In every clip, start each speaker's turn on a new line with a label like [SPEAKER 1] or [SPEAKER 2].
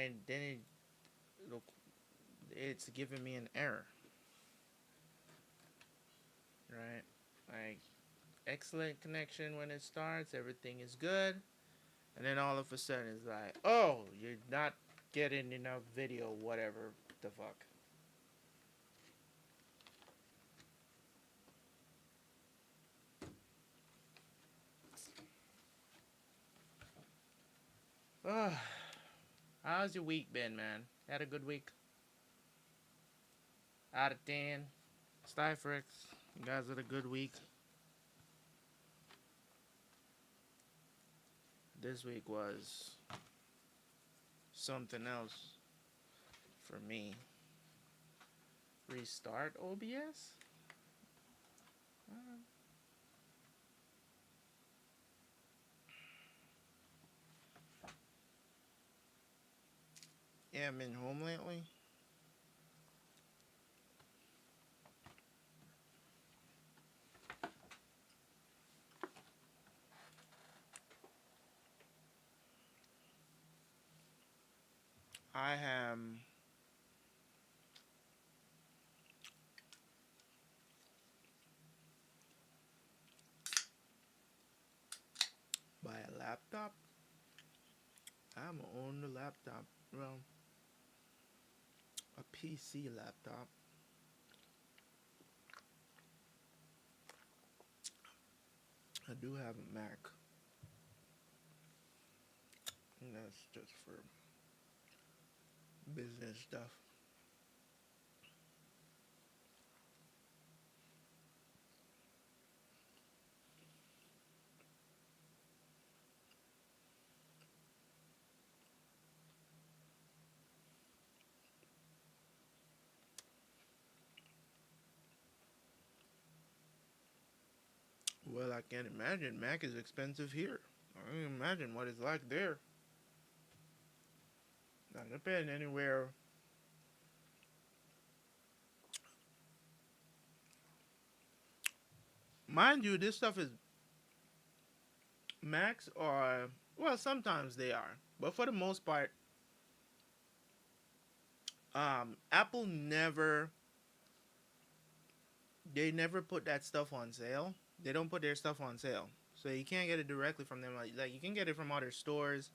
[SPEAKER 1] and then it's giving me an error, right? Like excellent connection when it starts, everything is good, and then all of a sudden it's like, oh, you're not getting enough video, whatever the fuck. Ugh. How's your week been, man? Had a good week? Out of 10? Stifrix, you guys had a good week? This week was something else for me. Restart OBS? Uh, yeah, I've been home lately. I am buy a laptop. I'm own the laptop. Well, a PC laptop. I do have a Mac. And that's just for business stuff. Well, I can't imagine. Mac is expensive here. I can imagine what it's like there. Now, depending anywhere. Mind you, this stuff is Macs are, well, sometimes they are, but for the most part, Apple never, they never put that stuff on sale. They don't put their stuff on sale, so you can't get it directly from them. Like you can get it from other stores,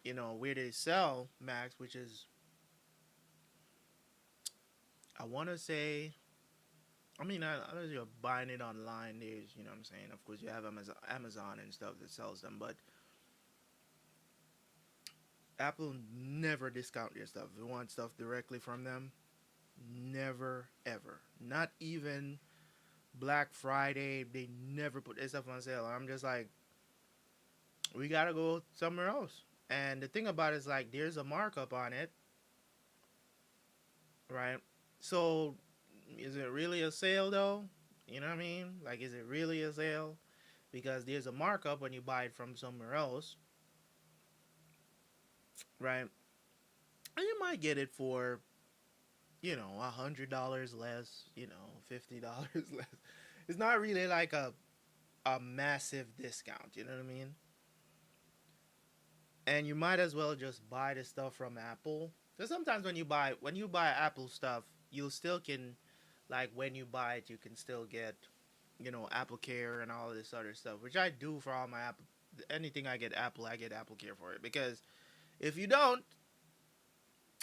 [SPEAKER 1] where they sell Macs, which is, I want to say, I mean, unless you're buying it online, there's, what I'm saying. Of course, you have Amazon and stuff that sells them, but Apple never discount their stuff. If you want stuff directly from them, never ever. Not even Black Friday. They never put their stuff on sale. I'm just like, we gotta go somewhere else. And the thing about it is like, there's a markup on it, right? So, is it really a sale though? You know what I mean? Like, is it really a sale? Because there's a markup when you buy it from somewhere else, right? And you might get it for, $100 less, $50 less. It's not really like a massive discount, you know what I mean? And you might as well just buy the stuff from Apple. Because sometimes when you buy Apple stuff, you still can, like, when you buy it, you can still get, Apple Care and all this other stuff, which I do for all my Apple. Anything I get Apple Care for it. Because if you don't,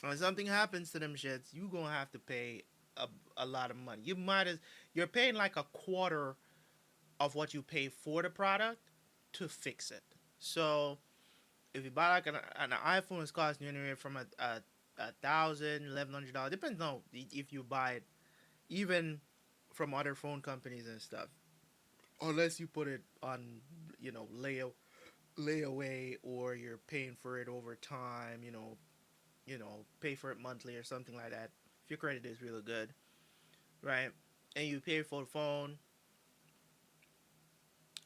[SPEAKER 1] when something happens to them shits, you gonna have to pay a lot of money. You're paying like a quarter of what you pay for the product to fix it. So if you buy like an iPhone, it's costing you anywhere from a thousand, $1,100. Depends on if you buy it even from other phone companies and stuff. Unless you put it on, layaway, or you're paying for it over time. Pay for it monthly or something like that. If your credit is really good, right? And you pay for the phone.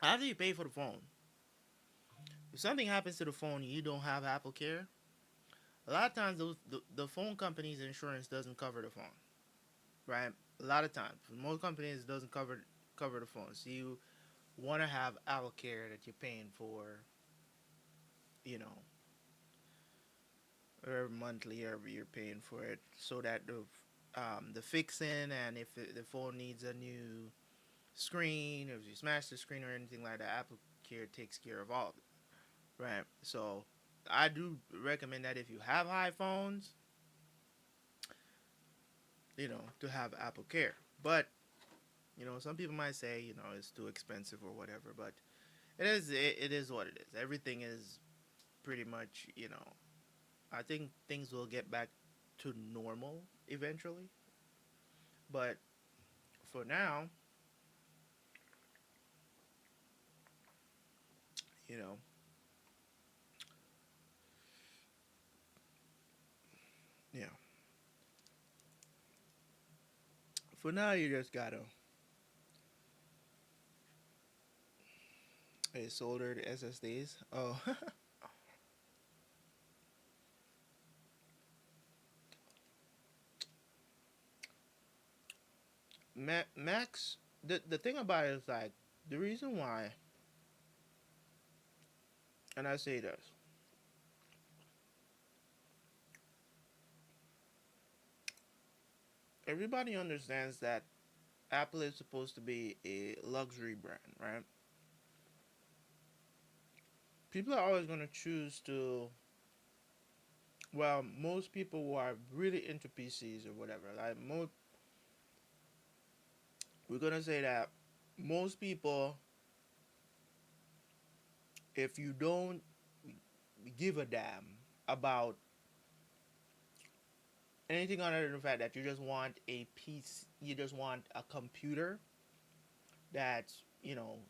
[SPEAKER 1] After you pay for the phone, if something happens to the phone and you don't have Apple Care, a lot of times the phone company's insurance doesn't cover the phone, right? A lot of times, most companies doesn't cover the phone. So you want to have Apple Care that you're paying for, you know, or monthly, or you're paying for it, so that the fixing, and if the phone needs a new screen, or if you smash the screen or anything like that, Apple Care takes care of all of it, right? So I do recommend that if you have iPhones, to have Apple Care. But some people might say it's too expensive or whatever, but it is what it is. Everything is pretty much. I think things will get back to normal eventually, but for now, you know, yeah. For now, you just gotta solder the SSDs. Oh, Max. The thing about it is like the reason why, and I say this, everybody understands that Apple is supposed to be a luxury brand, right? People are always gonna choose to. Well, most people who are really into PCs or whatever, like we're gonna say that most people, if you don't give a damn about anything other than the fact that you just want a piece, you just want a computer that's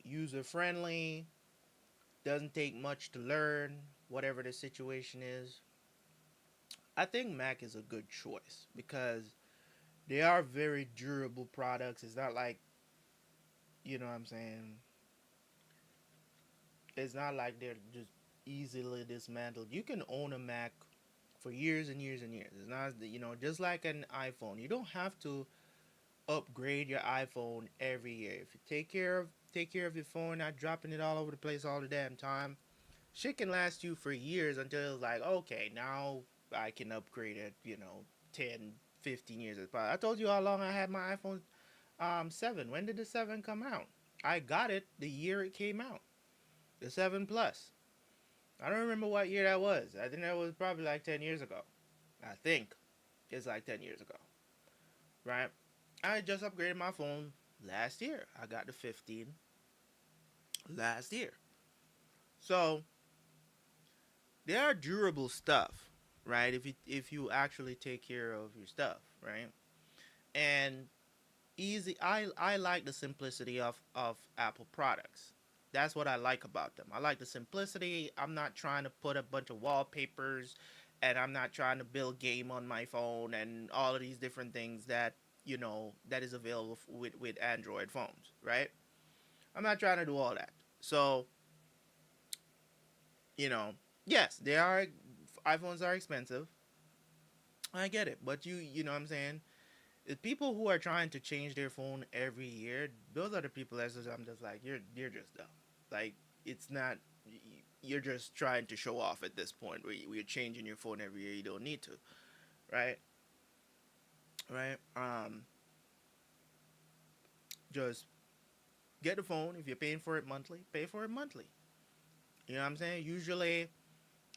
[SPEAKER 1] user friendly, doesn't take much to learn, whatever the situation is. I think Mac is a good choice because they are very durable products. It's not like, what I'm saying, it's not like they're just easily dismantled. You can own a Mac for years and years and years. It's not, just like an iPhone. You don't have to upgrade your iPhone every year. If you take care of your phone, not dropping it all over the place all the damn time, shit can last you for years until it's like, okay, now I can upgrade it, 10, 15 years. I told you how long I had my iPhone 7. When did the 7 come out? I got it the year it came out. The 7 Plus. I don't remember what year that was. I think that was probably like 10 years ago. I think it's like 10 years ago. Right? I just upgraded my phone last year. I got the 15 last year. So, they are durable stuff, right? If you actually take care of your stuff, right? And easy. I like the simplicity of Apple products. That's what I like about them. I like the simplicity. I'm not trying to put a bunch of wallpapers, and I'm not trying to build game on my phone and all of these different things that is available with Android phones, right? I'm not trying to do all that. So, you know, yes, they are iPhones are expensive. I get it, but you know what I'm saying? The people who are trying to change their phone every year, those are the people I'm just like, you're just dumb. Like, it's not. You're just trying to show off at this point. Where you're changing your phone every year. You don't need to, right? Right. Just get the phone. If you're paying for it monthly, pay for it monthly. You know what I'm saying? Usually,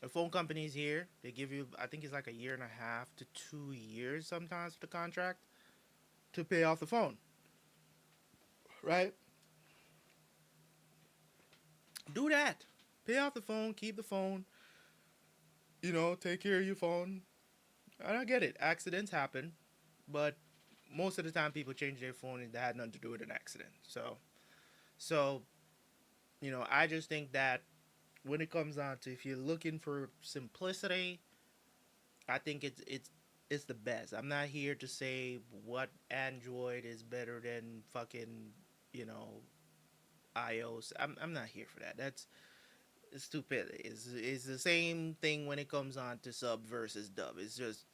[SPEAKER 1] the phone companies here, they give you, I think it's like a year and a half to 2 years sometimes for the contract to pay off the phone, right? Do that. Pay off the phone, keep the phone, take care of your phone. And I get it. Accidents happen, but most of the time people change their phone and that had nothing to do with an accident. So, I just think that when it comes down to if you're looking for simplicity, I think it's the best. I'm not here to say what Android is better than fucking, you know, iOS. I'm not here for that. That's stupid. It's the same thing when it comes on to sub versus dub. It's just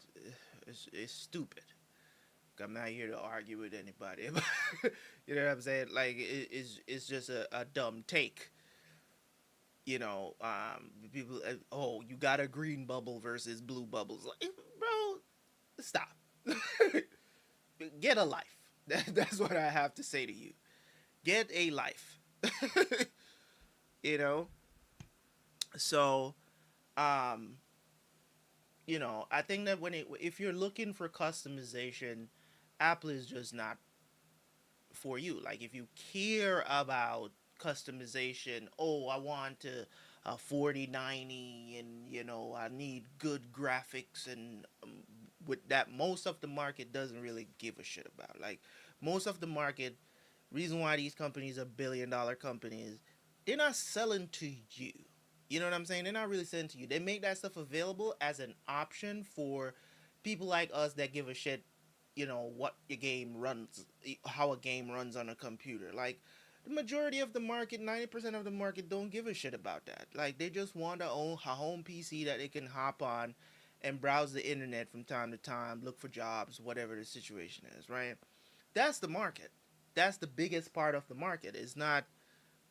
[SPEAKER 1] it's stupid. I'm not here to argue with anybody. You know what I'm saying? Like it's just a dumb take. People, oh, you got a green bubble versus blue bubbles. Like, bro, stop. Get a life. That's what I have to say to you. Get a life. you know. So, um, I think that if you're looking for customization, Apple is just not for you. Like if you care about customization, oh, I want a 4090 and I need good graphics and with that most of the market doesn't really give a shit about. Like most of the market reason why these companies are billion-dollar companies, they're not selling to you. You know what I'm saying? They're not really selling to you. They make that stuff available as an option for people like us that give a shit, what your game runs, how a game runs on a computer. Like the majority of the market, 90% of the market don't give a shit about that. Like they just want to own a home PC that they can hop on and browse the internet from time to time, look for jobs, whatever the situation is, right? That's the market. That's the biggest part of the market. It's not,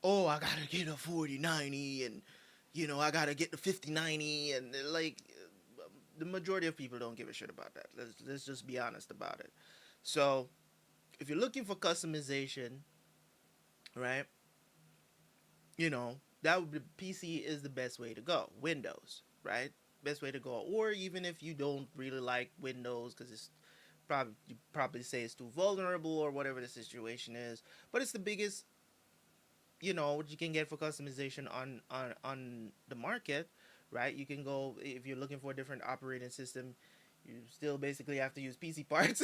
[SPEAKER 1] oh, I gotta get a 4090 and I gotta get the 5090 and like the majority of people don't give a shit about that. Let's just be honest about it. So if you're looking for customization, right? That would be PC is the best way to go. Windows, right? Best way to go. Or even if you don't really like Windows because it's probably you probably say it's too vulnerable or whatever the situation is, but it's the biggest what you can get for customization on the market, right? You can go if you're looking for a different operating system, you still basically have to use PC parts,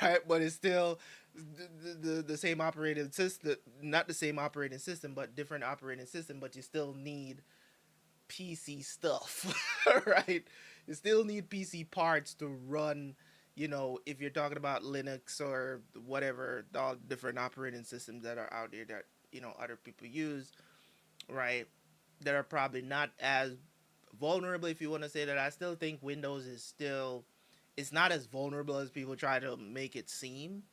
[SPEAKER 1] right? But it's still the same operating system, not the same operating system, but different operating system. But you still need PC stuff, right? You still need PC parts to run. If you're talking about Linux or whatever, all different operating systems that are out there that other people use, right? That are probably not as vulnerable, if you want to say that. I still think Windows is still, it's not as vulnerable as people try to make it seem,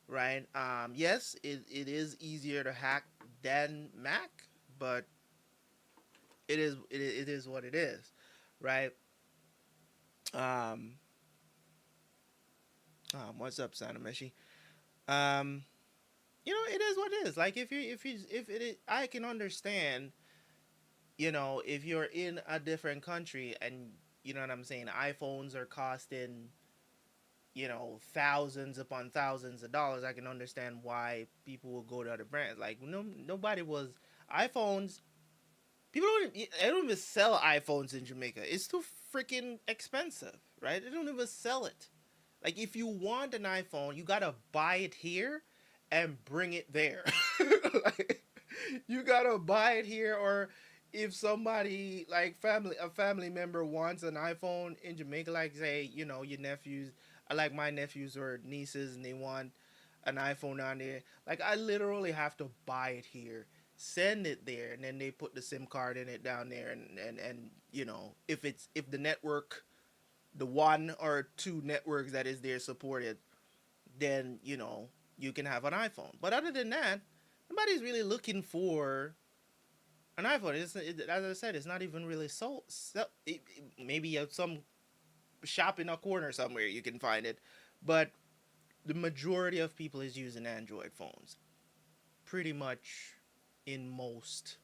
[SPEAKER 1] right? Yes, it is easier to hack than Mac, but it is what it is, right? Um, what's up, Sanameshi? Um, it is what it is. Like if it is, I can understand. If you're in a different country and you know what I'm saying, iPhones are costing thousands upon thousands of dollars. I can understand why people will go to other brands. Like nobody was iPhones. People they don't even sell iPhones in Jamaica. It's too freaking expensive, right? They don't even sell it. Like if you want an iPhone, you gotta buy it here and bring it there. Like, you gotta buy it here, or if somebody like a family member wants an iPhone in Jamaica, like say your nephews, like my nephews or nieces, and they want an iPhone on there. Like I literally have to buy it here, send it there, and then they put the SIM card in it down there, and if the network, the one or two networks that is there supported, then you can have an iPhone. But other than that, nobody's really looking for an iPhone. As I said, it's not even really sold. Maybe at some shop in a corner somewhere you can find it, but the majority of people is using Android phones. Pretty much in most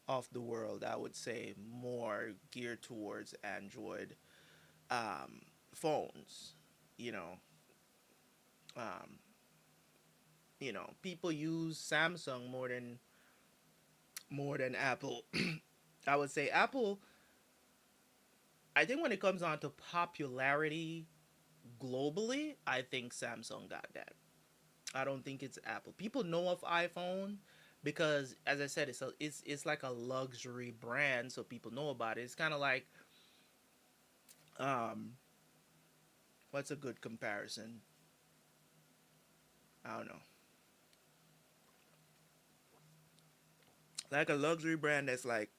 [SPEAKER 1] of the world, I would say more geared towards Android phones. You know, um, people use Samsung more than Apple. I would say Apple. I think when it comes on to popularity globally, I think Samsung got that. I don't think it's Apple. People know of iPhone because, as I said, it's like a luxury brand, so people know about it. It's kind of like, um, what's a good comparison? I don't know. Like a luxury brand that's like,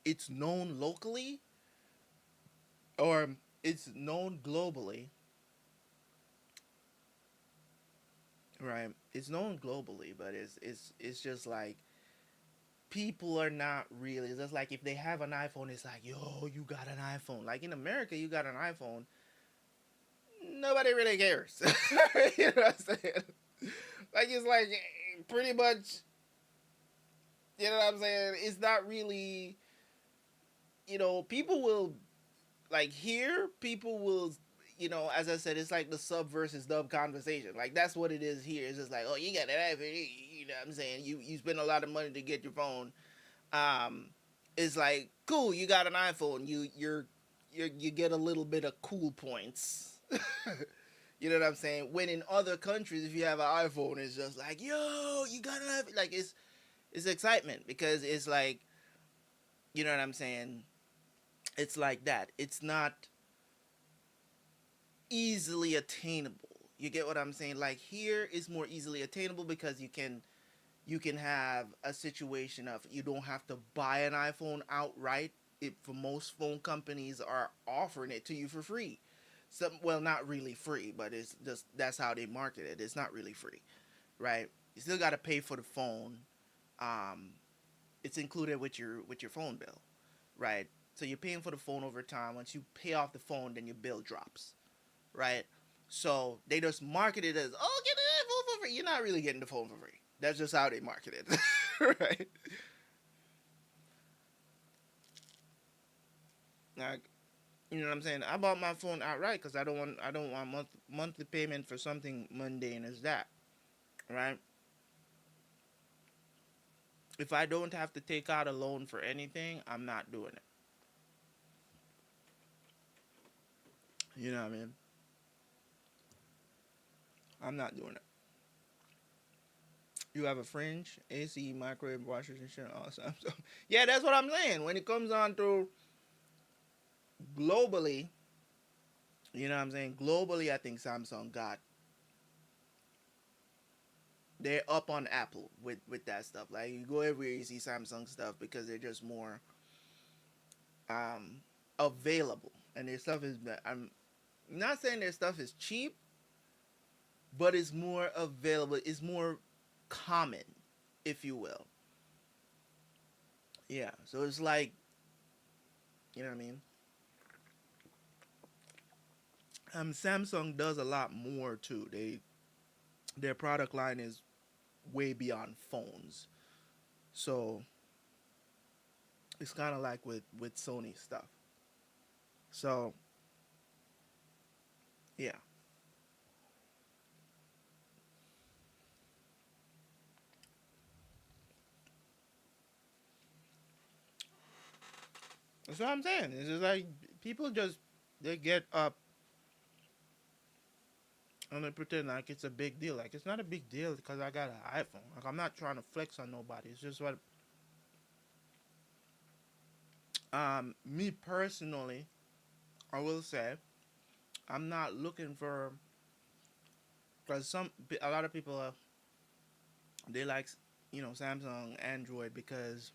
[SPEAKER 1] it's known locally or it's known globally, right? It's known globally, but it's just like people are not really. It's just like if they have an iPhone, it's like, yo, you got an iPhone. Like in America, you got an iPhone. Nobody really cares. You know what I'm saying? Like it's like pretty much. You know what I'm saying? It's not really. People will like here. People will. As I said, it's like the sub versus dub conversation. Like that's what it is here. It's just like, oh, you got an iPhone. You know what I'm saying? You spend a lot of money to get your phone. Um, it's like cool. You got an iPhone. You get a little bit of cool points. You know what I'm saying? When in other countries, if you have an iPhone, it's just like, yo, you got an iPhone. Like it's excitement because it's like, you know what I'm saying? It's like that. It's not easily attainable. You get what I'm saying? Like here is more easily attainable because you can have a situation of you don't have to buy an iPhone outright. For most phone companies are offering it to you for free. Well, not really free, but it's just that's how they market it. It's not really free, right? You still got to pay for the phone. Um, it's included with your phone bill, right? So you're paying for the phone over time. Once you pay off the phone, then your bill drops, right? So they just market it as, oh, get the phone for free. You're not really getting the phone for free. That's just how they market it, right? Like, you know what I'm saying? I bought my phone outright because I don't want monthly payment for something mundane as that, right? If I don't have to take out a loan for anything, I'm not doing it. You know what I mean? I'm not doing it. You have a fridge, AC, microwave, washers, and shit, awesome. So, yeah, that's what I'm saying. When it comes on to globally, you know what I'm saying? Globally, I think Samsung got they're up on Apple with that stuff. Like you go everywhere, you see Samsung stuff because they're just more um available, and their stuff is. I'm not saying their stuff is cheap, but it's more available. It's more common, if you will. Yeah. So it's like, you know what I mean. Samsung does a lot more too. Their product line is way beyond phones. So it's kind of like with Sony stuff. So yeah, that's what I'm saying. It's just like people just they get up and they pretend like it's a big deal. Like it's not a big deal because I got an iPhone. Like I'm not trying to flex on nobody. It's just what me personally, I will say I'm not looking for because a lot of people they like Samsung Android because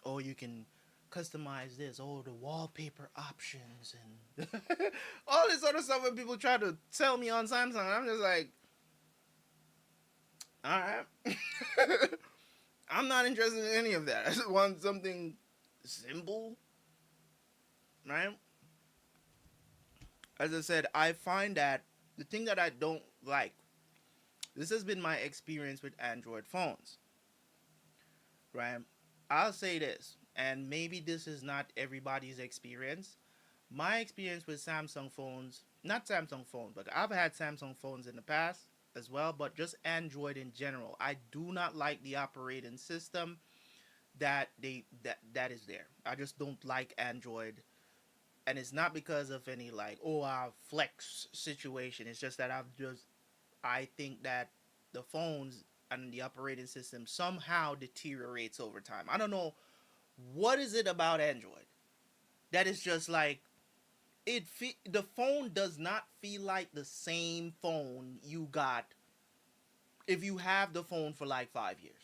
[SPEAKER 1] oh you can customize this, oh the wallpaper options and all this other stuff when people try to sell me on Samsung, I'm just like, all right. I'm not interested in any of that. I just want something simple, right? As I said, I find that the thing that I don't like, this has been my experience with Android phones, right? I'll say this, and maybe this is not everybody's experience. My experience with Samsung phones, not Samsung phones, but I've had Samsung phones in the past as well, but just Android in general. I do not like the operating system that is there. I just don't like Android, and it's not because of any like flex situation. It's just that I think that the phones and the operating system somehow deteriorates over time. I don't know what is it about Android that is just like the phone does not feel like the same phone you got if you have the phone for like 5 years.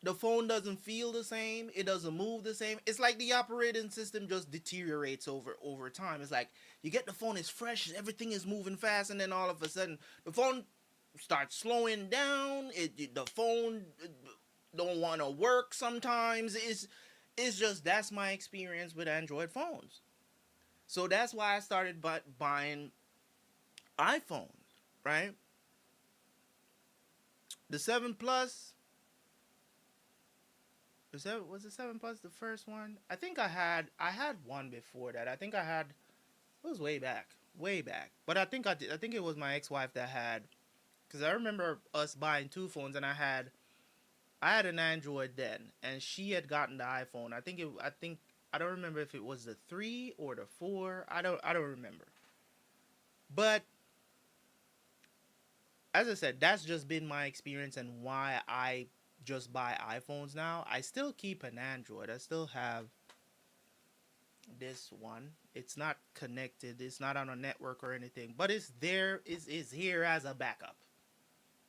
[SPEAKER 1] The phone doesn't feel the same. It doesn't move the same. It's like the operating system just deteriorates over time. It's like you get the phone, it's fresh, everything is moving fast, and then all of a sudden the phone starts slowing down. The phone don't want to work sometimes. It's just that's my experience with Android phones. So that's why I started buying iPhones, right? The 7 Plus, was the 7 Plus the first one? I think I had one before that. I think I had it was way back, way back. But I think I think it was my ex-wife that had, because I remember us buying two phones, and I had an Android then, and she had gotten the iPhone. I don't remember if it was the 3 or the 4. I don't remember. But as I said, that's just been my experience and why I just buy iPhones now. I still keep an Android. I still have this one. It's not connected. It's not on a network or anything, but it's there. It's here as a backup.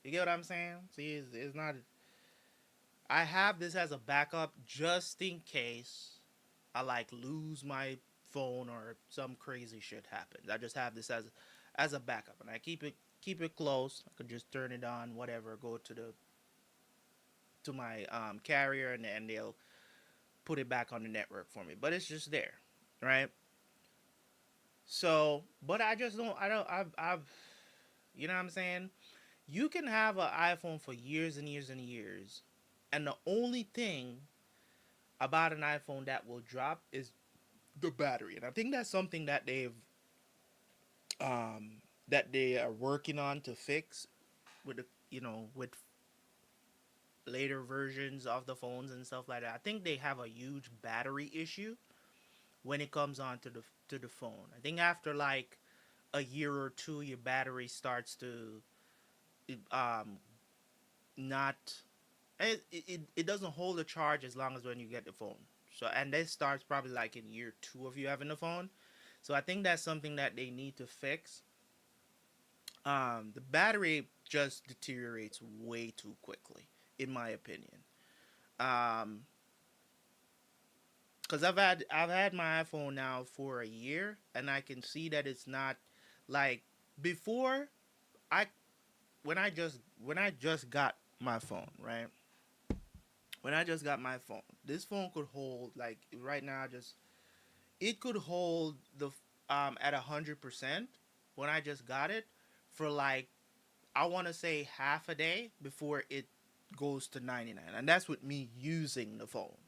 [SPEAKER 1] You get what I'm saying? See, it's not. I have this as a backup just in case I like lose my phone or some crazy shit happens. I just have this as a backup, and I keep it close. I could just turn it on, whatever. Go to my carrier, and they'll put it back on the network for me. But it's just there, right? So, but I just don't. I don't. I've you know what I'm saying? You can have an iPhone for years and years and years, and the only thing about an iPhone that will drop is the battery. And I think that's something um that they are working on to fix with with later versions of the phones and stuff like that. I think they have a huge battery issue when it comes on to the phone. I think after like a year or two, your battery starts to um not it doesn't hold a charge as long as when you get the phone. So, and this starts probably like in year two of you having the phone. So I think that's something that they need to fix. The battery just deteriorates way too quickly, in my opinion. Um, because I've had my iPhone now for a year, and I can see that it's not like before. I when I just got my phone, right? When I just got my phone, this phone could hold like right now. Just it could hold the at 100% when I just got it for like I want to say half a day before it goes to 99, and that's with me using the phone.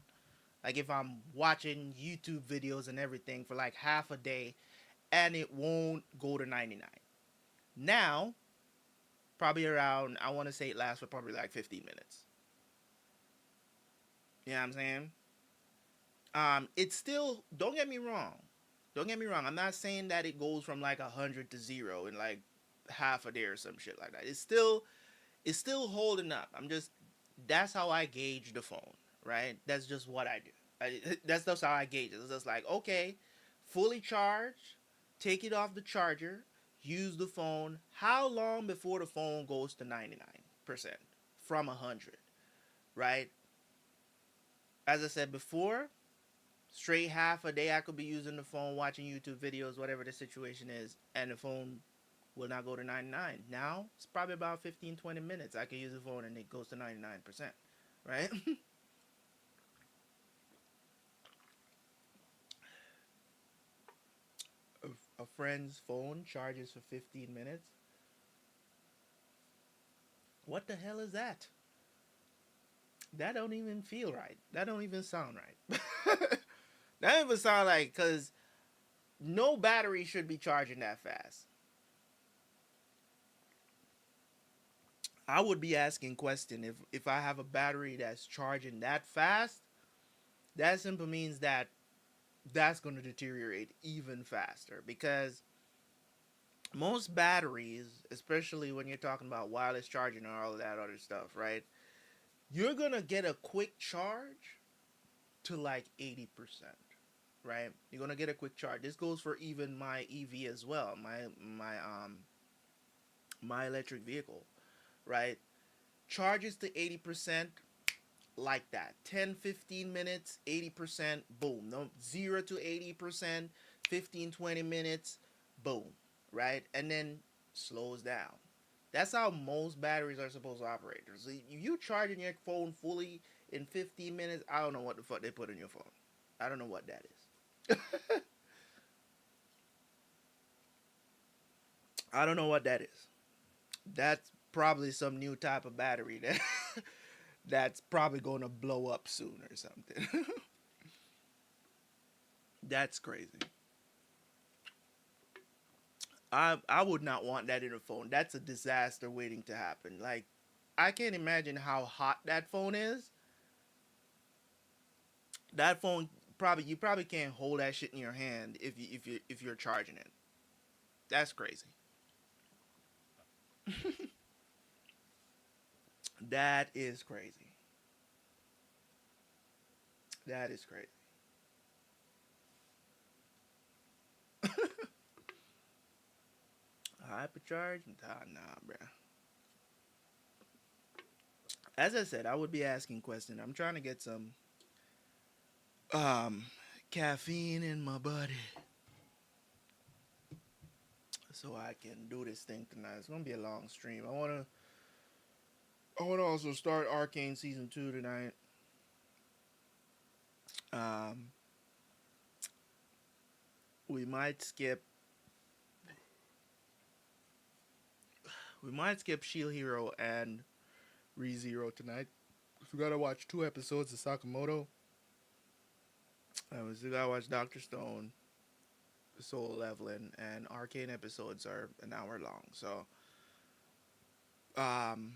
[SPEAKER 1] Like if I'm watching YouTube videos and everything for like half a day, and it won't go to 99. Now, probably around I want to say it lasts for probably like 15 minutes. You know what I'm saying? It's still, don't get me wrong. Don't get me wrong. I'm not saying that it goes from like 100 to 0 in like half a day or some shit like that. It's still holding up. That's how I gauge the phone, right? That's just what I do. That's just how I gauge it. It's just like, okay, fully charged, take it off the charger, use the phone. How long before the phone goes to 99% from 100, right? As I said before, straight half a day I could be using the phone, watching YouTube videos, whatever the situation is, and the phone will not go to 99. Now, it's probably about 15, 20 minutes. I can use the phone and it goes to 99%, right? A friend's phone charges for 15 minutes. What the hell is that? That don't even feel right. That don't even sound right. That don't even sound like, because no battery should be charging that fast. I would be asking question if I have a battery that's charging that fast. That simply means that that's going to deteriorate even faster, because most batteries, especially when you're talking about wireless charging and all of that other stuff, right? You're going to get a quick charge to like 80%, right? You're going to get a quick charge. This goes for even my EV as well, my electric vehicle, right? Charges to 80% like that. 10, 15 minutes, 80%, boom. No, 0 to 80%, 15, 20 minutes, boom, right? And then slows down. That's how most batteries are supposed to operate. So if you charging your phone fully in 15 minutes, I don't know what the fuck they put in your phone. I don't know what that is. I don't know what that is. That's probably some new type of battery that that's probably going to blow up soon or something. That's crazy. I would not want that in a phone. That's a disaster waiting to happen. Like I can't imagine how hot that phone is. That phone probably you probably can't hold that shit in your hand if you're charging it. That's crazy. That is crazy. That is crazy. Hypercharge? Nah, bruh. As I said, I would be asking questions. I'm trying to get some um caffeine in my body so I can do this thing tonight. It's gonna be a long stream. I wanna also start Arcane season 2 tonight. Um we might skip Shield Hero and Rezero tonight. We gotta watch 2 episodes of Sakamoto. We still gotta watch Doctor Stone, Soul Leveling, and Arcane episodes are an hour long. So um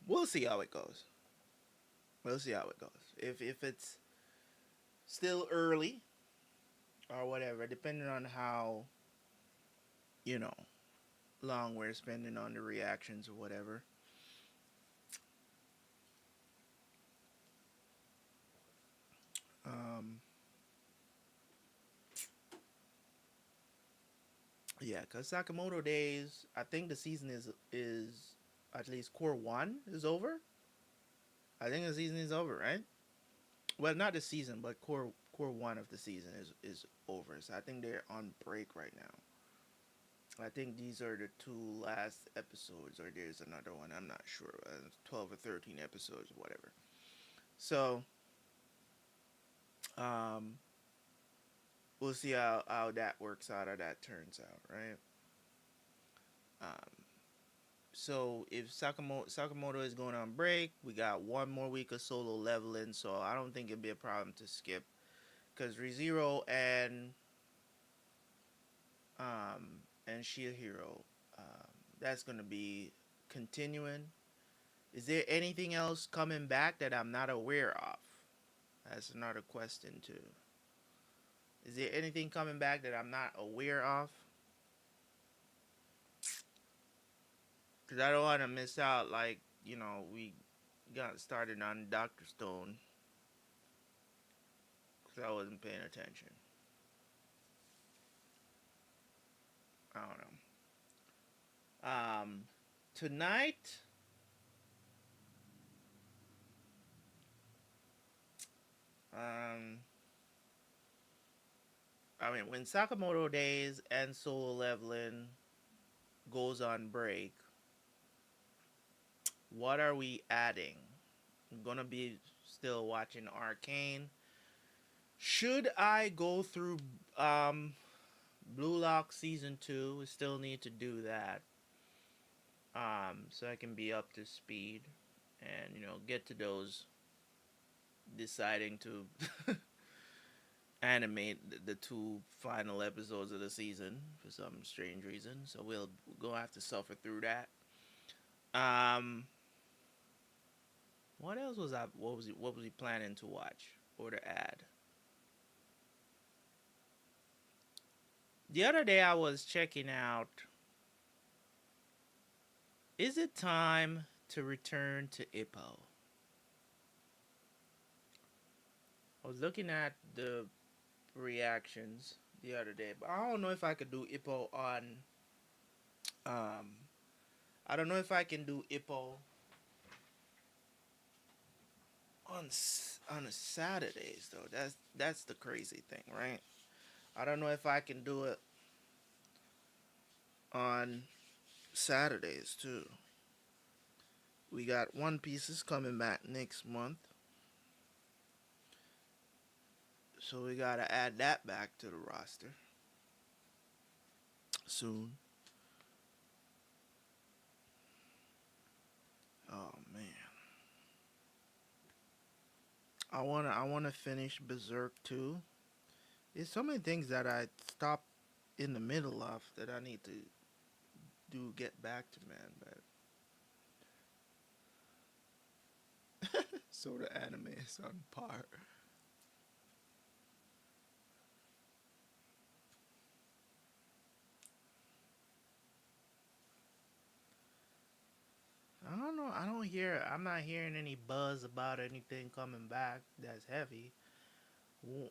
[SPEAKER 1] we'll see how it goes. We'll see how it goes. If it's still early or whatever, depending on how you know long we're spending on the reactions or whatever. Um, yeah, cause Sakamoto Days, I think the season is at least core 1 is over. I think the season is over, right? Well, not the season, but core 1 of the season is over. So I think they're on break right now. I think these are the 2 last episodes, or there's another one. I'm not sure. 12 or 13 episodes, or whatever. So, um, we'll see how that works out, or that turns out, right? Um, so if Sakamoto is going on break, we got 1 more week of solo leveling. So I don't think it'd be a problem to skip, because ReZero and Shield Hero, that's gonna be continuing. Is there anything else coming back that I'm not aware of? That's another question too. Is there anything coming back that I'm not aware of? Because I don't want to miss out. Like we got started on Doctor Stone because I wasn't paying attention. I don't know. Tonight, um, I mean, when Sakamoto Days and Solo Leveling goes on break, what are we adding? I'm gonna be still watching Arcane. Should I go through Blue Lock season 2? We still need to do that. So I can be up to speed and get to those deciding to animate the 2 final episodes of the season for some strange reason. So we'll go have to suffer through that. Um, what else was I? What was he planning to watch or to add? The other day I was checking out. Is it time to return to Ippo? I was looking at the reactions the other day, but I don't know if I could do Ippo on. Um, I don't know if I can do Ippo on a Saturdays though. That's the crazy thing, right? I don't know if I can do it on Saturdays too. We got One Piece is coming back next month, so we gotta add that back to the roster soon. Oh man, I wanna finish Berserk too. There's so many things that I stopped in the middle of that I need to do get back to, man. But so the anime is on par. I don't know. I don't hear. I'm not hearing any buzz about anything coming back that's heavy.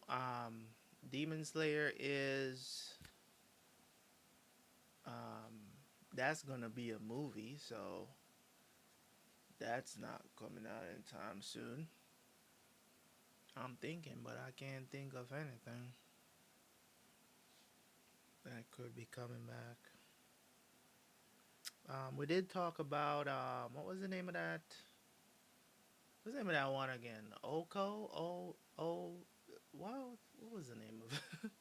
[SPEAKER 1] Um, Demon Slayer is that's gonna be a movie, so that's not coming out anytime soon. I'm thinking, but I can't think of anything that could be coming back. We did talk about what was the name of that? What's the name of that one again? Oko? What was the name of it?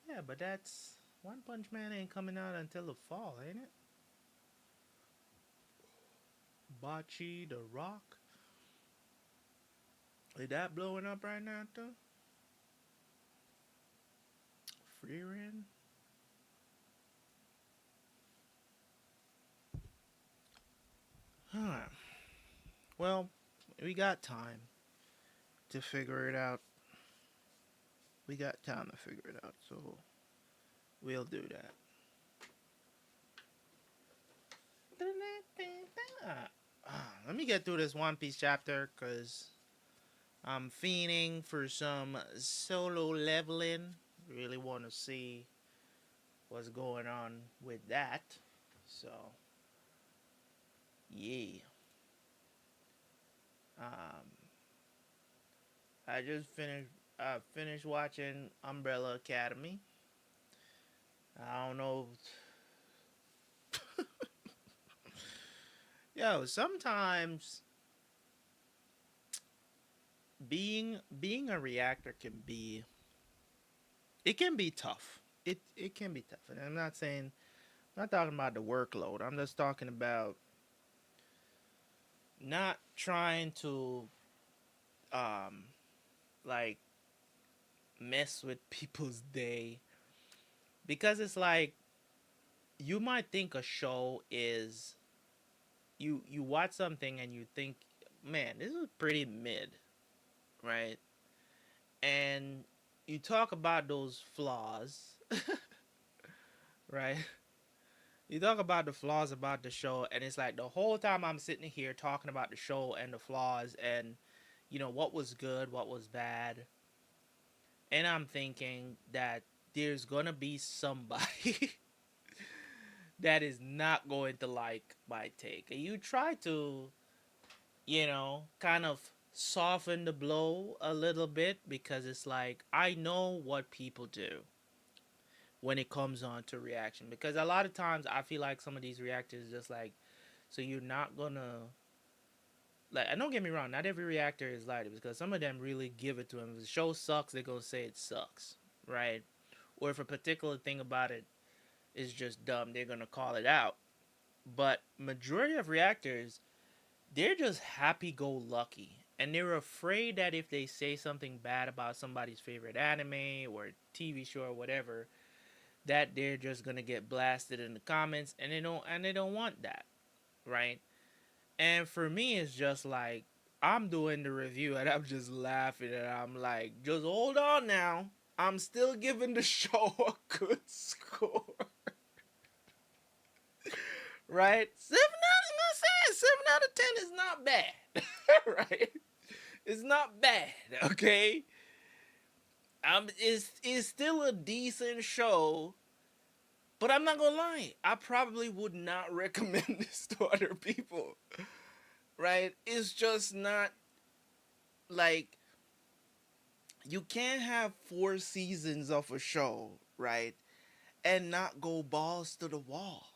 [SPEAKER 1] Yeah, but that's One Punch Man ain't coming out until the fall, ain't it? Bachi the Rock. Is that blowing up right now too? Freerin? Huh. Well, we got time to figure it out. We got time to figure it out, so we'll do that. Let me get through this One Piece chapter because I'm fiending for some solo leveling. Really want to see what's going on with that. So, yeah. Um, I just finished watching Umbrella Academy. I don't know. Yo, sometimes being a reactor can be it can be tough. It can be tough. And I'm not talking about the workload. I'm just talking about not trying to um like mess with people's day because it's like you might think a show is you watch something and you think, man, this is pretty mid, right? And you talk about those flaws, right? You talk about the flaws about the show, and it's like the whole time I'm sitting here talking about the show and the flaws and what was good, what was bad, and I'm thinking that there's gonna be somebody that is not going to like my take. And you try to, kind of soften the blow a little bit because it's like I know what people do when it comes on to reaction. Because a lot of times I feel like some of these reactors just like, so you're not gonna like. And don't get me wrong, not every reactor is like it because some of them really give it to them. If the show sucks, they're gonna say it sucks, right? Or if a particular thing about it is just dumb, they're gonna call it out. But majority of reactors, they're just happy go lucky. And they're afraid that if they say something bad about somebody's favorite anime or TV show or whatever, that they're just gonna get blasted in the comments and they don't want that, right? And for me it's just like I'm doing the review and I'm just laughing and I'm like, just hold on now. I'm still giving the show a good score. Right? Seven out of 10 is not bad. Right? It's not bad, okay? It's still a decent show, but I'm not gonna lie. I probably would not recommend this to other people. Right? It's just not like you can't have 4 seasons of a show, right? and not go balls to the wall,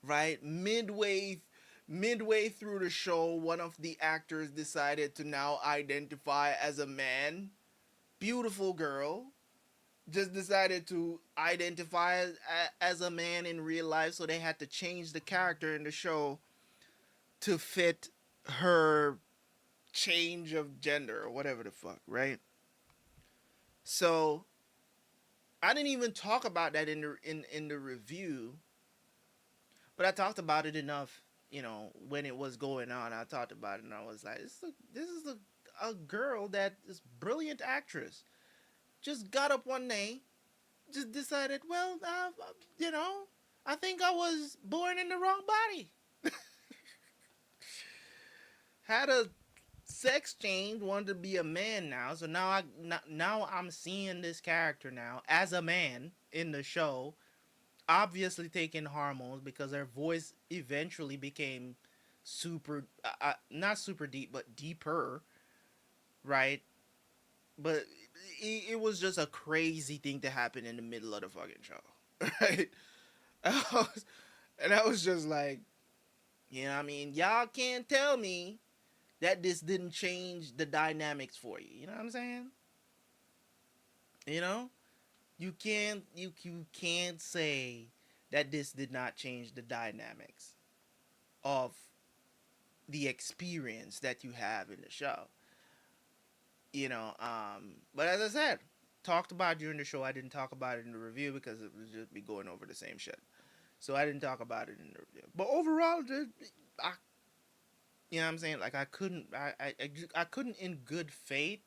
[SPEAKER 1] right? Midway through the show, one of the actors decided to now identify as a man. Beautiful girl just decided to identify as a man in real life, so they had to change the character in the show to fit her change of gender or whatever the fuck, right? So I didn't even talk about that in the review, but I talked about it enough. When it was going on, I talked about it, and I was like, "This is a girl that is brilliant actress. Just got up one day, just decided, well, you know, I think I was born in the wrong body. Had a sex change, wanted to be a man now. So now I'm seeing this character now as a man in the show, obviously taking hormones because her voice eventually became super, not super deep, but deeper, right? But it was just a crazy thing to happen in the middle of the fucking show, right? And I was just like, I mean, y'all can't tell me that this didn't change the dynamics for you. You know what I'm saying? You know, you can't say that this did not change the dynamics of the experience that you have in the show. But as I said, talked about during the show. I didn't talk about it in the review because it would just be going over the same shit. So I didn't talk about it in the review. But overall, I, you know what I'm saying? Like I couldn't in good faith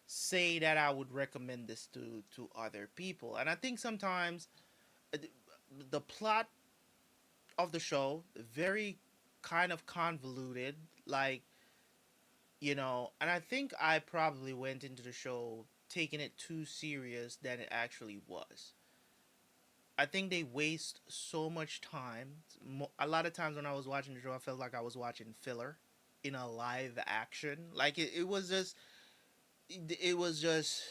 [SPEAKER 1] say that I would recommend this to other people. And I think sometimes the plot of the show very kind of convoluted, like, and I think I probably went into the show taking it too serious than it actually was. I think they waste so much time. A lot of times when I was watching the show, I felt like I was watching filler in a live action. Like it was just, it was just,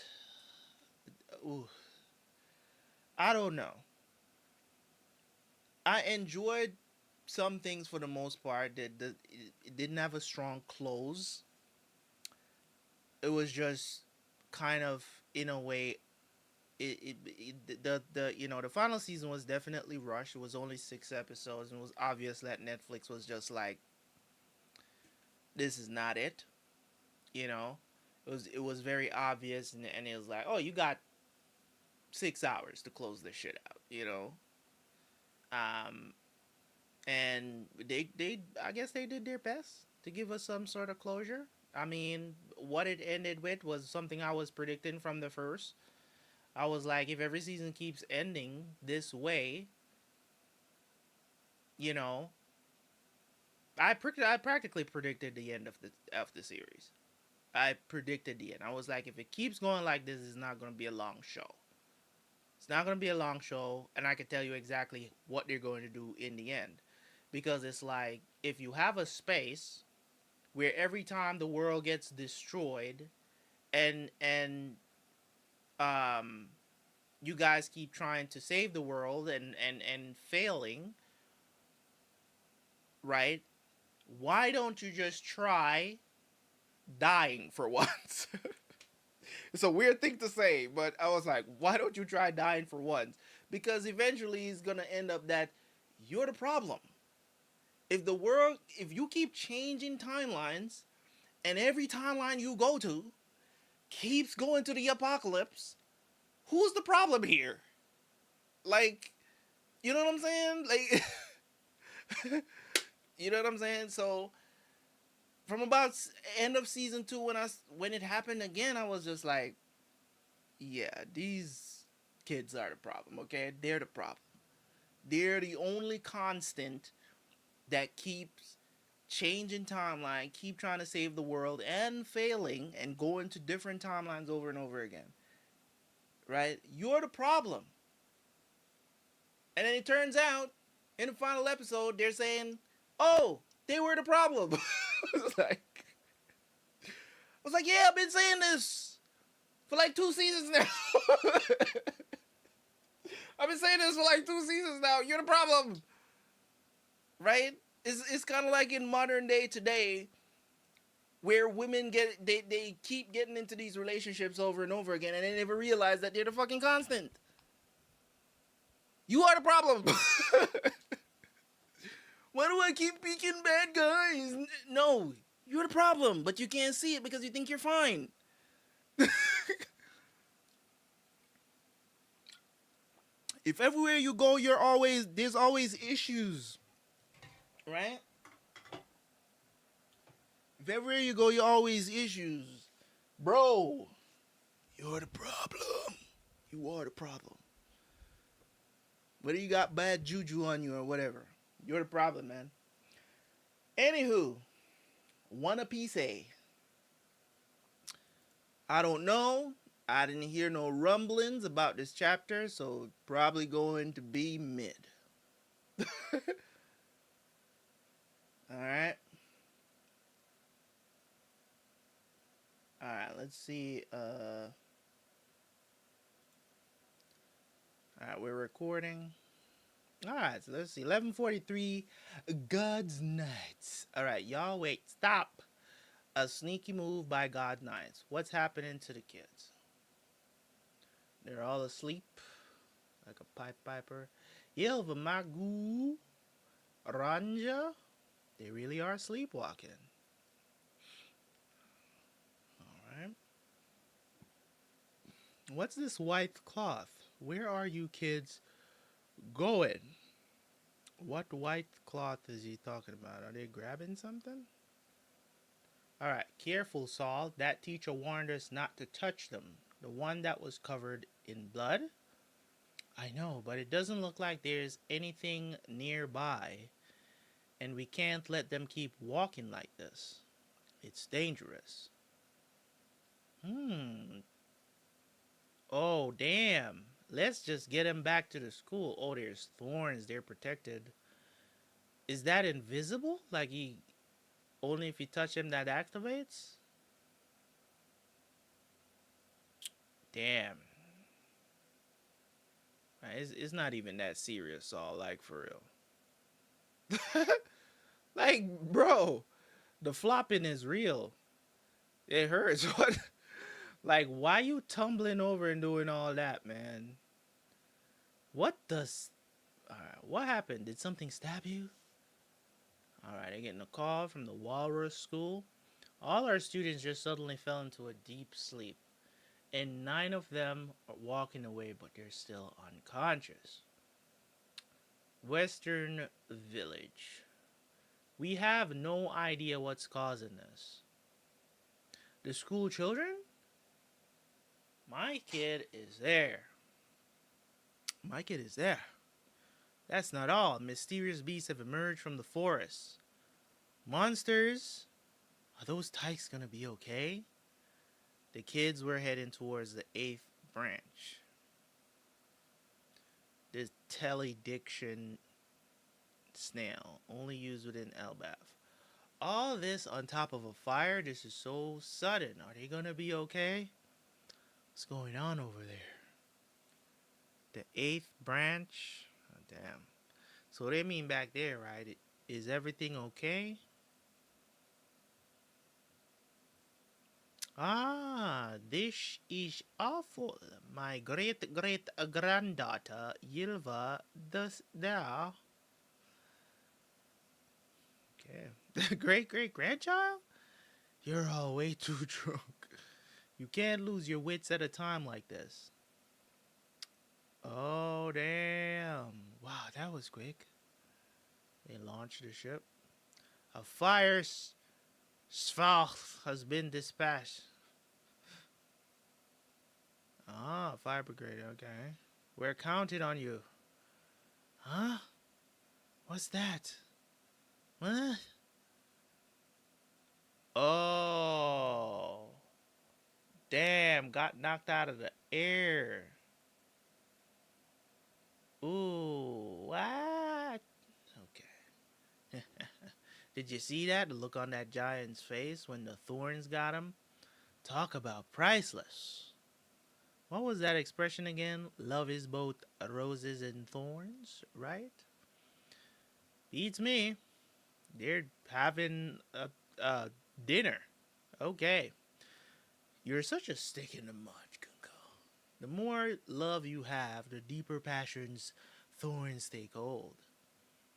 [SPEAKER 1] ooh, I don't know. I enjoyed some things for the most part. That it didn't have a strong close. It was just kind of in a way. The final season was definitely rushed. It was only 6 episodes, and it was obvious that Netflix was just like, this is not it. You know, it was very obvious, and it was like, oh, you got 6 hours to close this shit out. Um, and they I guess they did their best to give us some sort of closure. I mean, what it ended with was something I was predicting from the first. I was like, if every season keeps ending this way, you know, I practically predicted the end of the series. I predicted the end. I was like, if it keeps going like this, it's not going to be a long show. It's not going to be a long show, and I can tell you exactly what they're going to do in the end, because it's like, if you have a space where every time the world gets destroyed, and um you guys keep trying to save the world and failing, right? Why don't you just try dying for once? It's a weird thing to say, but I was like, why don't you try dying for once? Because eventually it's gonna end up that you're the problem. If you keep changing timelines, and every timeline you go to keeps going to the apocalypse, who's the problem here? Like, you know what I'm saying? Like, you know what I'm saying? So from about end of season 2, when it happened again, I was just like, yeah, these kids are the problem. Okay, they're the problem. They're the only constant that keeps changing timeline, keep trying to save the world and failing and going to different timelines over and over again. Right? You're the problem. And then it turns out in the final episode they're saying, "Oh, they were the problem." I was like, yeah, I've been saying this for like 2 seasons now. I've been saying this for like 2 seasons now. You're the problem, right? It's kind of like in modern day today, where women they keep getting into these relationships over and over again, and they never realize that they're the fucking constant. You are the problem. Why do I keep picking bad guys? No, you're the problem, but you can't see it because you think you're fine. If everywhere you go, there's always issues, right? If everywhere you go, you're always issues, bro. You're the problem. You are the problem. Whether you got bad juju on you or whatever, you're the problem, man. Anywho, One Piece A. I don't know. I didn't hear no rumblings about this chapter, so probably going to be mid. Alright. Alright, let's see. Alright, we're recording. Alright, so let's see. 11:43, God's Knights. Alright, y'all wait. Stop. A sneaky move by God Knights. What's happening to the kids? They're all asleep. Like a pipe piper. Yelva Magu. Ranja. They really are sleepwalking. Alright. What's this white cloth? Where are you kids going? What white cloth is he talking about? Are they grabbing something? Alright, careful, Saul. That teacher warned us not to touch them. The one that was covered in blood? I know, but it doesn't look like there's anything nearby. And we can't let them keep walking like this. It's dangerous. Oh, damn. Let's just get him back to the school. Oh, there's thorns. They're protected. Is that invisible? Like only if you touch him that activates? Damn. It's not even that serious, Saul. Like, for real. Like, bro. The flopping is real. It hurts. What? Like, why you tumbling over and doing all that, man? What does... Alright, what happened? Did something stab you? Alright, they're getting a call from the Walrus School. All our students just suddenly fell into a deep sleep. And 9 of them are walking away, but they're still unconscious. Western Village. We have no idea what's causing this. The school children? My kid is there. My kid is there. That's not all. Mysterious beasts have emerged from the forest. Monsters? Are those tykes gonna be okay? The kids were heading towards the 8th branch. The telediction snail, only used within Elbaf. All this on top of a fire? This is so sudden. Are they gonna be okay? What's going on over there? The 8th branch? Oh, damn. So they mean back there, right? Is everything okay? Ah, this is awful. My great-great-granddaughter, Yilva, there. Okay. Great-great-grandchild? You're all way too drunk. You can't lose your wits at a time like this. Oh, damn. Wow, that was quick. They launched the ship. A fire swath has been dispatched. Ah, fire brigade, okay. We're counting on you. Huh? What's that? What? Oh. Damn, got knocked out of the air. Ooh, what? Okay. Did you see that? The look on that giant's face when the thorns got him? Talk about priceless. What was that expression again? Love is both roses and thorns, right? Beats me. They're having a dinner. Okay. You're such a stick in the mud, Gunko. The more love you have, the deeper passions thorns take hold.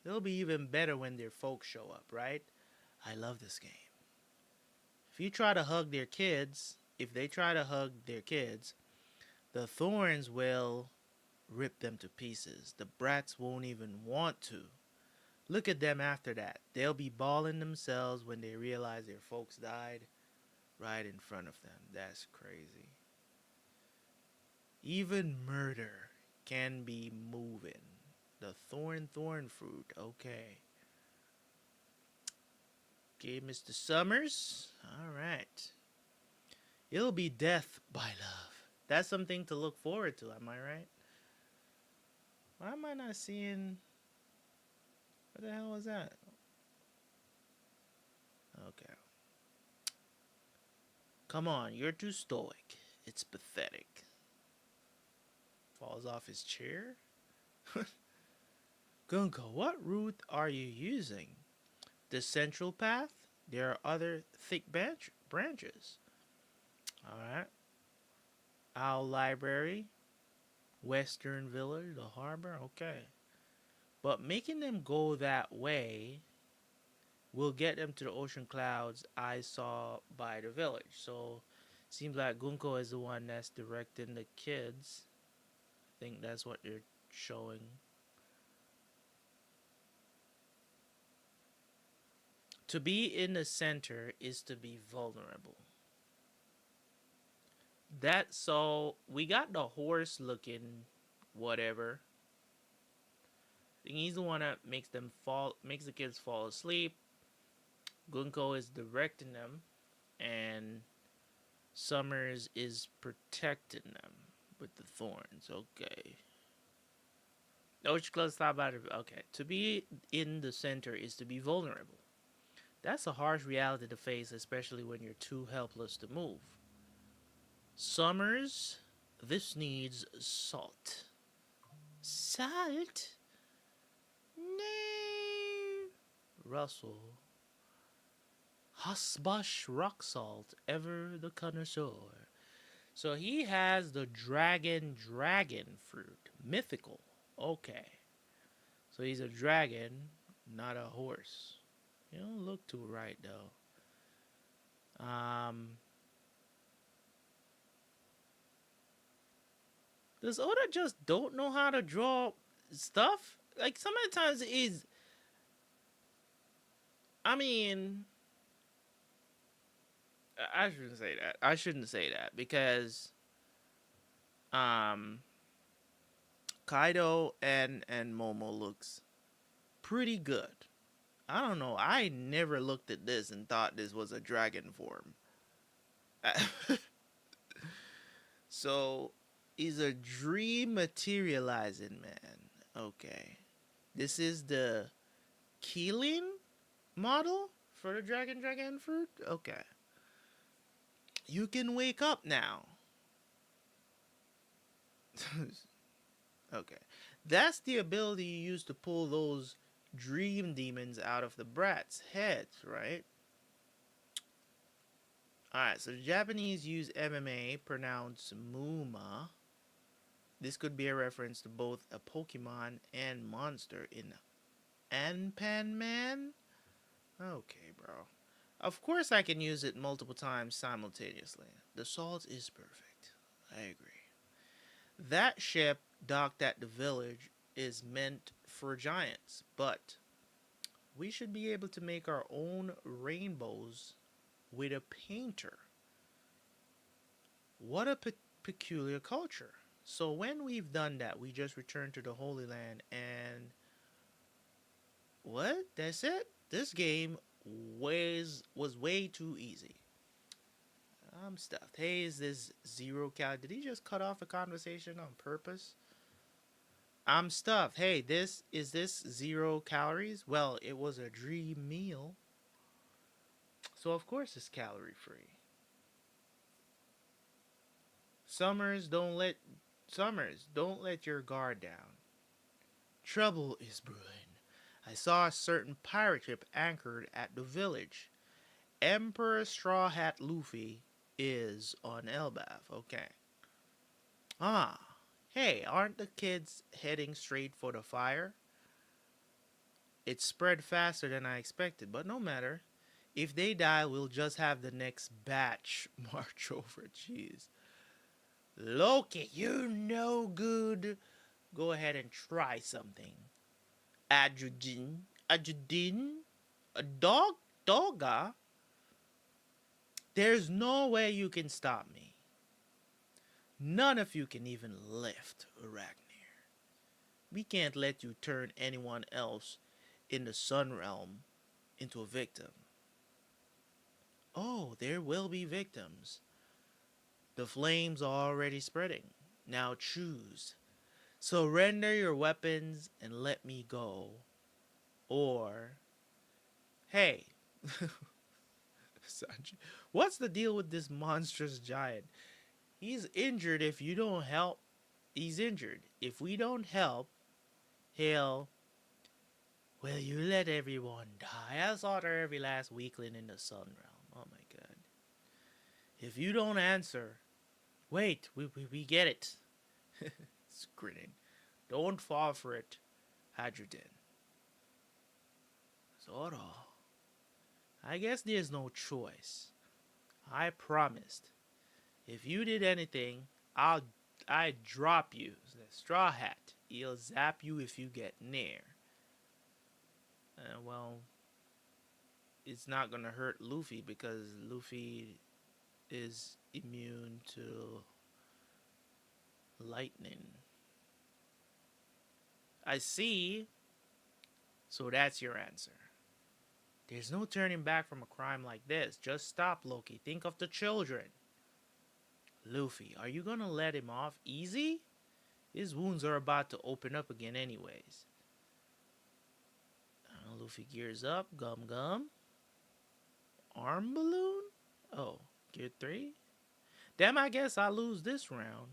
[SPEAKER 1] It'll be even better when their folks show up, right? I love this game. If you try to hug their kids, if they try to hug their kids, the thorns will rip them to pieces. The brats won't even want to. Look at them after that. They'll be bawling themselves when they realize their folks died right in front of them. That's crazy. Even murder can be moving. The thorn fruit. Okay. Okay, Mr. Summers. All right. It'll be death by love. That's something to look forward to, am I right? Why am I not seeing... What the hell was that? Okay. Come on, you're too stoic. It's pathetic. Falls off his chair? Gunko, what route are you using? The central path? There are other thick branches. Alright. Owl Library. Western Village. The harbor. Okay. But making them go that way will get them to the ocean clouds I saw by the village. So, seems like Gunko is the one that's directing the kids. I think that's what they're showing. To be in the center is to be vulnerable. So we got the horse looking whatever. I think he's the one that makes the kids fall asleep. Gunko is directing them, and Summers is protecting them with the thorns. Okay. Ocean Club stop out of okay. To be in the center is to be vulnerable. That's a harsh reality to face, especially when you're too helpless to move. Summers, this needs salt. Salt? No. Russell. Husbush rock salt, ever the connoisseur. So he has the dragon fruit. Mythical. Okay. So he's a dragon, not a horse. You don't look too right though. Does Oda just don't know how to draw stuff? Like some of the times it is. I mean, I shouldn't say that. I shouldn't say that because Kaido and Momo looks pretty good. I don't know. I never looked at this and thought this was a dragon form. So he's a dream materializing man. Okay. This is the Keeling model for the dragon fruit? Okay. You can wake up now. Okay. That's the ability you use to pull those dream demons out of the brats' heads, right? Alright, so the Japanese use MMA, pronounced Muma. This could be a reference to both a Pokemon and monster in Anpan-Man? Okay, bro. Of course I can use it multiple times simultaneously. The salt is perfect. I agree. That ship docked at the village is meant for giants, but we should be able to make our own rainbows with a painter. What a peculiar culture. So when we've done that, we just return to the Holy Land and... What? That's it? This game was way too easy. I'm stuffed. Hey, is this zero cal? Did he just cut off a conversation on purpose? I'm stuffed. Hey, is this 0 calories? Well, it was a dream meal. So of course it's calorie free. Summers, don't let Summers, don't let your guard down. Trouble is brewing. I saw a certain pirate ship anchored at the village. Emperor Straw Hat Luffy is on Elbaf. Okay. Ah, hey, aren't the kids heading straight for the fire? It spread faster than I expected, but no matter. If they die, we'll just have the next batch march over. Jeez. Loki, you no good. Go ahead and try something. Adjudin? Adjudin? A dog? Doga? There's no way you can stop me. None of you can even lift Arachnir. We can't let you turn anyone else in the Sun Realm into a victim. Oh, there will be victims. The flames are already spreading. Now choose. Surrender your weapons and let me go. Or, hey, Sanji, what's the deal with this monstrous giant? He's injured if you don't help. He's injured. If we don't help, he'll... Will you let everyone die? I slaughter every last weakling in the Sun Realm. Oh my god. If you don't answer... Wait, we get it. It's grinning. Don't fall for it, Hadradin. Zoro. I guess there's no choice. I promised. If you did anything, I drop you. Straw Hat. He'll zap you if you get near. Well, it's not gonna hurt Luffy because Luffy is immune to lightning. I see. So that's your answer. There's no turning back from a crime like this. Just stop, Loki. Think of the children. Luffy, are you gonna let him off easy? His wounds are about to open up again anyways. Luffy gears up. Gum Gum. Arm balloon? Oh, gear 3? Damn, I guess I lose this round.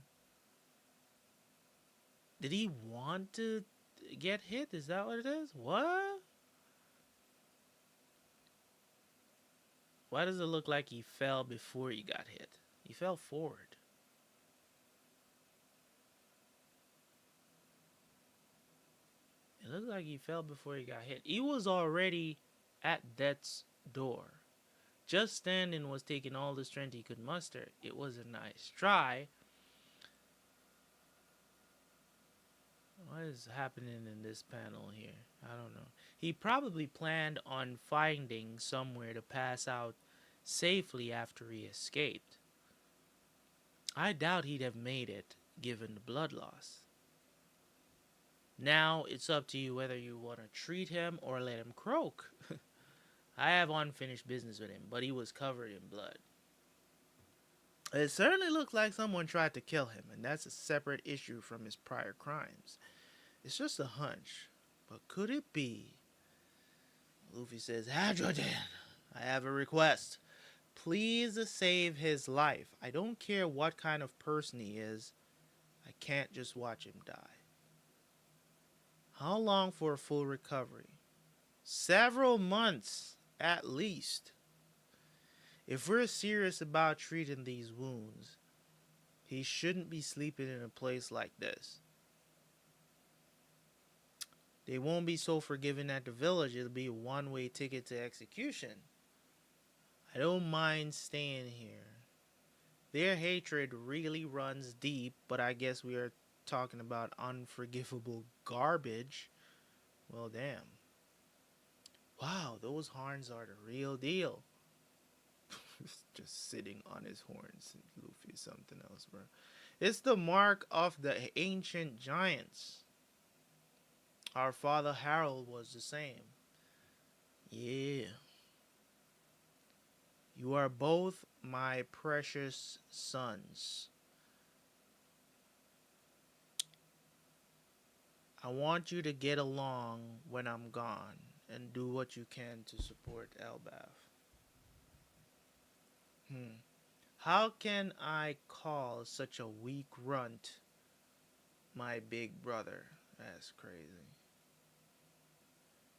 [SPEAKER 1] Did he want to get hit? Is that what it is? What? Why does it look like he fell before he got hit? He fell forward. It looks like he fell before he got hit. He was already at death's door. Just standing was taking all the strength he could muster. It was a nice try. What is happening in this panel here? I don't know. He probably planned on finding somewhere to pass out safely after he escaped. I doubt he'd have made it, given the blood loss. Now, it's up to you whether you want to treat him or let him croak. I have unfinished business with him, but he was covered in blood. It certainly looked like someone tried to kill him, and that's a separate issue from his prior crimes. It's just a hunch, but could it be? Luffy says, Hadradin, I have a request. Please save his life. I don't care what kind of person he is. I can't just watch him die. How long for a full recovery? Several months, at least. If we're serious about treating these wounds, he shouldn't be sleeping in a place like this. They won't be so forgiving at the village. It'll be a one-way ticket to execution. I don't mind staying here. Their hatred really runs deep, but I guess we are talking about unforgivable garbage. Well, damn. Wow, those horns are the real deal. Just sitting on his horns. Luffy is something else, bro. It's the mark of the ancient giants. Our father Harold was the same. Yeah. You are both my precious sons. I want you to get along when I'm gone and do what you can to support Elbaf. How can I call such a weak runt my big brother? That's crazy.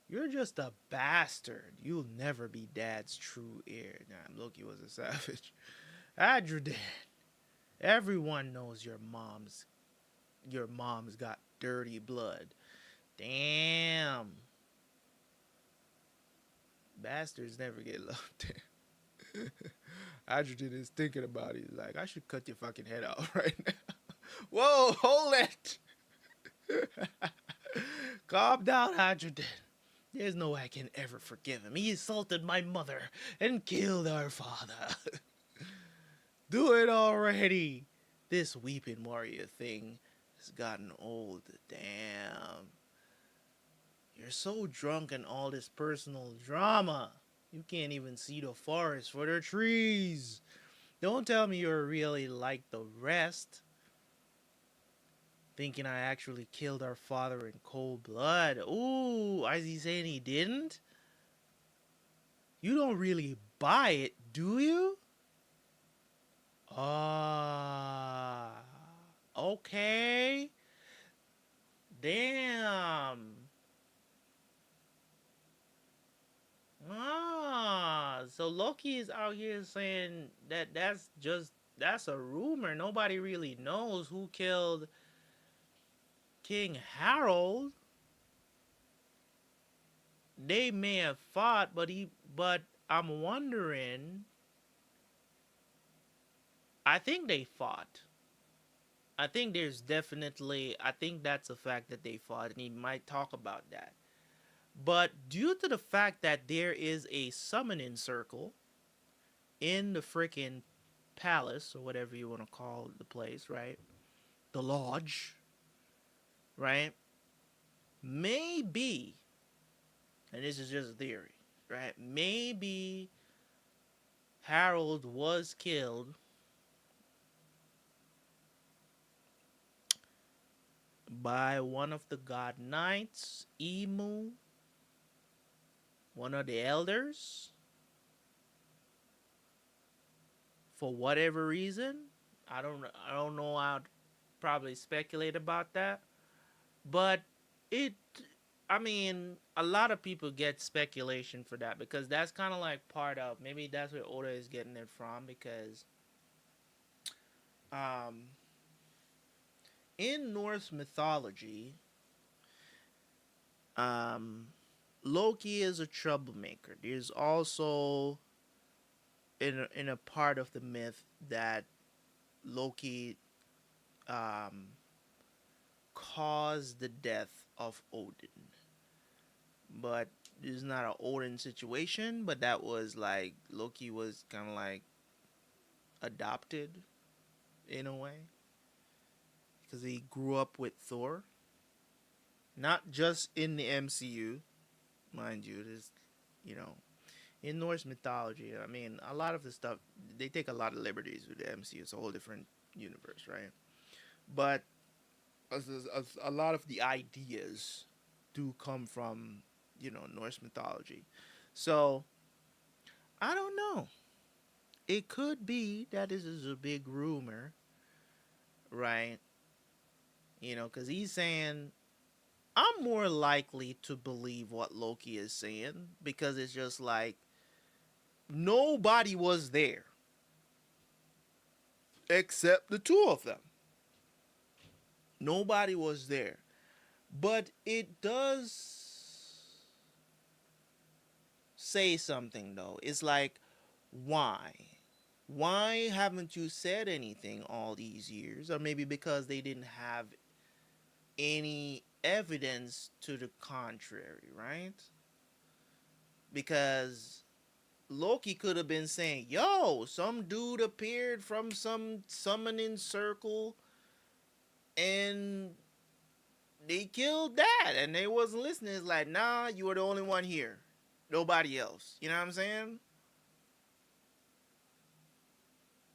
[SPEAKER 1] You're just a bastard. You'll never be Dad's true heir. Nah, Loki was a savage. Adrian, everyone knows your mom's got dirty blood. Damn. Bastards never get loved. Adrian is thinking about it. He's like, I should cut your fucking head off right now. Whoa, hold it. Calm down, Adrian. There's no way I can ever forgive him. He assaulted my mother and killed our father. Do it already. This weeping warrior thing has gotten old. Damn. You're so drunk in all this personal drama. You can't even see the forest for the trees. Don't tell me you're really like the rest. Thinking I actually killed our father in cold blood. Ooh, is he saying he didn't? You don't really buy it, do you? Ah, okay. Damn. So Loki is out here saying that that's a rumor. Nobody really knows who killed King Harold. They may have fought, but I'm wondering. I think they fought. I think there's definitely. I think that's a fact that they fought, and he might talk about that. But due to the fact that there is a summoning circle in the freaking palace, or whatever you want to call the place, right? The lodge, right? Maybe, and this is just a theory, right? Maybe Harold was killed by one of the god knights, Emu, one of the elders, for whatever reason. I don't know. I'd probably speculate about that, but it. I mean, a lot of people get speculation for that because that's kind of like part of, maybe that's where Oda is getting it from, because um in Norse mythology, um Loki is a troublemaker. There's also in a part of the myth that Loki um caused the death of Odin. But this is not an Odin situation, but that was like Loki was kind of like adopted in a way because he grew up with Thor, not just in the MCU, mind you. This, you know, in Norse mythology. I mean, a lot of the stuff they take a lot of liberties with the MCU. It's a whole different universe, right? But a lot of the ideas do come from Norse mythology. So I don't know. It could be that this is a big rumor, right? Because he's saying I'm more likely to believe what Loki is saying because it's just like nobody was there except the two of them. Nobody was there. But it does say something though. It's like, why? Why haven't you said anything all these years? Or maybe because they didn't have any evidence to the contrary, right? Because Loki could have been saying, yo, some dude appeared from some summoning circle and they killed that and they wasn't listening. It's like, nah, you were the only one here. Nobody else. You know what I'm saying?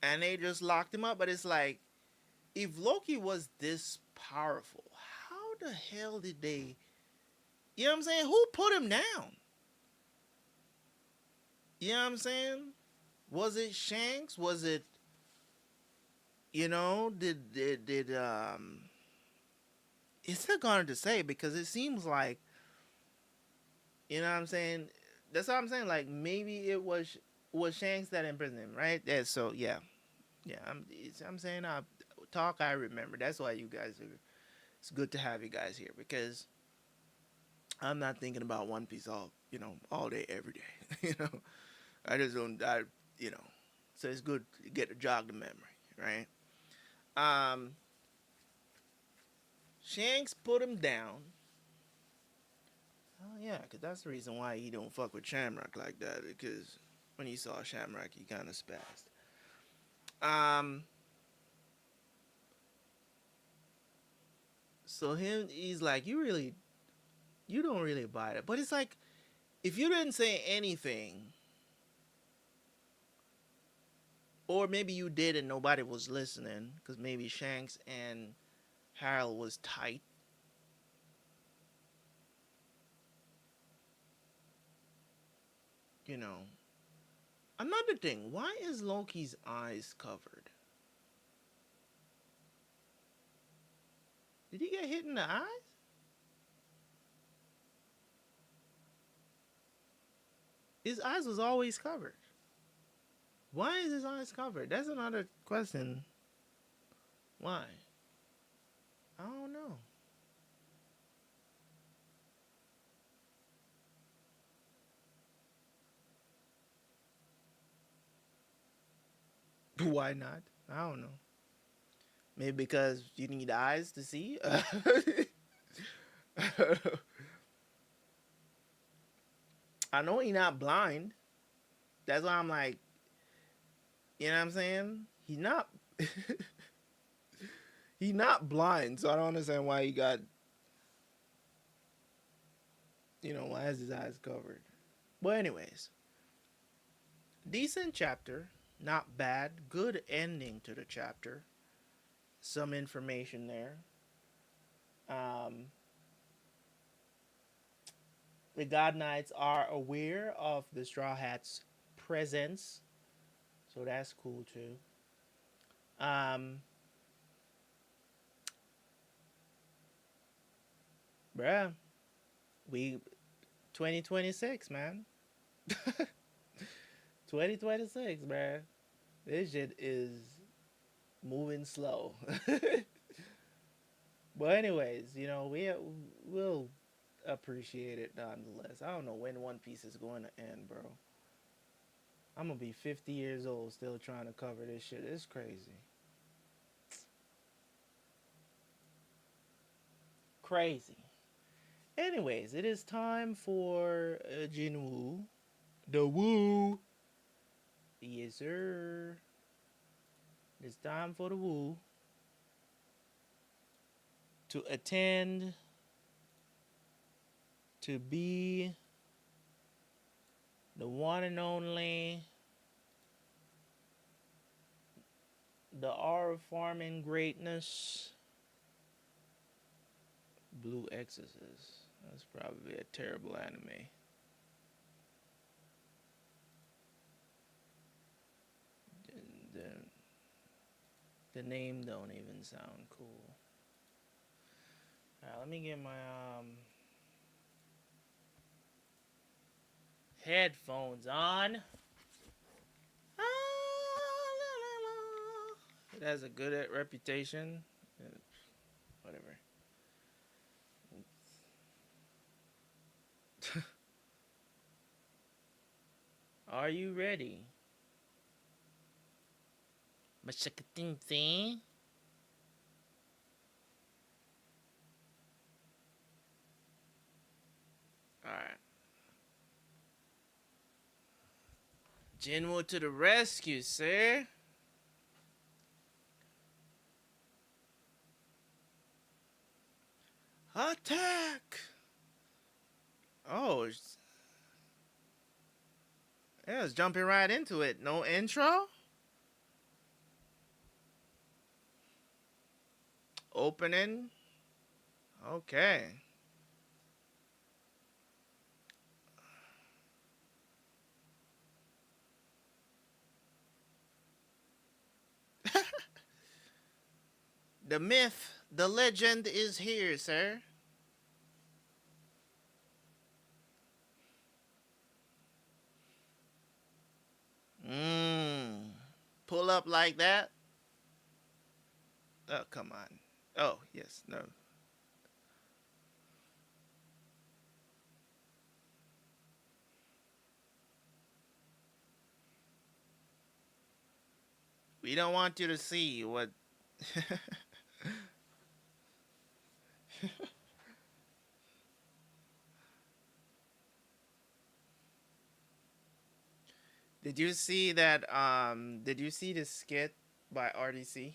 [SPEAKER 1] And they just locked him up. But it's like, if Loki was this powerful, how the hell did they... You know what I'm saying? Who put him down? You know what I'm saying? Was it Shanks? Was it did it's not going to say because it seems like you know what I'm saying. That's what I'm saying. Like maybe it was Shanks that imprisoned him, right? Yeah. So yeah, yeah. I'm saying talk. I remember. That's why you guys are. It's good to have you guys here because I'm not thinking about One Piece all day every day. I just don't. You know. So it's good to get to jog the memory, right? Um, Shanks put him down. Oh yeah, cause that's the reason why he don't fuck with Shamrock like that. Because when he saw Shamrock, he kind of spazzed. Um, so he's like, you don't really buy it. But it's like, if you didn't say anything, or maybe you did and nobody was listening, because maybe Shanks and Harold was tight. You know. Another thing, why is Loki's eyes covered? Did he get hit in the eyes? His eyes was always covered. Why is his eyes covered? That's another question. Why? I don't know. Why not? I don't know. Maybe because you need eyes to see. I know he's not blind. That's why I'm like, you know what I'm saying? He's not. He's not blind, so I don't understand why he got. Why has his eyes covered? But anyways, decent chapter. Not bad. Good ending to the chapter. Some information there. Um, the God Knights are aware of the Straw Hats' presence, so that's cool too. Um, bruh, we 2026, man. 2026, bruh. This shit is moving slow. But anyways, we'll appreciate it nonetheless. I don't know when One Piece is going to end, bro. I'm gonna be 50 years old still trying to cover this shit. It's crazy. Crazy. Anyways, it is time for Jinwoo. The Woo. Yes, sir. It's time for the Woo to attend to be the one and only the R of farming greatness Blue Exorcist. That's probably a terrible anime. The, the name don't even sound cool. Alright, let me get my headphones on. It has a good reputation. Whatever. Are you ready? Mashakating. Alright. Jinwoo to the rescue, sir. Attack! Oh, yeah, it's jumping right into it. No intro? Opening? Okay. The myth, the legend is here, sir. Mmm. Pull up like that? Oh, come on. Oh, yes, no. We don't want you to see what. Did you see that? Did you see the skit by RDC?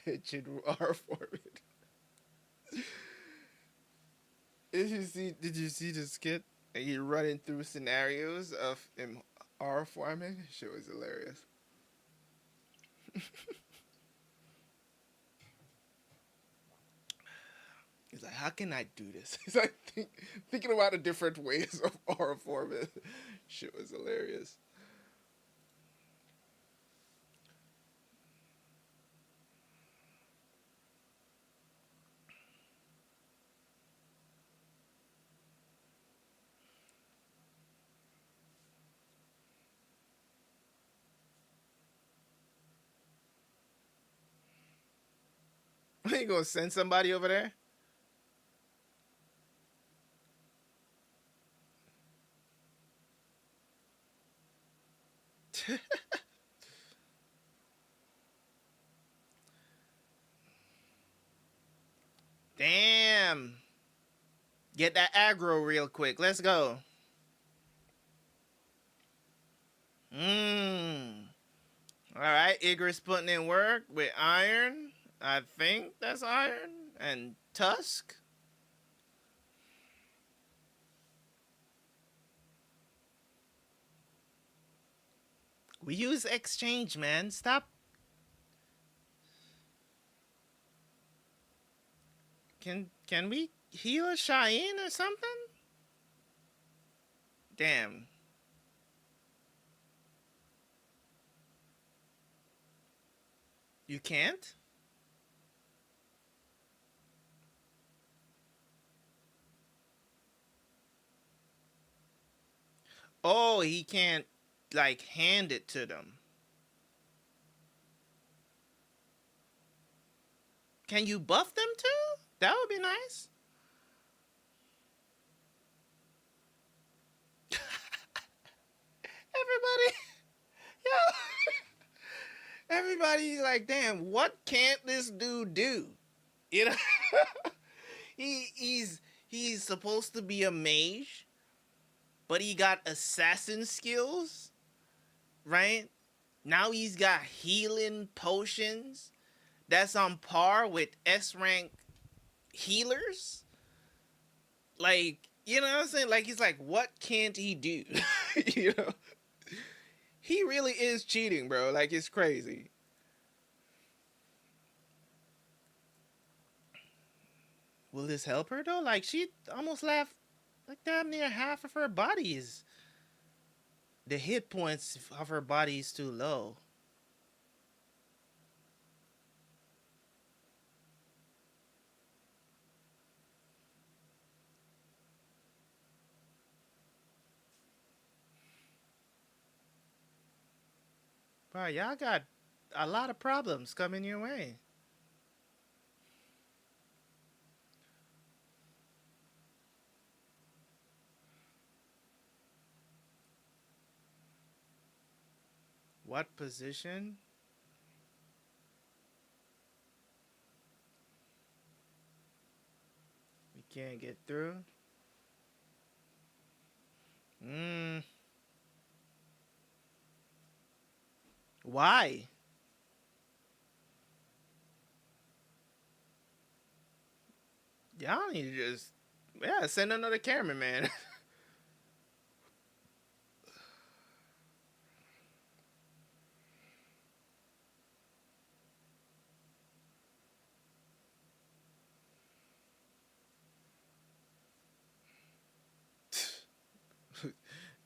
[SPEAKER 1] It should R format. Did you see the skit? And he running through scenarios of him R forming. Shit was hilarious. He's like, how can I do this? He's like thinking about the different ways of R format. Shit was hilarious. Are you gonna send somebody over there? Damn. Get that aggro real quick. Let's go. Mmm. All right, Igor's putting in work with iron. I think that's iron and tusk. We use exchange, man. Stop. Can we heal a Cheyenne or something? Damn. You can't? Oh, he can't like hand it to them. Can you buff them too? That would be nice. Everybody, yo, everybody's like, damn, what can't this dude do? You know, he's supposed to be a mage, but he got assassin skills, right? Now he's got healing potions that's on par with S rank healers. Like, you know what I'm saying? Like, he's like, what can't he do? You know, he really is cheating, bro. Like, it's crazy. Will this help her though? Like, she almost left like damn near half of her body is the hit points of her body is too low. Bro, y'all got a lot of problems coming your way. What position? We can't get through. Mm. Why? Y'all need to just send another cameraman.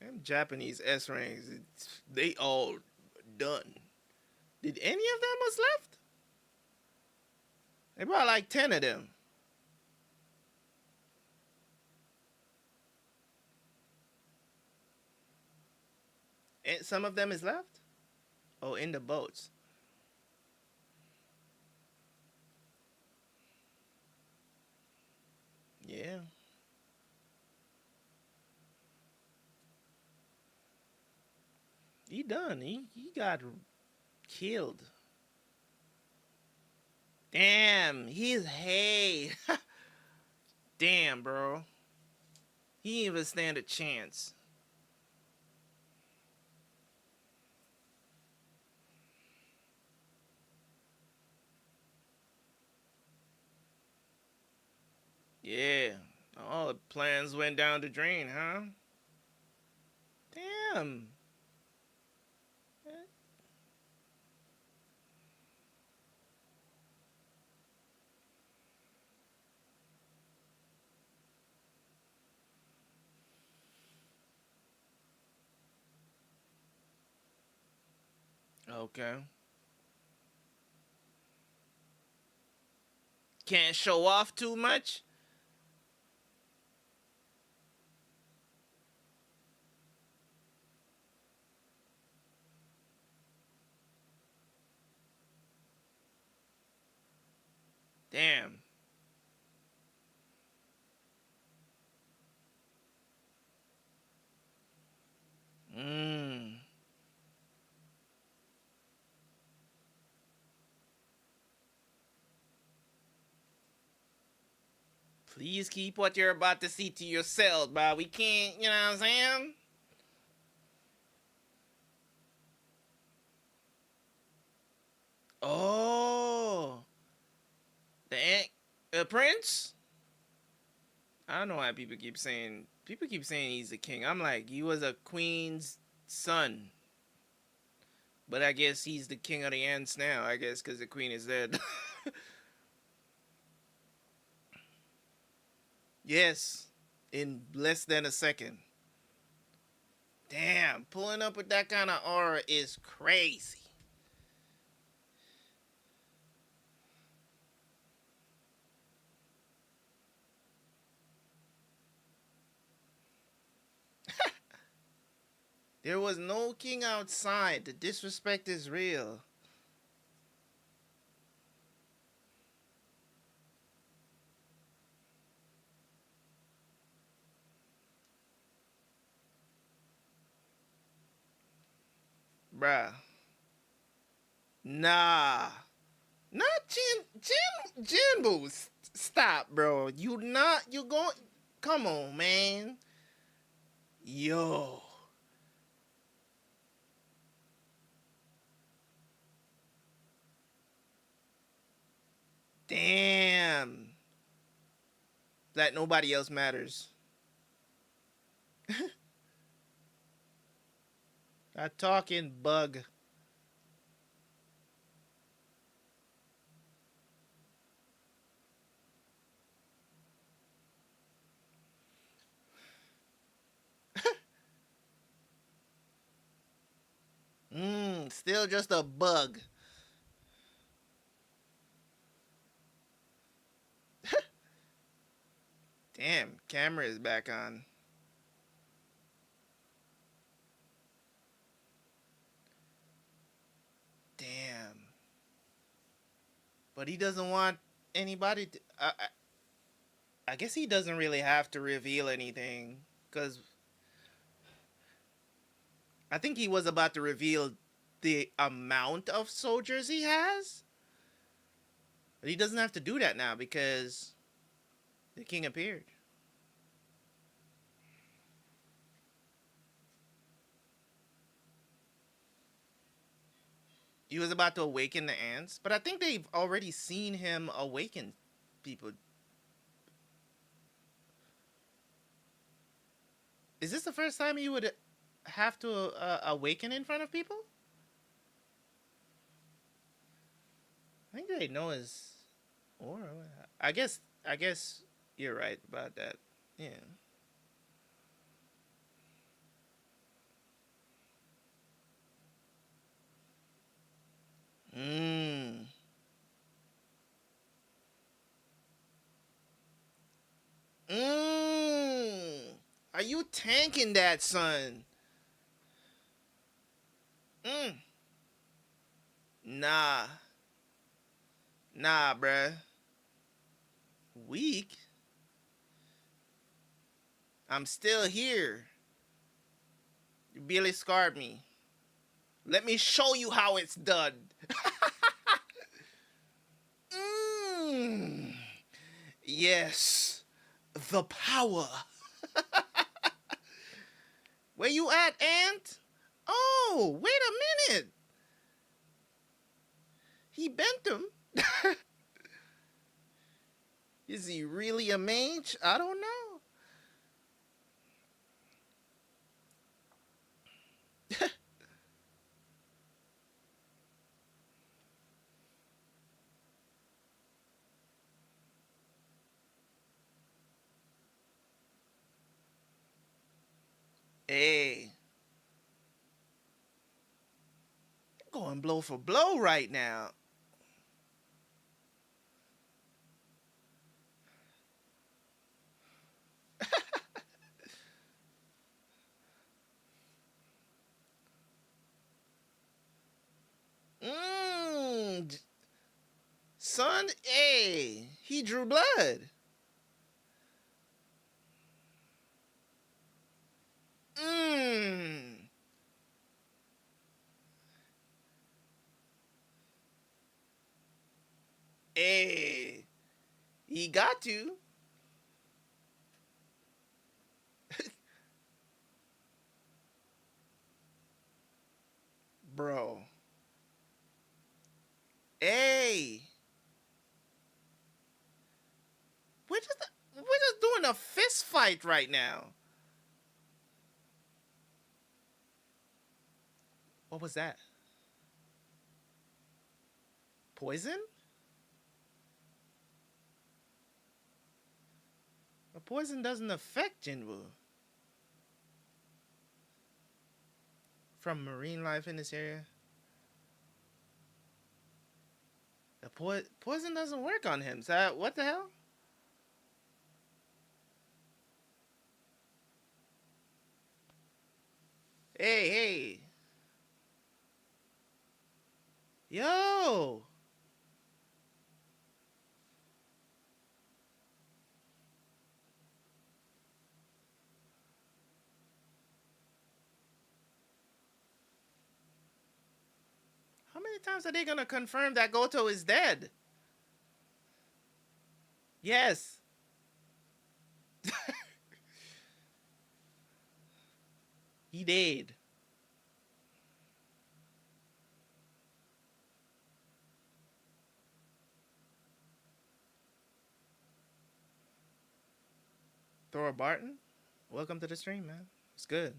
[SPEAKER 1] Them Japanese S ranks, they all done. Did any of them was left? They brought like 10 of them. And some of them is left? Oh, in the boats. Yeah. He done. He got killed. Damn, he's hey. Damn, bro. He didn't even stand a chance. Yeah. All the plans went down the drain, huh? Damn. Okay. Can't show off too much? Damn. Mmm. Please keep what you're about to see to yourself, bro. We can't, you know what I'm saying? Oh. The prince? I don't know why people keep saying he's the king. I'm like, he was a queen's son. But I guess he's the king of the ants now, I guess, because the queen is dead. Yes. In less than a second. Damn, pulling up with that kind of aura is crazy. There was no king outside. The disrespect is real. Bruh. Nah. Not Jinbu. Stop, bro. You going, come on, man. Yo. Damn. That nobody else matters. That talking bug. Still just a bug. Damn, camera is back on. Damn. But he doesn't want anybody to. I guess he doesn't really have to reveal anything. Because I think he was about to reveal the amount of soldiers he has. But he doesn't have to do that now because the king appeared. He was about to awaken the ants. But I think they've already seen him awaken people. Is this the first time you would have to awaken in front of people? I think they know his aura. I guess you're right about that. Yeah. Mmm. Are you tanking that, son? Mm. Nah. Nah, bruh. Weak? I'm still here. You barely scarred me. Let me show you how it's done. Mm. Yes. The power. Where you at, Ant? Oh, wait a minute. He bent him. Is he really a mage? I don't know. Hey, going blow for blow right now. Mmm, son, hey, he drew blood. Mmm, hey, he got to, bro. Hey, we're just doing a fist fight right now. What was that? Poison? A poison doesn't affect Jinwoo from marine life in this area. The poison doesn't work on him. So what the hell? Hey, hey, yo! How many times are they gonna confirm that Goto is dead? Yes, he did. Thor Barton, welcome to the stream, man. It's good.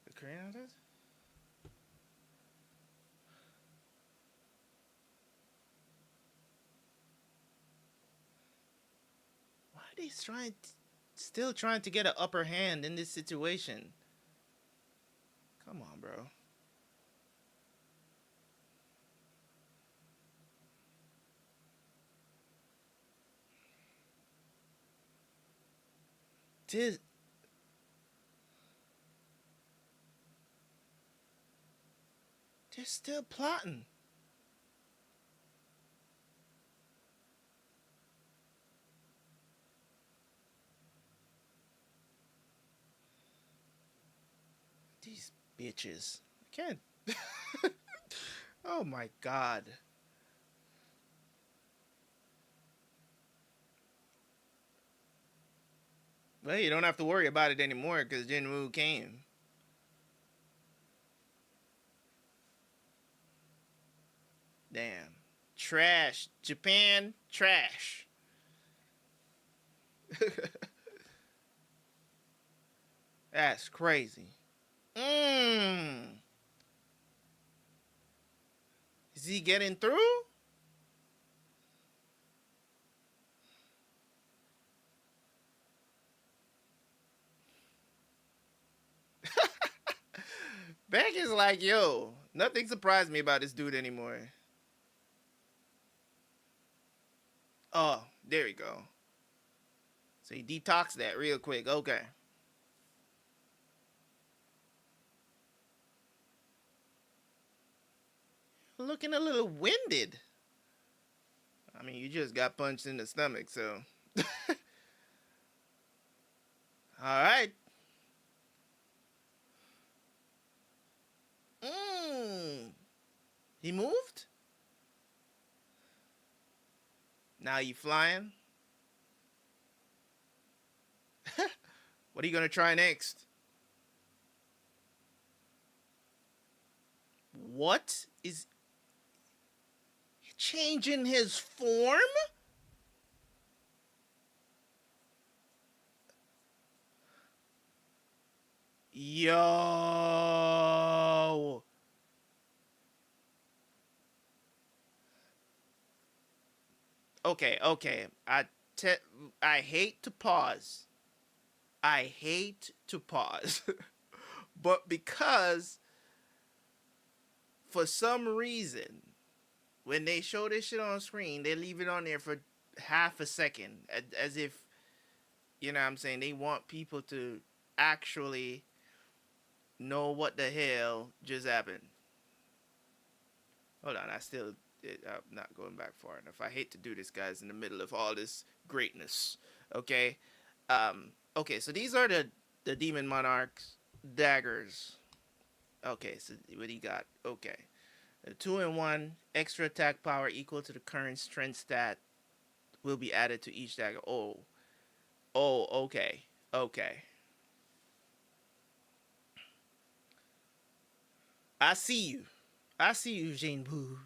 [SPEAKER 1] The Korean artist? Why are they still trying to get an upper hand in this situation? Come on, bro. They're still plotting. These bitches. I can't. Oh my god. Well, you don't have to worry about it anymore because Jinwoo came. Damn. Trash. Japan, trash. That's crazy. Mmm. Is he getting through? Beck is like, yo, nothing surprised me about this dude anymore. Oh, there we go. So he detoxed that real quick. Okay. Looking a little winded. I mean, you just got punched in the stomach, so. All right. Mmm. He moved? Now you flying? What are you gonna try next? What is changing his form? Yo. Okay, okay. Te- I hate to pause. I hate to pause. But because for some reason when they show this shit on screen, they leave it on there for half a second as if, you know what I'm saying, they want people to actually know what the hell just happened. Hold on, I'm not going back far enough. I hate to do this, guys, in the middle of all this greatness. Okay, okay. So these are the demon monarchs daggers. Okay, so what he got? Okay, 2-in-1 extra attack power equal to the current strength stat will be added to each dagger. Oh, okay, okay. I see you. I see you, Jane Boo.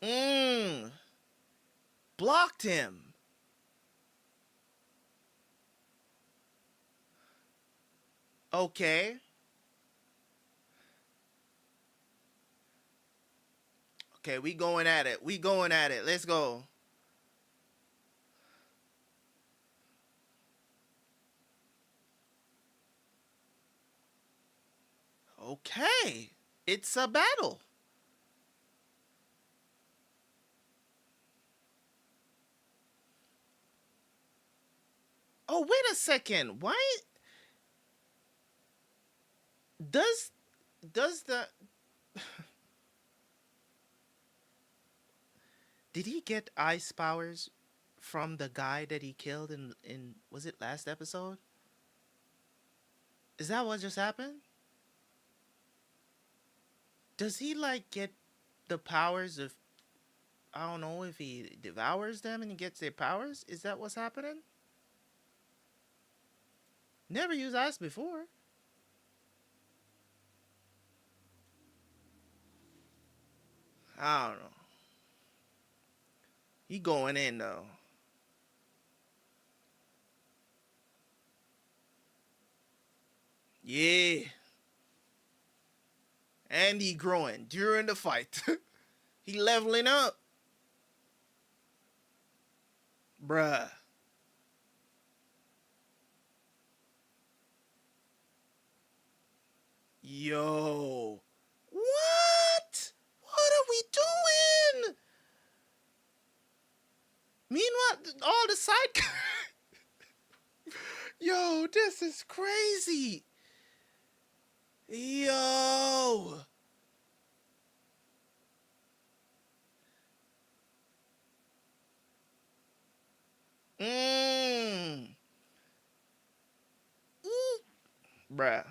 [SPEAKER 1] Mmm. Blocked him. Okay. Okay, we going at it. We going at it. Let's go. Okay. It's a battle. Oh, wait a second. Why does the did he get ice powers from the guy that he killed in was it last episode? Is that what just happened? Does he like get the powers of, I don't know if he devours them and he gets their powers? Is that what's happening? Never used ice before. I don't know. He going in though. Yeah. And he growing during the fight. He leveling up. Bruh. Yo. What? What are we doing? Meanwhile, all the side. Yo, this is crazy. Yo. Mmm. Bruh.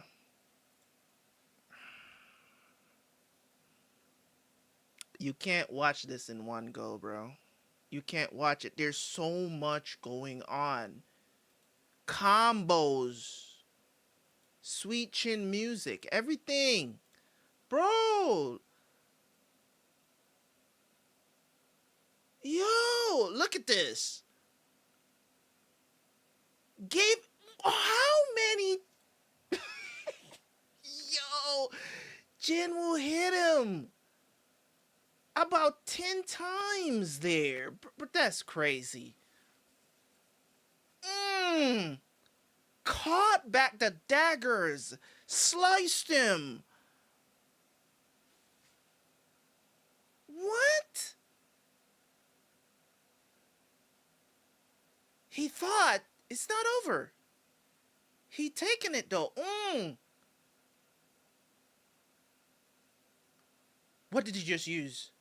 [SPEAKER 1] You can't watch this in one go, bro. You can't watch it. There's so much going on. Combos, sweet chin music, everything. Bro, yo, look at this. Gave how many? Yo, Jin will hit him about 10 times there. But that's crazy. Mmm. Caught back the daggers. Sliced him. What? He thought It's not over. He taking it though. What did he just use?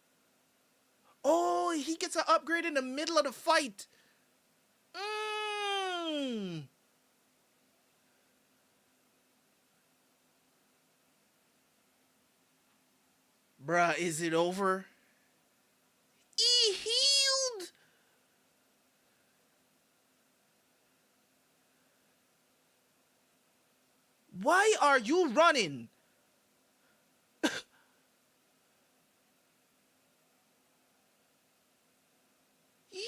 [SPEAKER 1] Oh, he gets an upgrade in the middle of the fight. Mmm. Bruh, is it over? He healed. Why are you running? Yo!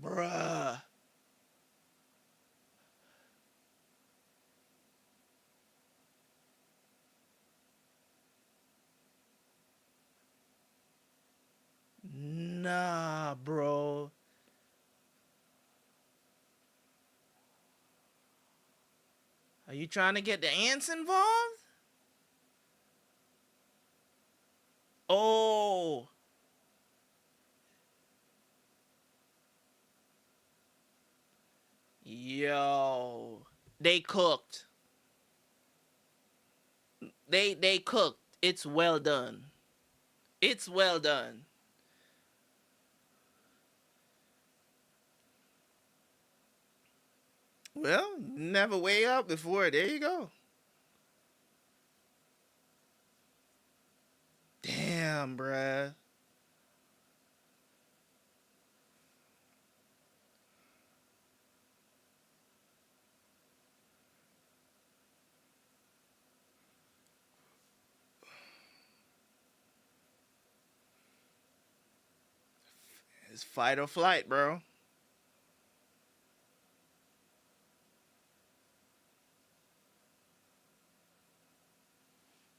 [SPEAKER 1] Bruh. Nah, bro. Are you trying to get the ants involved? Oh. Yo. They cooked. They cooked. It's well done. It's well done. Well, never way up before. There you go. Damn, bruh. It's fight or flight, bro.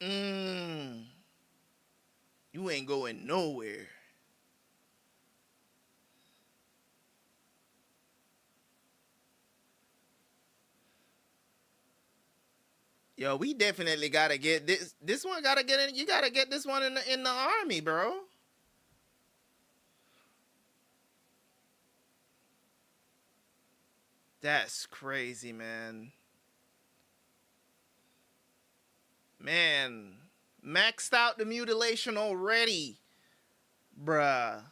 [SPEAKER 1] Mmm. You ain't going nowhere. Yo, we definitely gotta get this. This one gotta get in. You gotta get this one in the army, bro. That's crazy, man. Man, maxed out the mutilation already, bruh.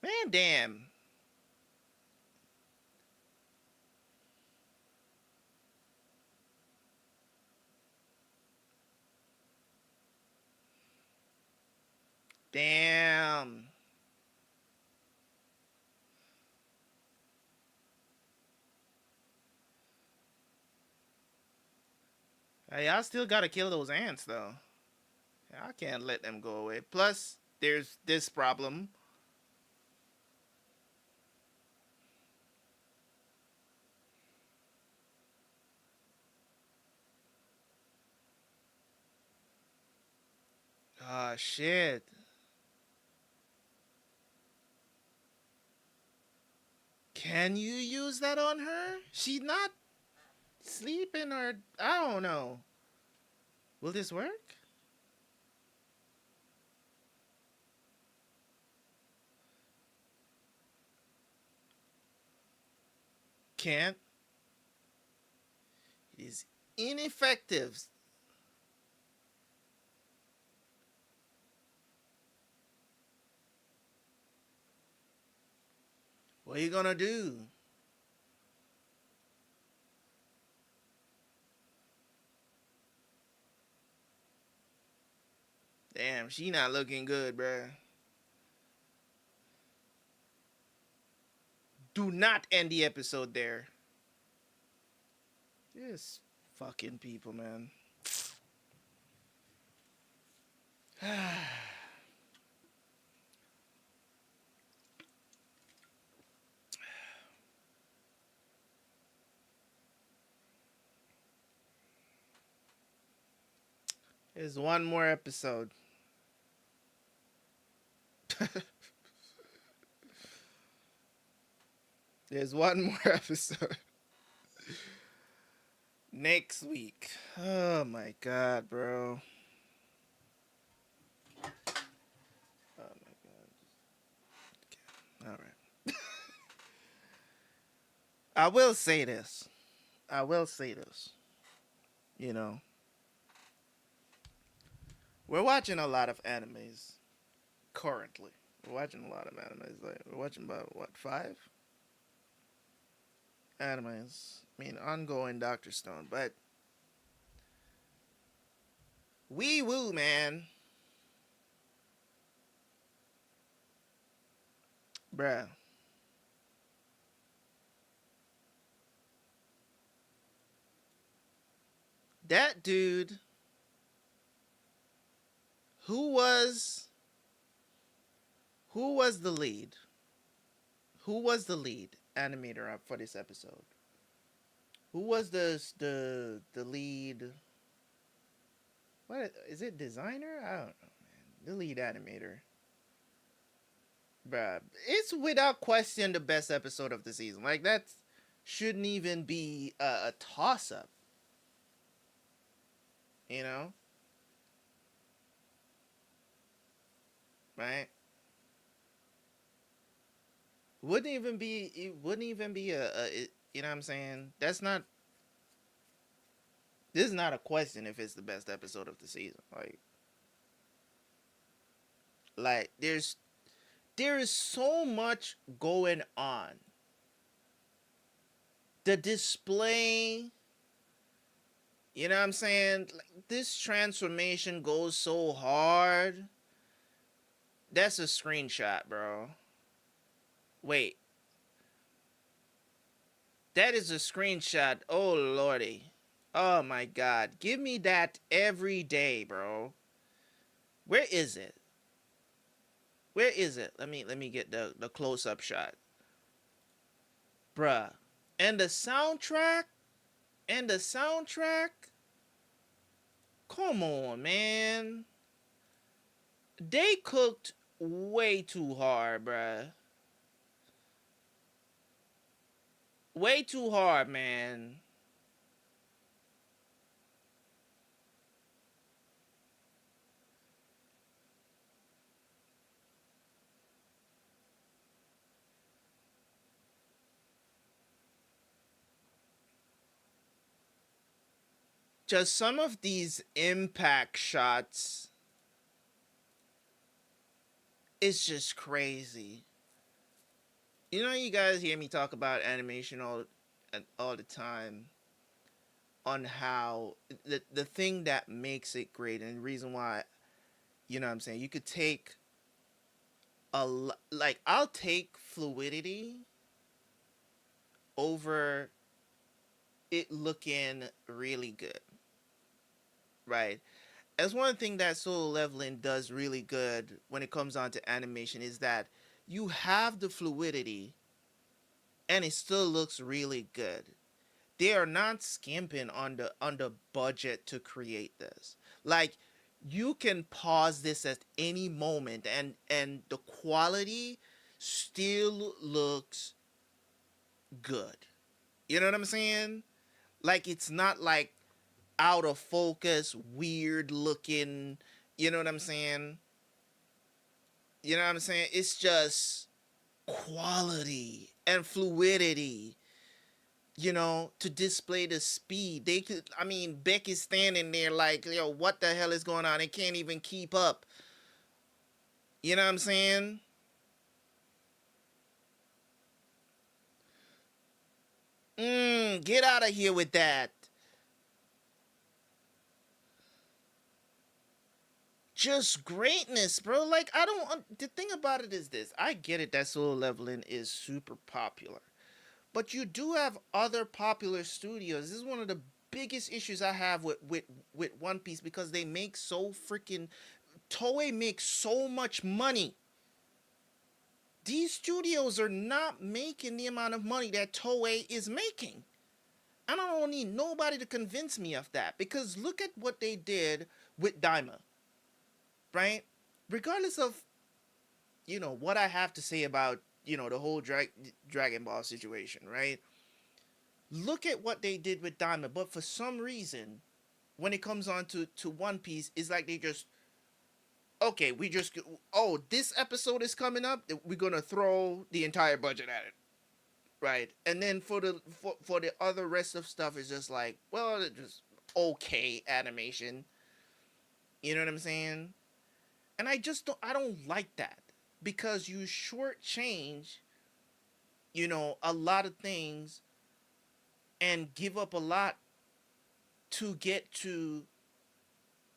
[SPEAKER 1] Man, damn. Damn. Hey, I still gotta kill those ants though. I can't let them go away. Plus, there's this problem. Ah, shit. Can you use that on her? She's not sleeping or I don't know. Will this work? Can't. It is ineffective. What are you gonna do? Damn, she not looking good, bruh. Do not end the episode there. This fucking people, man. There's one more episode. There's one more episode. Next week. Oh my god, bro. Oh my god. All right. I will say this. I will say this. You know, we're watching a lot of animes currently. We're watching a lot of animes. Like we're watching about what, 5 animes. I mean, ongoing Doctor Stone, but wee woo, man, bruh. That dude, who was who was the lead? Who was the lead animator for this episode? Who was the lead? What is it? Designer? I don't know, man. The lead animator, bruh. It's without question the best episode of the season. Like that shouldn't even be a toss up. You know, right? Wouldn't even be. It wouldn't even be you know what I'm saying? That's not. This is not a question if it's the best episode of the season. Like there is so much going on. The display, you know what I'm saying? Like, this transformation goes so hard. That's a screenshot, bro. Wait, that is a screenshot. Oh lordy. Oh my god. Give me that every day, bro. Where is it? Where is it? Let me get the close up shot. Bruh. And the soundtrack? And the soundtrack? Come on, man. They cooked way too hard, bruh. Way too hard, man. Just some of these impact shots is just crazy. You know, you guys hear me talk about animation all the time on how the thing that makes it great and the reason why, you know what I'm saying, you could take like I'll take fluidity over it looking really good, right? As one thing that Solo Leveling does really good when it comes on to animation is that you have the fluidity and it still looks really good. They are not skimping on the budget to create this. Like you can pause this at any moment and the quality still looks good. You know what I'm saying? Like it's not like out of focus, weird looking, you know what I'm saying? You know what I'm saying? It's just quality and fluidity, you know, to display the speed. They could, I mean, Becky's standing there like, yo, what the hell is going on? They can't even keep up. You know what I'm saying? Get out of here with that. Just greatness, bro. Like, I don't. The thing about it is this I get it that Solo Leveling is super popular. But you do have other popular studios. This is one of the biggest issues I have with One Piece because they make so freaking Toei makes so much money. These studios are not making the amount of money that Toei is making. And I don't need nobody to convince me of that because look at what they did with Daima, right? Regardless of, you know, what I have to say about, you know, the whole Dragon Ball situation, right? Look at what they did with Diamond, but for some reason, when it comes on to One Piece, it's like they just okay, we just oh, this episode is coming up, we're gonna throw the entire budget at it, right? And then for the other rest of stuff, is just like, well, it's just okay animation. You know what I'm saying? And I don't like that because you shortchange, a lot of things and give up a lot to get to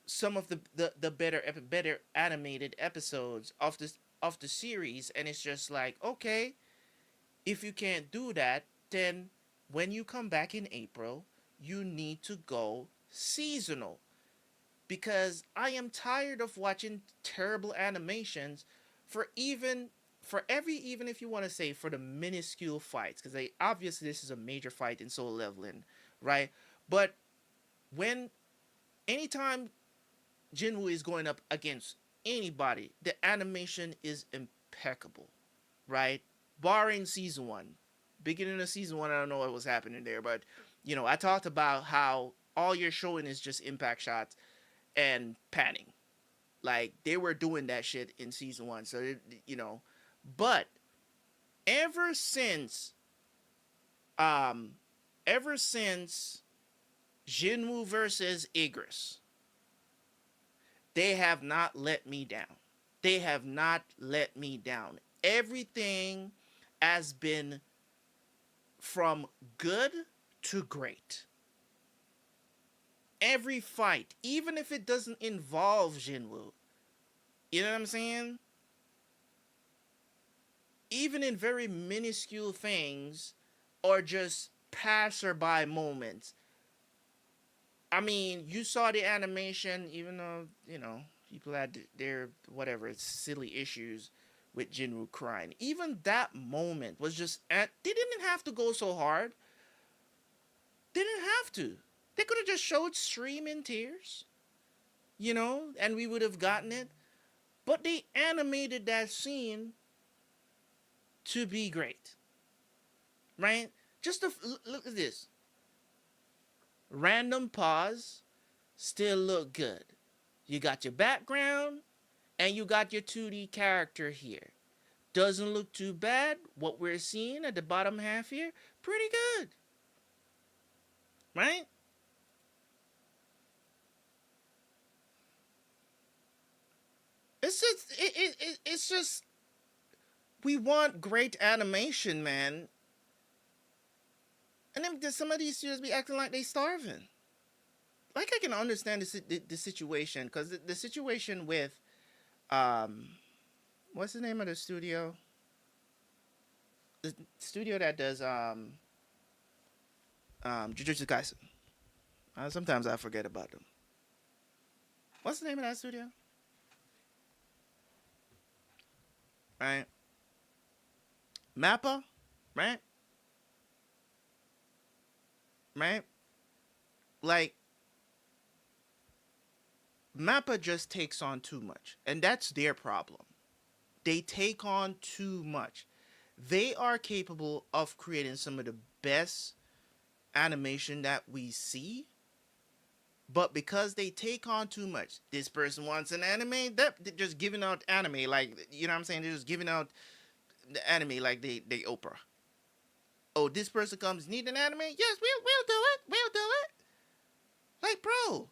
[SPEAKER 1] some of the better animated episodes of the series, and it's just like, okay, if you can't do that, then when you come back in April, you need to go seasonal, because I am tired of watching terrible animations for even if you want to say for the minuscule fights, because they obviously this is a major fight in Soul Leveling, right? But when anytime Jinwoo is going up against anybody, the animation is impeccable, right? Barring season one. Beginning of season one, I don't know what was happening there, but I talked about how all you're showing is just impact shots and panning. Like they were doing that shit in season one. So but ever since um ever since Jinwoo versus Igris, they have not let me down. They have not let me down. Everything has been from good to great. Every fight, even if it doesn't involve Jinwoo, you know what I'm saying? Even in very minuscule things or just passerby moments. I mean, you saw the animation, even though, people had their, whatever, silly issues with Jinwoo crying. Even that moment was just, they didn't have to go so hard. They didn't have to. They could have just showed streaming tears, and we would have gotten it. But they animated that scene to be great, right? Just look at this. Random pause, still look good. You got your background, and you got your 2D character here. Doesn't look too bad. What we're seeing at the bottom half here, pretty good, right? It's just we want great animation, man. And then some of these studios be acting like they starving. Like I can understand the situation, because the situation with what's the name of the studio? The studio that does Jujutsu Kaisen. Sometimes I forget about them. What's the name of that studio? Right? Mappa, right? Right? Like Mappa just takes on too much, and that's their problem. They take on too much. They are capable of creating some of the best animation that we see, but because they take on too much, this person wants an anime, that they're just giving out anime, like, you know what I'm saying? They're just giving out the anime like they Oprah. Oh, this person comes, need an anime? Yes, we'll do it. We'll do it. Like, bro,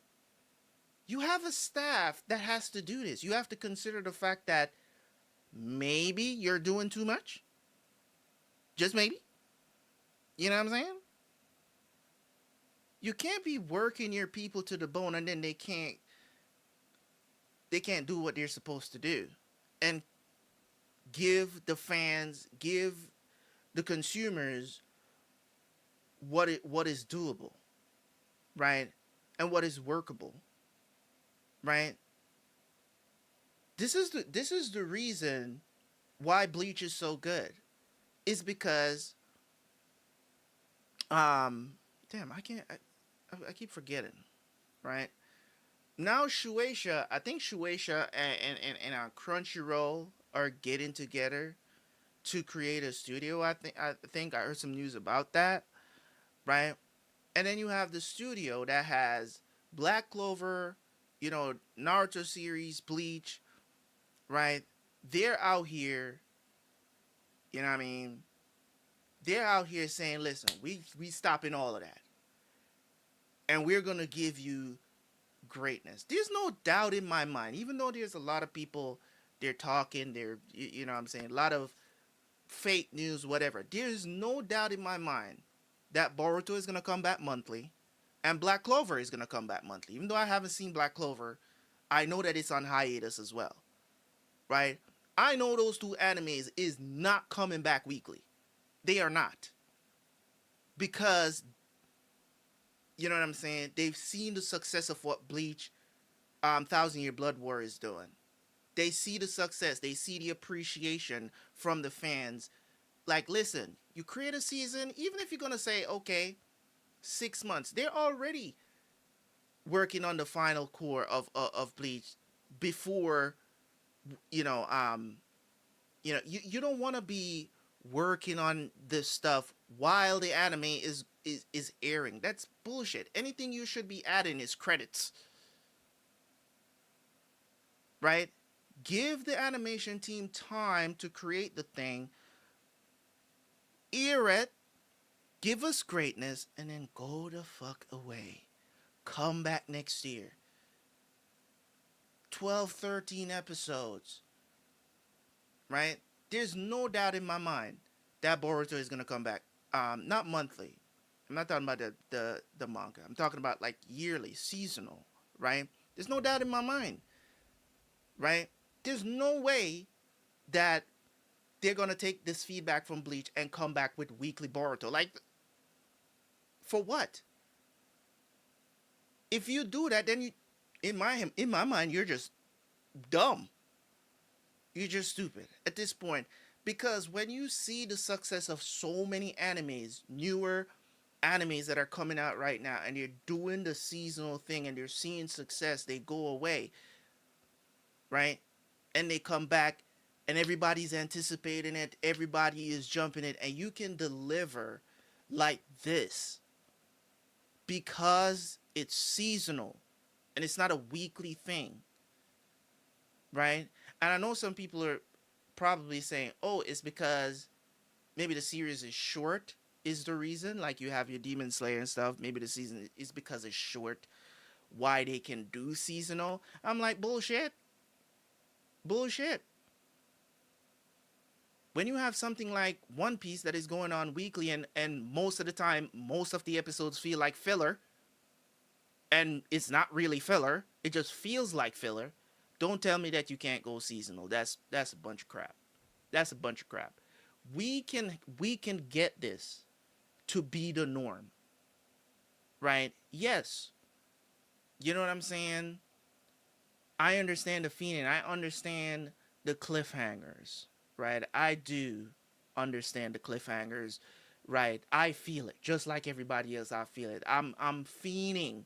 [SPEAKER 1] you have a staff that has to do this. You have to consider the fact that maybe you're doing too much. Just maybe. You know what I'm saying? You can't be working your people to the bone and then they can't do what they're supposed to do. And give the fans, give the consumers what is doable, right? And what is workable, right? This is the reason why Bleach is so good. Is because damn, I keep forgetting, right? Now Shueisha, I think Shueisha and Crunchyroll are getting together to create a studio. I think I heard some news about that. right? And then you have the studio that has Black Clover, Naruto series, Bleach, right? They're out here, you know what I mean? They're out here saying, listen, we stopping all of that. And we're gonna give you greatness. There's no doubt in my mind, even though there's a lot of people they're talking, you know what I'm saying, a lot of fake news, whatever. There's no doubt in my mind that Boruto is gonna come back monthly and Black Clover is gonna come back monthly. Even though I haven't seen Black Clover, I know that it's on hiatus as well. Right? I know those two animes is not coming back weekly. They are not. Because you know what I'm saying? They've seen the success of what Bleach, Thousand Year Blood War is doing. They see the success. They see the appreciation from the fans. Like, listen, you create a season, even if you're gonna say, okay, 6 months, they're already working on the final core of Bleach before you know you don't want to be working on this stuff while the anime is airing. That's bullshit. Anything you should be adding is credits, right? Give the animation team time to create the thing, air it, give us greatness, and then go the fuck away. Come back next year. 12, 13 episodes, right? There's no doubt in my mind that Boruto is gonna come back. Not monthly. I'm not talking about the manga. I'm talking about like yearly, seasonal, right? There's no doubt in my mind, right? There's no way that they're gonna take this feedback from Bleach and come back with weekly Boruto. Like, for what? If you do that, then in my mind, you're just dumb. You're just stupid at this point. Because when you see the success of so many animes, newer animes that are coming out right now, and they're doing the seasonal thing and they're seeing success, they go away, right? And they come back and everybody's anticipating it, everybody is jumping it, and you can deliver like this because it's seasonal and it's not a weekly thing, right? And I know some people are probably saying, oh, it's because maybe the series is short, is the reason. Like, you have your Demon Slayer and stuff. Maybe the season is because it's short, why they can do seasonal. I'm like, bullshit. Bullshit. When you have something like One Piece that is going on weekly, and most of the time, most of the episodes feel like filler, and it's not really filler, it just feels like filler. Don't tell me that you can't go seasonal. That's a bunch of crap. That's a bunch of crap. We can get this to be the norm, right? Yes. You know what I'm saying? I understand the feeling. I understand the cliffhangers, right? I do understand the cliffhangers, right? I feel it just like everybody else. I feel it. I'm fiending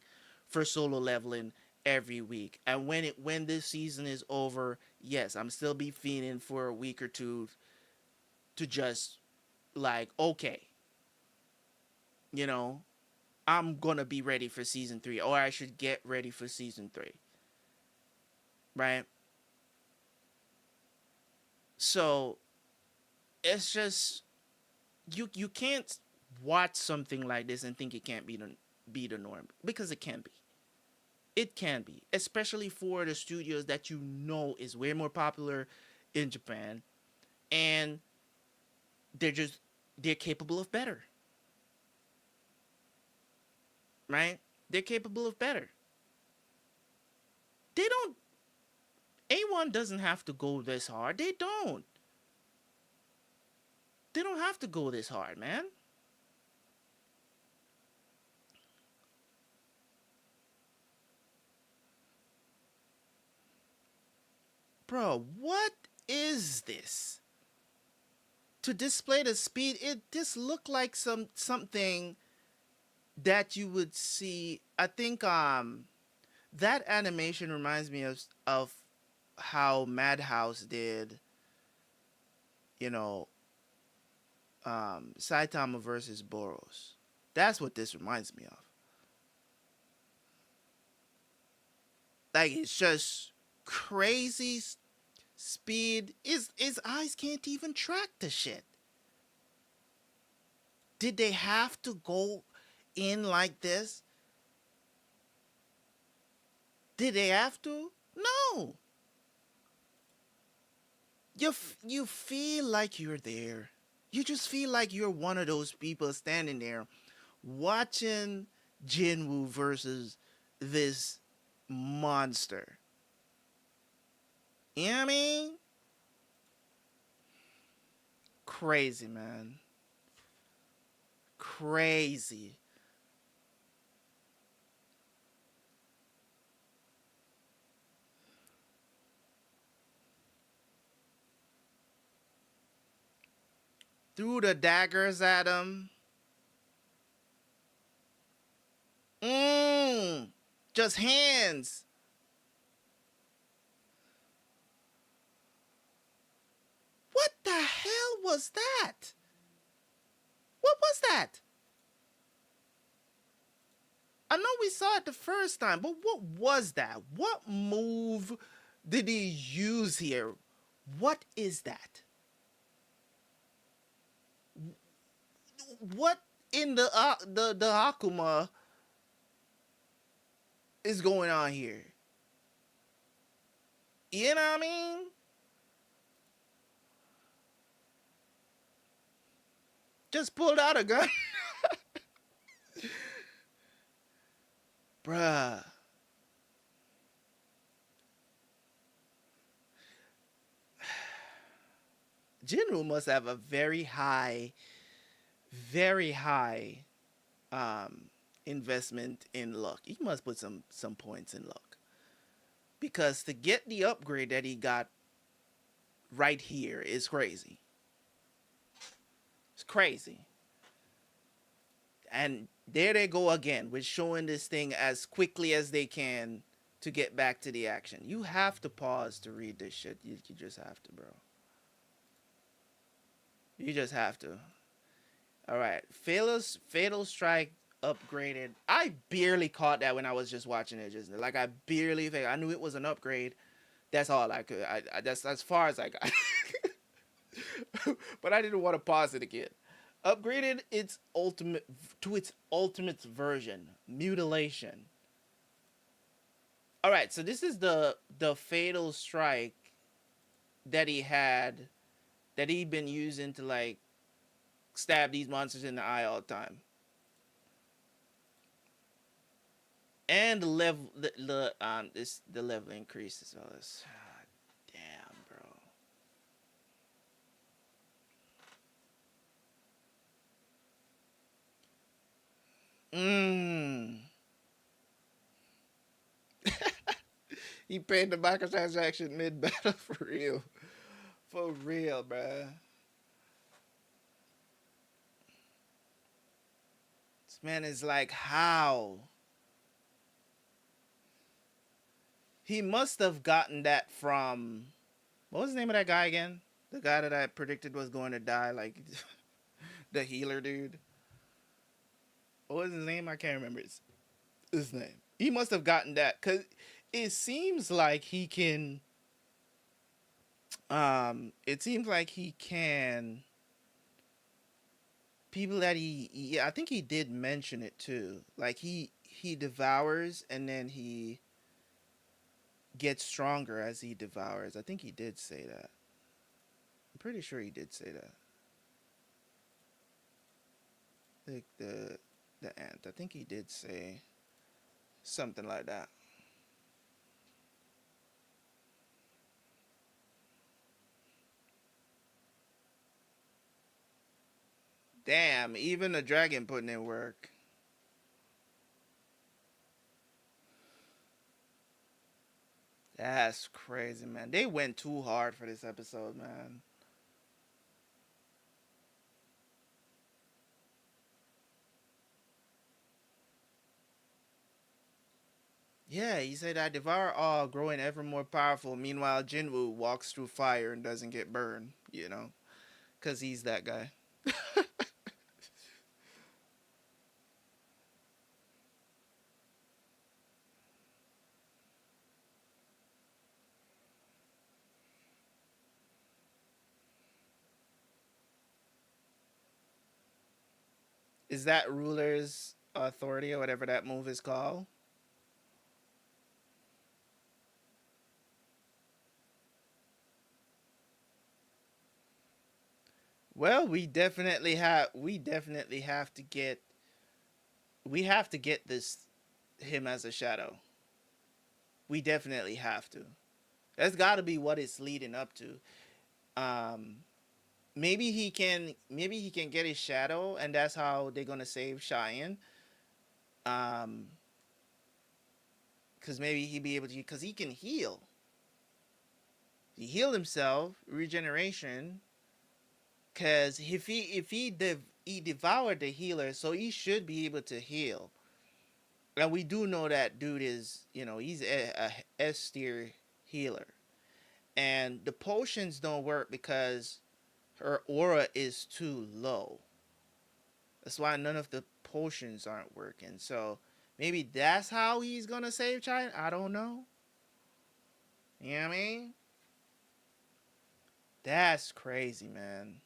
[SPEAKER 1] for solo leveling every week, and when this season is over, yes, I'm still be fiending for a week or two to just, like, okay, you know, I'm gonna be ready for season 3, or I should get ready for season 3, right? So it's just, you can't watch something like this and think it can't be the norm, because it can be. It can be, especially for the studios that you know is way more popular in Japan, and they're just they're capable of better, right? They're capable of better. They don't. A1 doesn't have to go this hard. They don't. They don't have to go this hard, man. Bro, what is this? To display the speed, it just looked like something that you would see. I think that animation reminds me of how Madhouse did, you know, Saitama versus Boros. That's what this reminds me of. Like it's just crazy speed. His eyes can't even track the shit. Did they have to go in like this? Did they have to? No. You feel like you're there. You just feel like you're one of those people standing there watching Jinwoo versus this monster. You know what I mean? Crazy, man. Crazy. Threw the daggers at him. Mmm. Just hands. What the hell was that? What was that? I know we saw it the first time, but what was that? What move did he use here? What is that? What in the Akuma is going on here? You know what I mean? Just pulled out a gun. Bruh. Jinru must have a very high investment in luck. He must put some points in luck. Because to get the upgrade that he got right here is crazy. It's crazy. And there they go again with showing this thing as quickly as they can to get back to the action. You have to pause to read this shit. You just have to, bro. You just have to. All right. Fatal Strike upgraded. I barely caught that when I was just watching it. Just like I barely. I knew it was an upgrade. That's all I could. That's as far as I got. But I didn't want to pause it again. Upgraded its ultimate version, mutilation. All right, so this is the fatal strike that he'd been using to like stab these monsters in the eye all the time. And the level the level increase as well as damn, bro. He paid the microtransaction mid battle for real. For real, bruh. This man is like, how? He must have gotten that from, what was the name of that guy again? The guy that I predicted was going to die, like the healer dude. What was his name? I can't remember his name. He must have gotten that because it seems like he can. It seems like he can. People that yeah, I think he did mention it too. Like he devours and then he gets stronger as he devours. I think he did say that. I'm pretty sure he did say that. Like the ant. I think he did say something like that. Damn, even the dragon putting in work. That's crazy, man. They went too hard for this episode, man. Yeah, he said I devour all, growing ever more powerful. Meanwhile, Jinwoo walks through fire and doesn't get burned, you know? Because he's that guy. Is that ruler's authority or whatever that move is called? Well, we definitely have to get this him as a shadow. We definitely have to. That's got to be what it's leading up to. Um, maybe he can get his shadow, and that's how they're gonna save Cheyenne. Um, because maybe he be able to, because he can heal. He healed himself, regeneration. Because if he devoured the healer, so he should be able to heal. And we do know that dude is, he's a S tier healer. And the potions don't work because her aura is too low. That's why none of the potions aren't working. So maybe that's how he's gonna save China. I don't know. You know what I mean? That's crazy, man.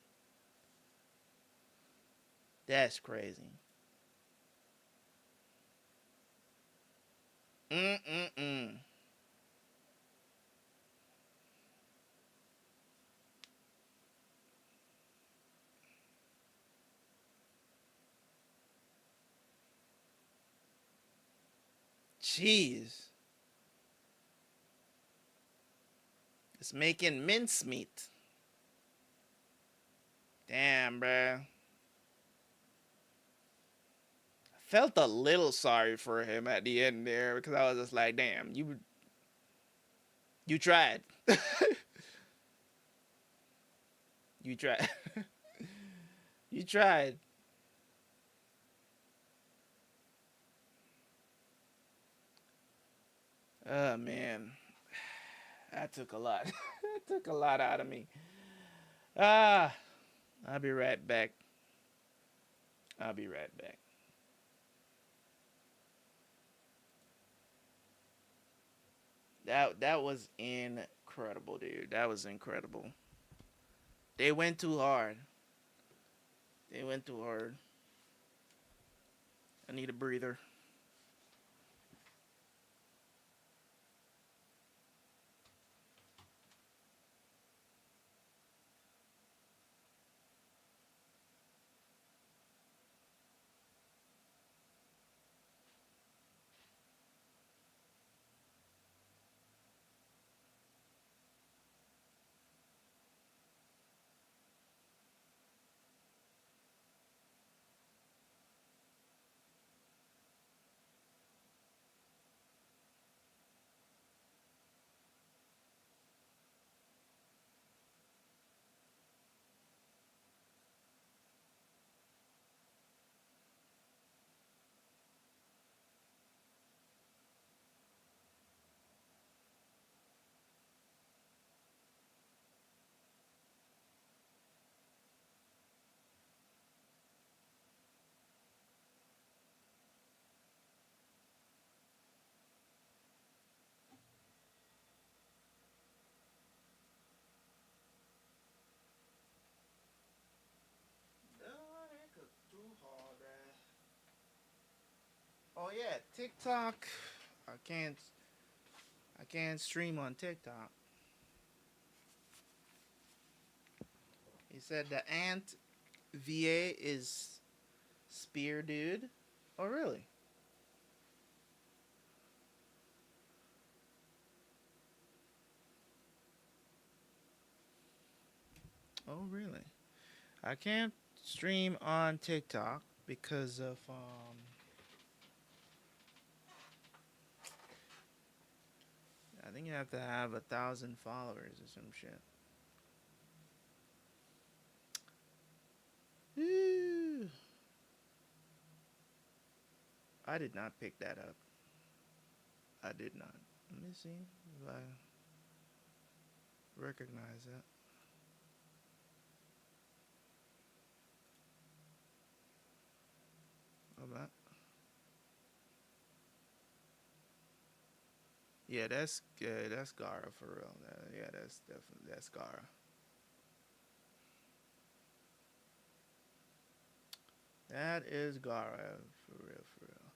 [SPEAKER 1] That's crazy. Mm-mm-mm. Jeez. It's making mincemeat. Damn, bruh. Felt a little sorry for him at the end there because I was just like, damn, you tried. You tried. You tried. Oh man. That took a lot. That took a lot out of me. Ah, I'll be right back. I'll be right back. That was incredible, dude. That was incredible. They went too hard. They went too hard. I need a breather. Oh yeah, TikTok. I can't. I can't stream on TikTok. He said the Ant VA is Spear Dude. Oh really? Oh really? I can't stream on TikTok because of I think you have to have 1,000 followers or some shit. Ooh, I did not pick that up. I did not. Let me see if I recognize that. How about? Yeah, that's Gara for real. Yeah, that's definitely that's Gara. That is Gara for real, for real.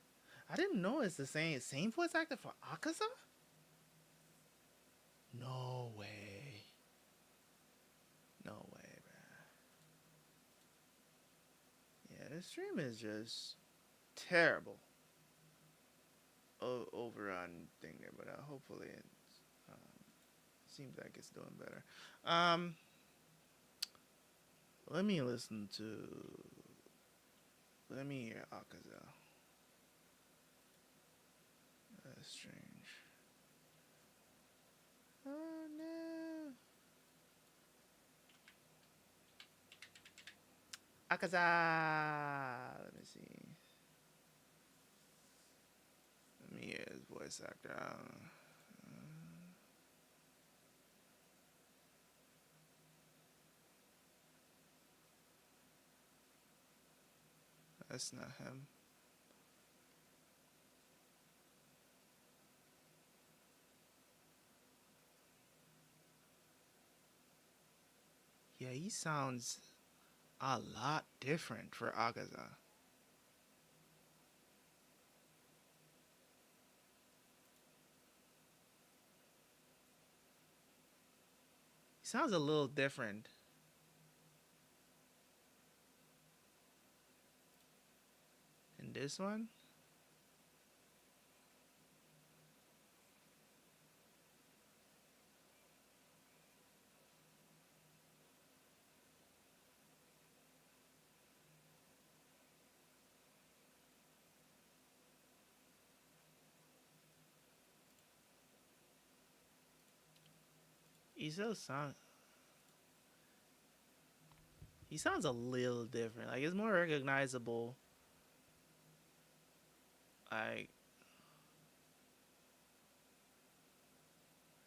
[SPEAKER 1] I didn't know it's the same voice actor for Akaza. No way. No way, man. Yeah, this stream is just terrible over on thing there, but hopefully it um, seems like it's doing better. Um, let me listen to. Let me hear Akaza. That's strange. Oh no. Akaza. Let me see. Let me hear his voice actor. I don't know. That's not him. Yeah, he sounds a lot different for Akaza. He sounds a little different. In this one, he still sounds. He sounds a little different. Like it's more recognizable. Like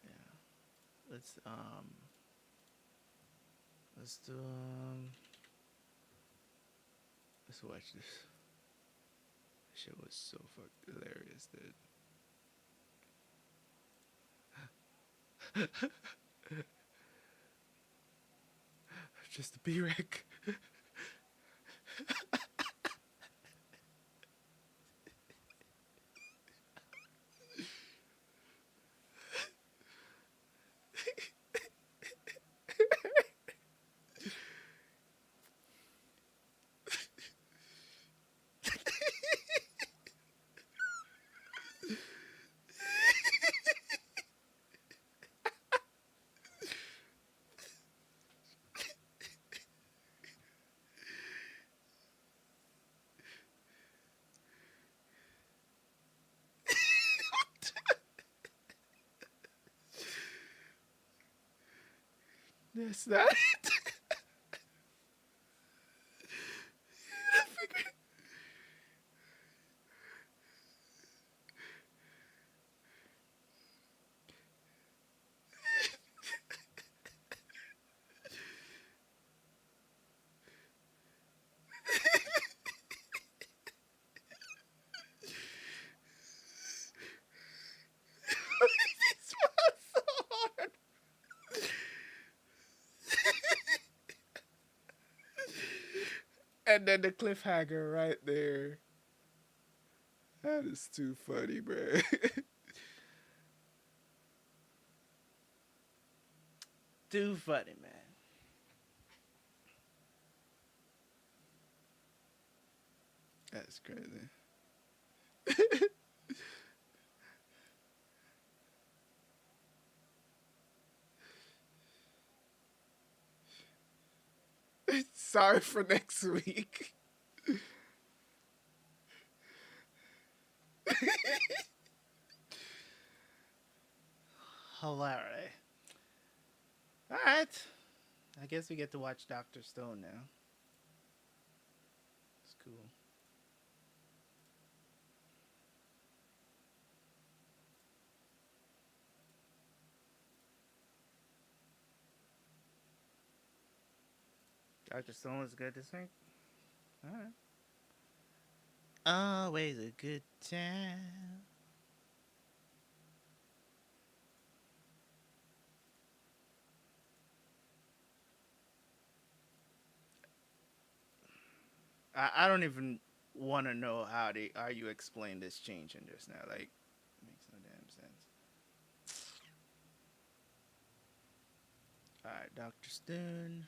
[SPEAKER 1] yeah. Let's let's do let's watch this. This shit was so fucking hilarious, dude. Just a B-Rec. That's not it. This was so hard. And then the cliffhanger right there. That is too funny, bro. Too funny, man. That's crazy. Sorry for next week. Hilarious. All right. I guess we get to watch Dr. Stone now. It's cool. Dr. Stone was good this week? Alright. Always a good time. I don't even want to know how you explain this change in just now. Like, makes no damn sense. All right, Doctor Stone,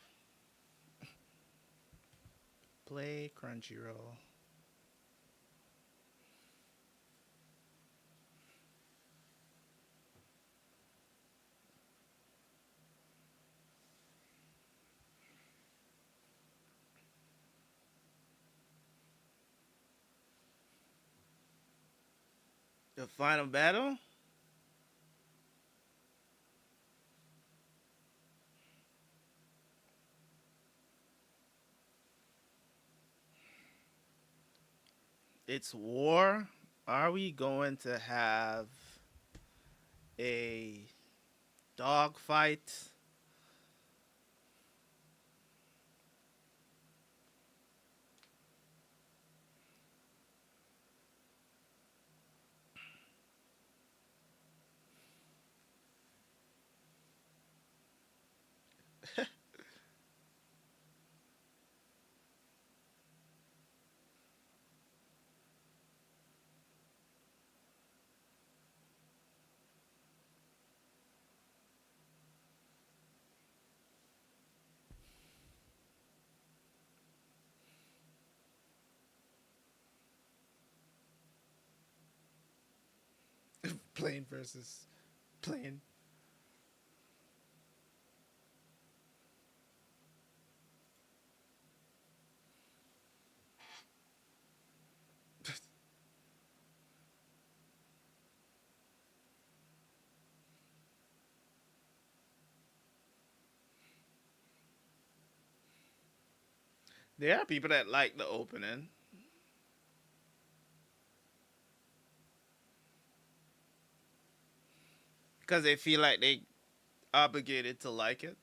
[SPEAKER 1] play Crunchyroll. The final battle. It's war. Are we going to have a dog fight? Plane versus plane. There are people that like the opening because they feel like they obligated to like it.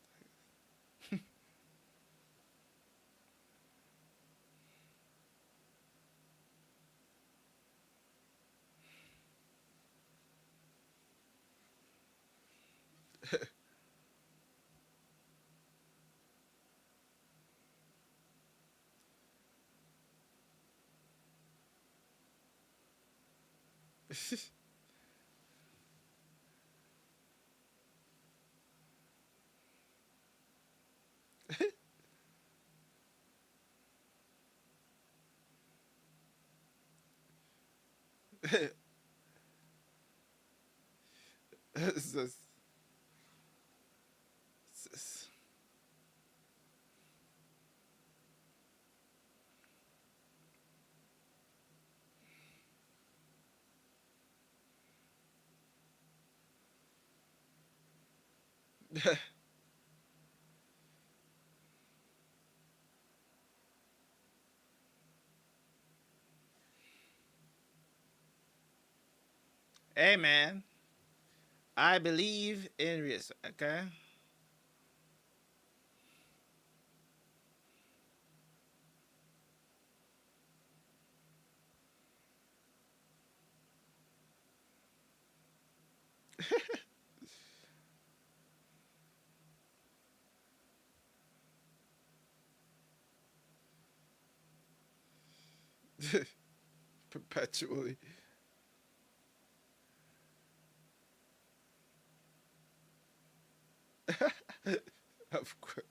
[SPEAKER 1] It's just- hey man, I believe in risk. Okay. Perpetually. Of course.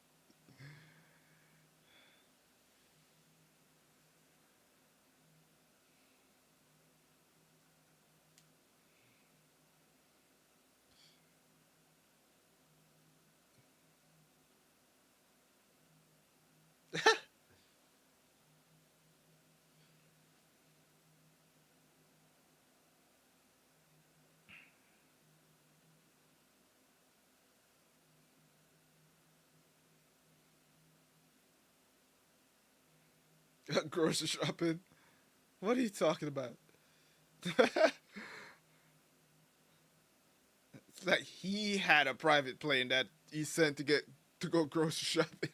[SPEAKER 1] Grocery shopping. What are you talking about? It's like he had a private plane that he sent to go grocery shopping.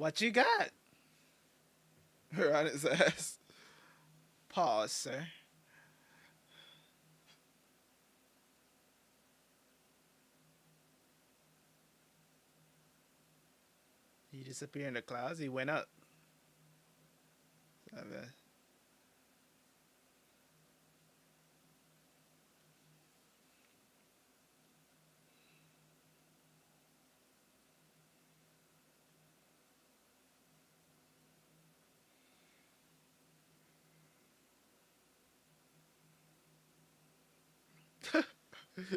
[SPEAKER 1] What you got? Her on his ass. Pause, sir. He disappeared in the clouds. He went up.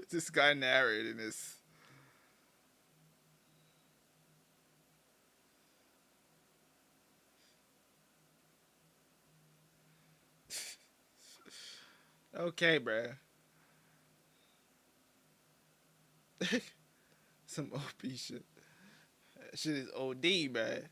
[SPEAKER 1] This guy narrating this. Okay, bruh. Some OP shit. That shit is OD, bruh.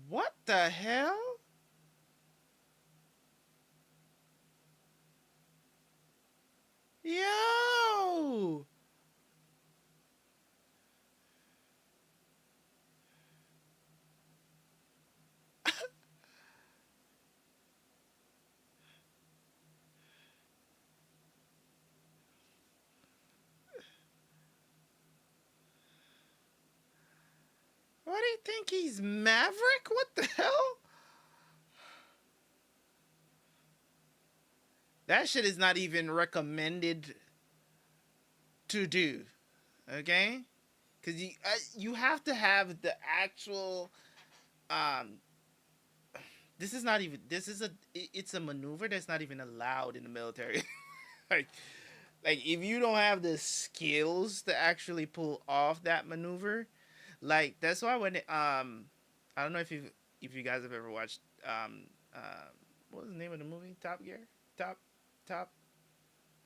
[SPEAKER 1] What the hell? Yo! What do you think? He's Maverick? What the hell? That shit is not even recommended to do. Okay? Because you have to have the actual. Um, this is not even. This is a. It's a maneuver that's not even allowed in the military. like, like if you don't have the skills to actually pull off that maneuver, like that's why when I don't know if you guys have ever watched what was the name of the movie? Top Gear, top, top,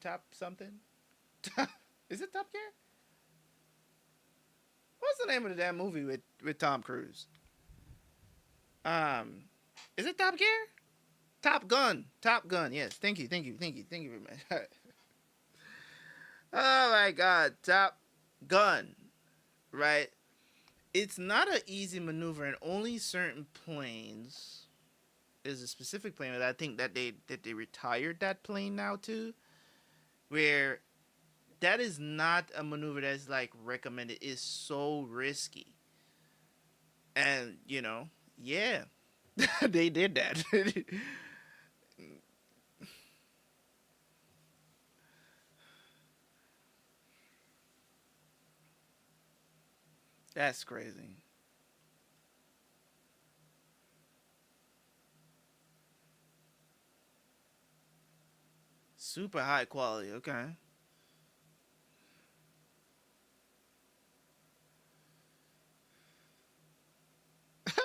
[SPEAKER 1] top something. Is it Top Gear? What's the name of the damn movie with Tom Cruise? Um, is it Top Gear? Top Gun. Top Gun. Yes. Thank you. Thank you. Thank you. Thank you very much. Oh my God. Top Gun. Right. It's not an easy maneuver, and only certain planes. There's a specific plane that I think that they retired that plane now too, where that is not a maneuver that's like recommended. It's so risky, and yeah, they did that. That's crazy. Super high quality. Okay.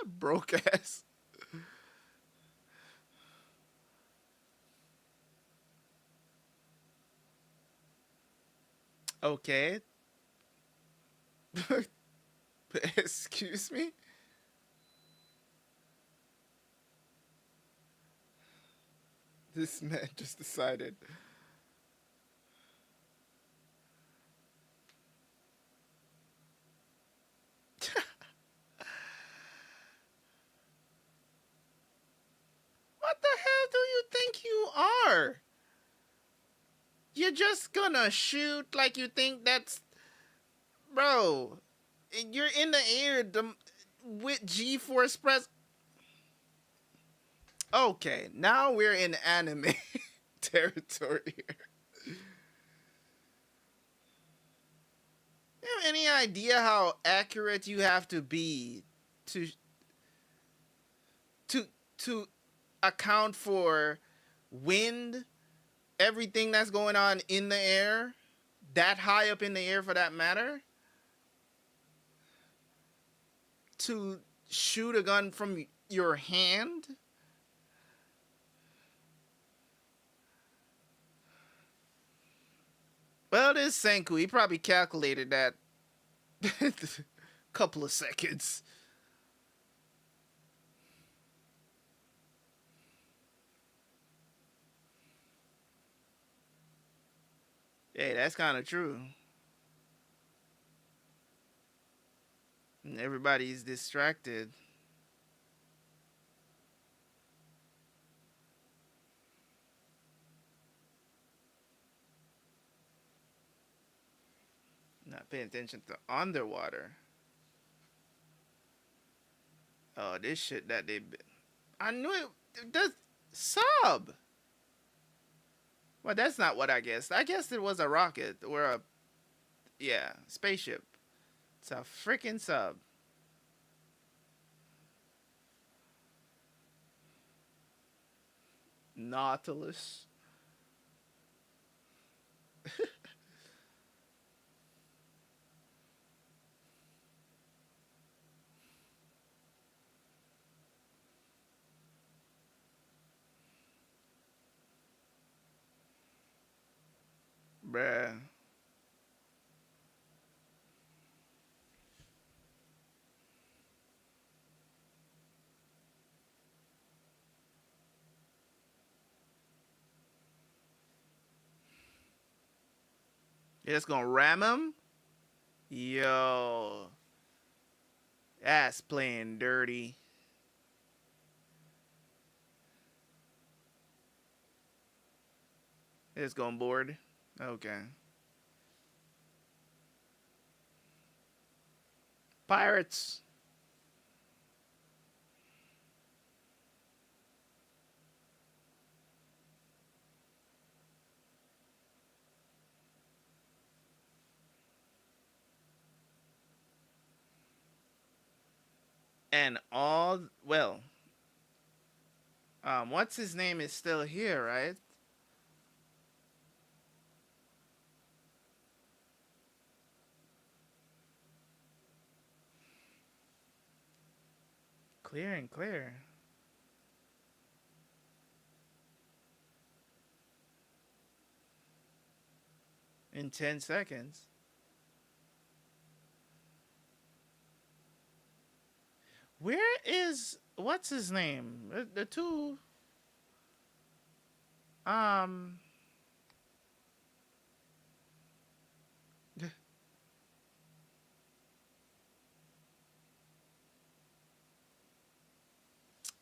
[SPEAKER 1] Broke ass. Okay. Excuse me. This man just decided. What the hell do you think you are? You're just gonna shoot like you think that's. Bro, you're in the air with G-force press. Okay, now we're in anime territory here. You have any idea how accurate you have to be to to to account for wind, everything that's going on in the air, that high up in the air for that matter, to shoot a gun from your hand? Well, this Senku, he probably calculated that couple of seconds. Hey, that's kind of true. And everybody's distracted. Not paying attention to underwater. Oh, this shit that they. I knew it. That's sub. Well, that's not what I guessed. I guessed it was a rocket or a, yeah, spaceship. It's a freaking sub. Nautilus. Bruh. You're just gonna ram him? Yo. That's playing dirty. It's going board. Okay. Pirates. And all, well, what's his name is still here, right? Clear and clear. In 10 seconds. Where is, what's his name? The two, um,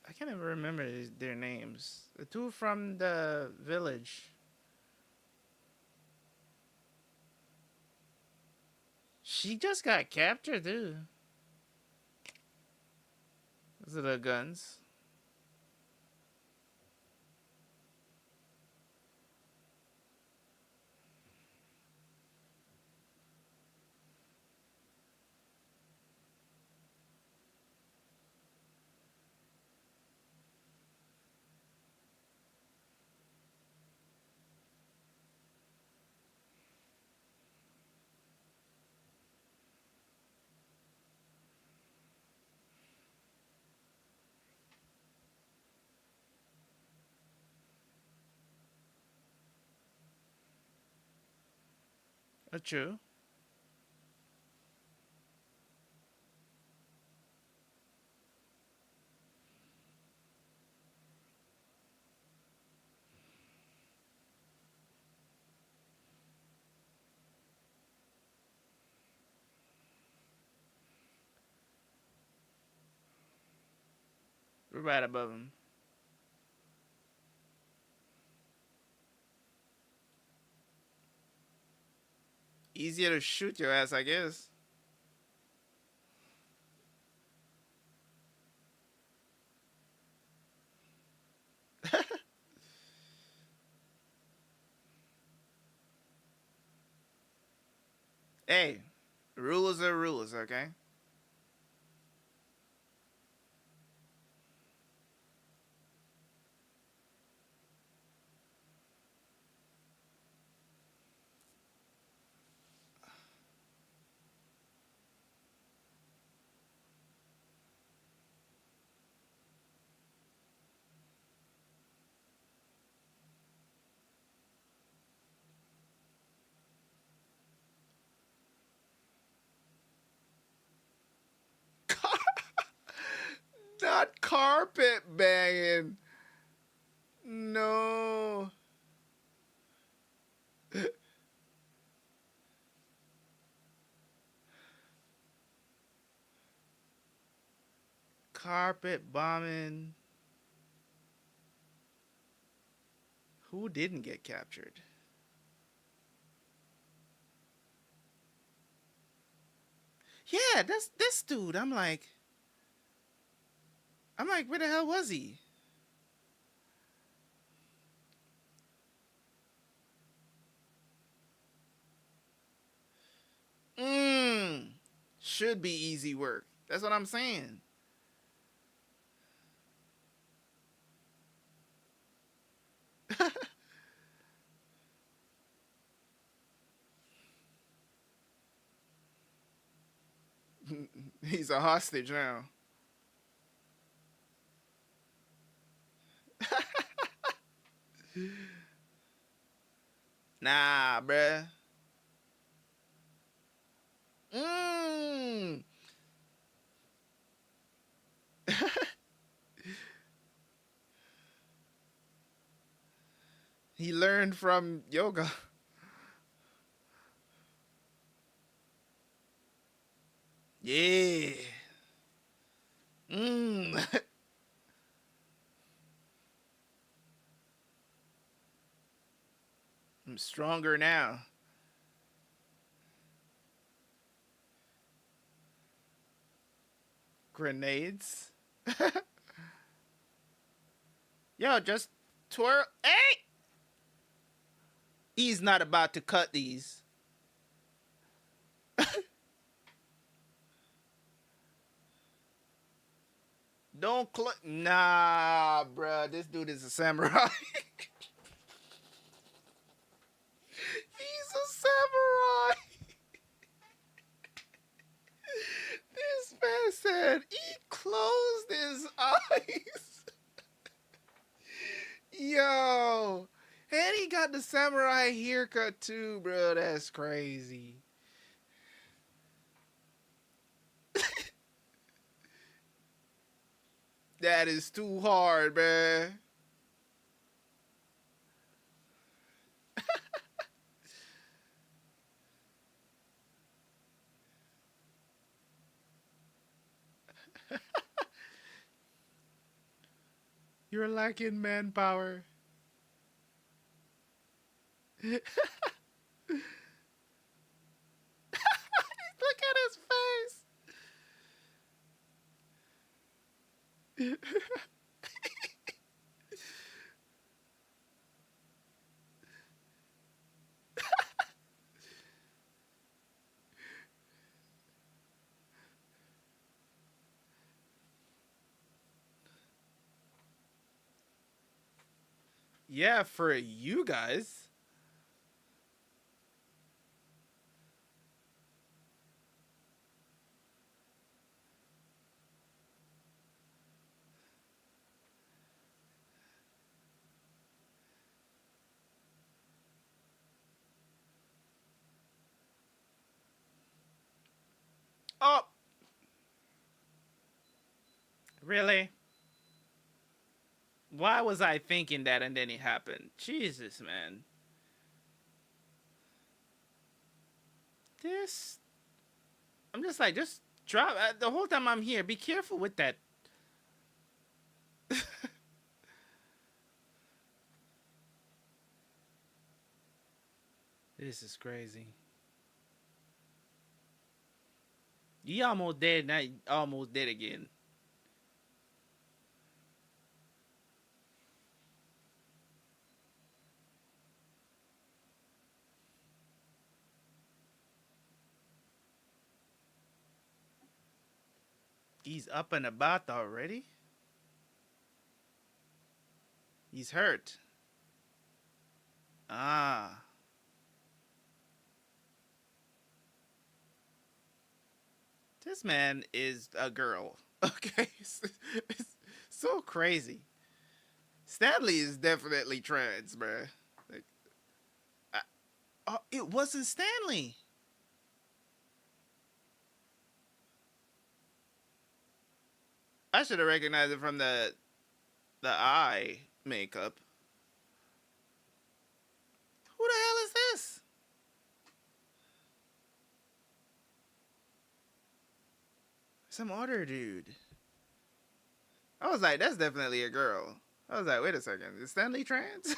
[SPEAKER 1] I can't even remember their names. The two from the village. She just got captured, too. Those are the guns. True. We're right above him. Easier to shoot your ass, I guess. Hey, rules are rules, okay? Not carpet banging. No. Carpet bombing. Who didn't get captured? Yeah, that's this dude. I'm like, where the hell was he? Mmm. Should be easy work. That's what I'm saying. He's a hostage now. Nah, bruh. Mmm. He learned from yoga. Yeah. Mmm. I'm stronger now. Grenades. Yo, just twirl. Hey! He's not about to cut these. Don't Nah, bruh. This dude is a samurai. He's a samurai. This man said he closed his eyes. Yo. And he got the samurai haircut too, bro. That's crazy. That is too hard, man. You're lacking manpower. Look at his face. Yeah, for you guys. Oh, really? Why was I thinking that and then it happened? Jesus, man. This. I'm just like, just drop. The whole time I'm here, be careful with that. This is crazy. You almost dead, now you almost dead again. He's up and about already? He's hurt. Ah. This man is a girl. Okay. It's so crazy. Stanley is definitely trans, bruh. Like, oh, it wasn't Stanley. I should have recognized it from the eye makeup. Who the hell is this? Some other dude. I was like, that's definitely a girl. I was like, wait a second, is Stanley trans?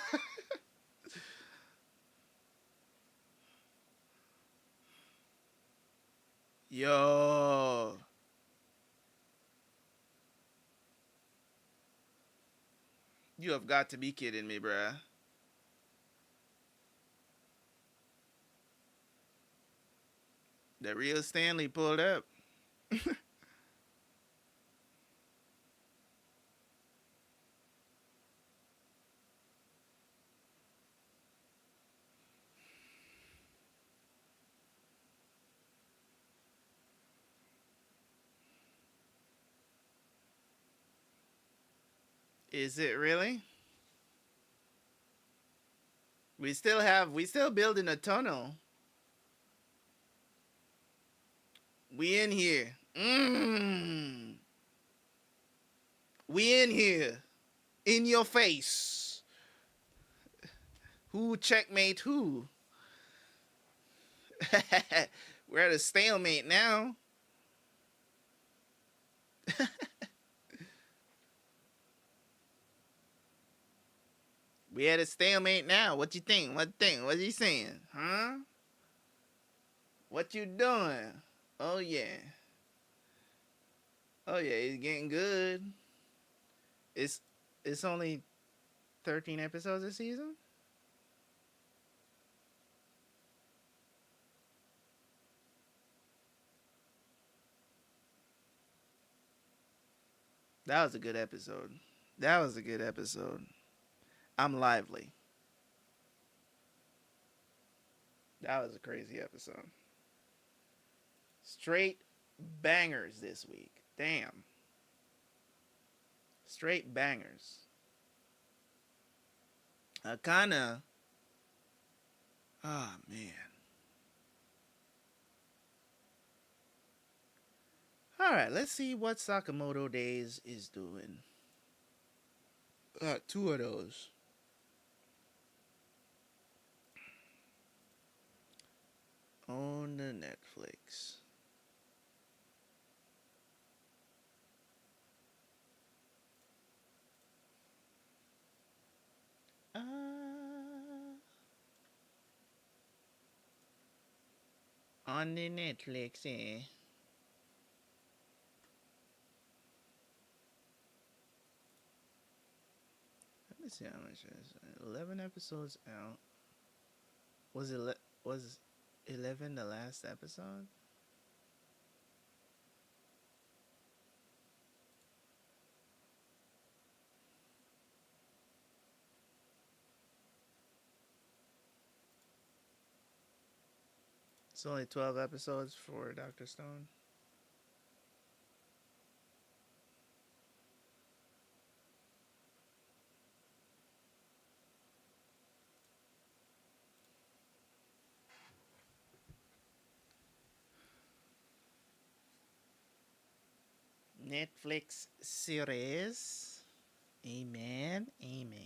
[SPEAKER 1] Yo, you have got to be kidding me, bruh. The real Stanley pulled up. Is it really? We still building a tunnel. We in here. We in here. In your face. Who checkmate who? We're at a stalemate now. We at a stalemate now. What you think? What think? What's he saying? Huh? What you doing? Oh yeah. Oh yeah, it's getting good. It's it's only 13 episodes this season? That was a good episode. That was a good episode. I'm lively. That was a crazy episode. Straight bangers this week. Damn. Straight bangers. I kinda. Oh man. Alright, let's see what Sakamoto Days is doing. Two of those. On the Netflix. Uh, on the Netflix, eh? Let me see how much it is. 11 episodes out. Was 11 the last episode? It's only 12 episodes for Dr. Stone. Netflix series. Amen. Amen.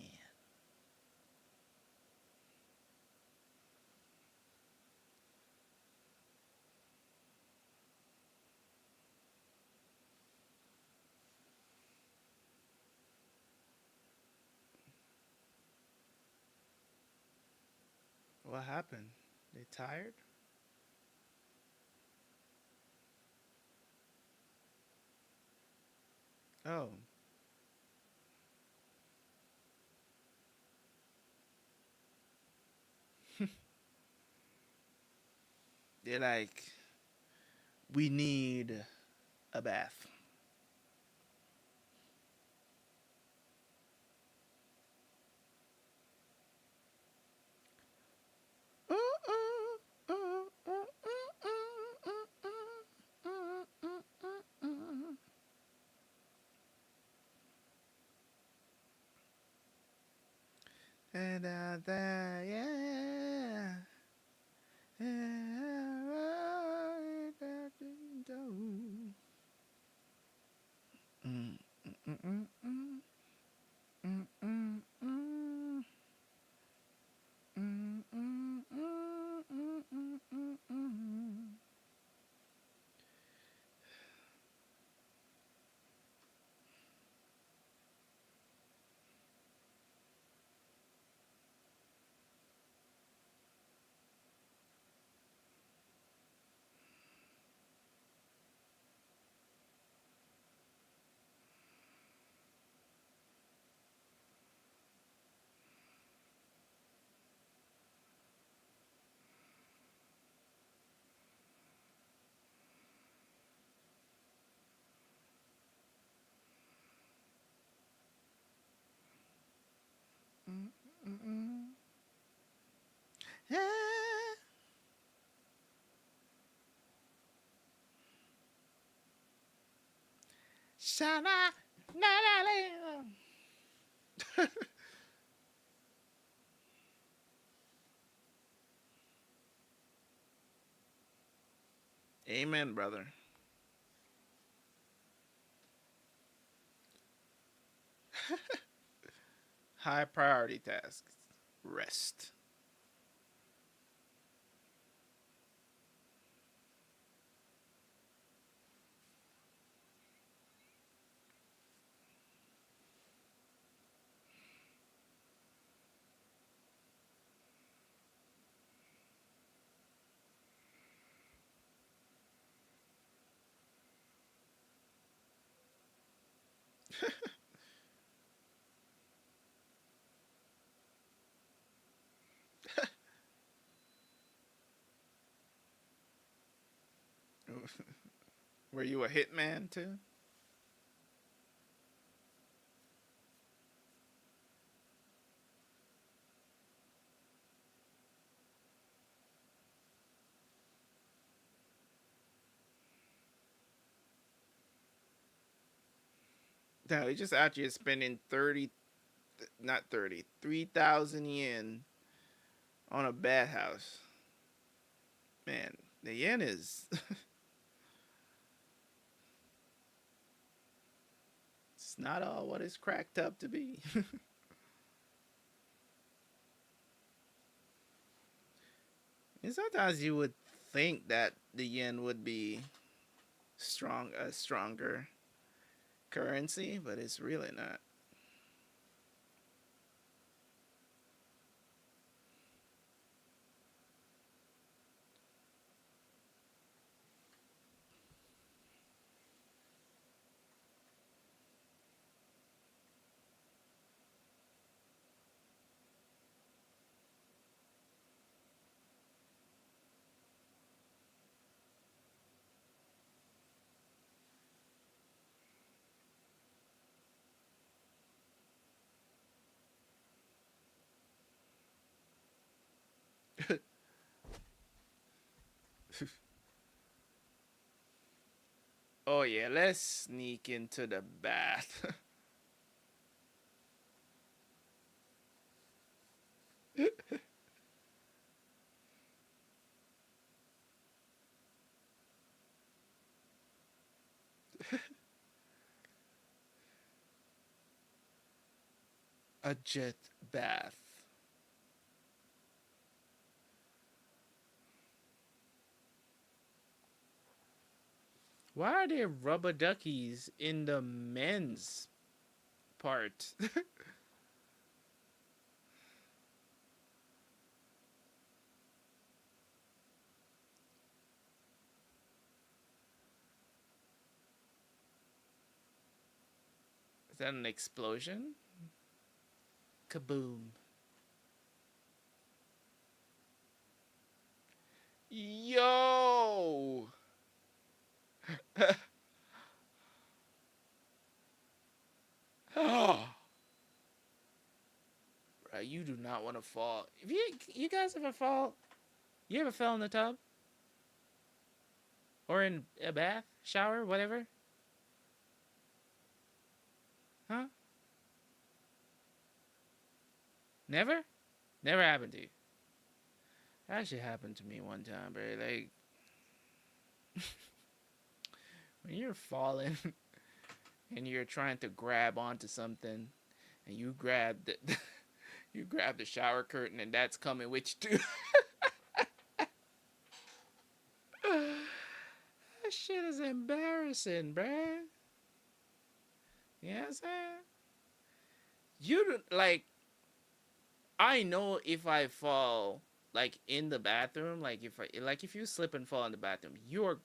[SPEAKER 1] What happened? They tired? Oh. They're like, we need a bath. And out there, yeah. Mm, mm, mm, mm, mm, mm, mm, mm. Mm, mm, mm, mm, mm, mm, mm. Mm, mm, mm. Yeah. Shana, na, na, na. Amen, brother. High priority tasks. Rest. Were you a hitman too? No, they just out here spending 30, not 30, 3,000 yen on a bathhouse. Man, the yen is, it's not all what it's cracked up to be. And sometimes you would think that the yen would be a stronger currency, but it's really not. Oh yeah, let's sneak into the bath. A jet bath. Why are there rubber duckies in the men's part? Is that an explosion? Kaboom. Yo! Oh, bro, you do not want to fall. If you guys ever fall, you ever fell in the tub or in a bath, shower, whatever? Huh?
[SPEAKER 2] Never? Never happened to you? That actually happened to me one time, bro. Like, when you're falling and you're trying to grab onto something and you grab the you grab the shower curtain and that's coming with you too. That shit is embarrassing, bruh. You know what I'm saying? You don't like. I know if I fall like in the bathroom, like if you slip and fall in the bathroom, you're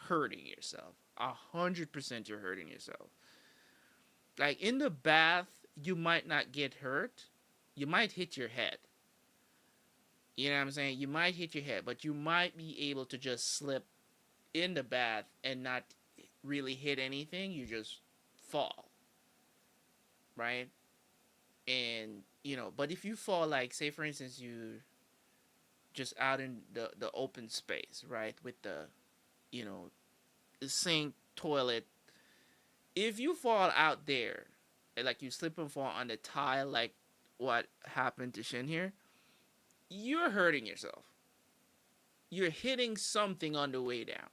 [SPEAKER 2] hurting yourself. 100% you're hurting yourself. Like in the bath, you might not get hurt. You might hit your head. You know what I'm saying? You might hit your head, but you might be able to just slip in the bath and not really hit anything. You just fall, right? And but if you fall, like say for instance, you just out in the open space, right, with you know the sink, toilet. If you fall out there, like you slip and fall on the tile, like what happened to Shin here, you're hurting yourself. You're hitting something on the way down.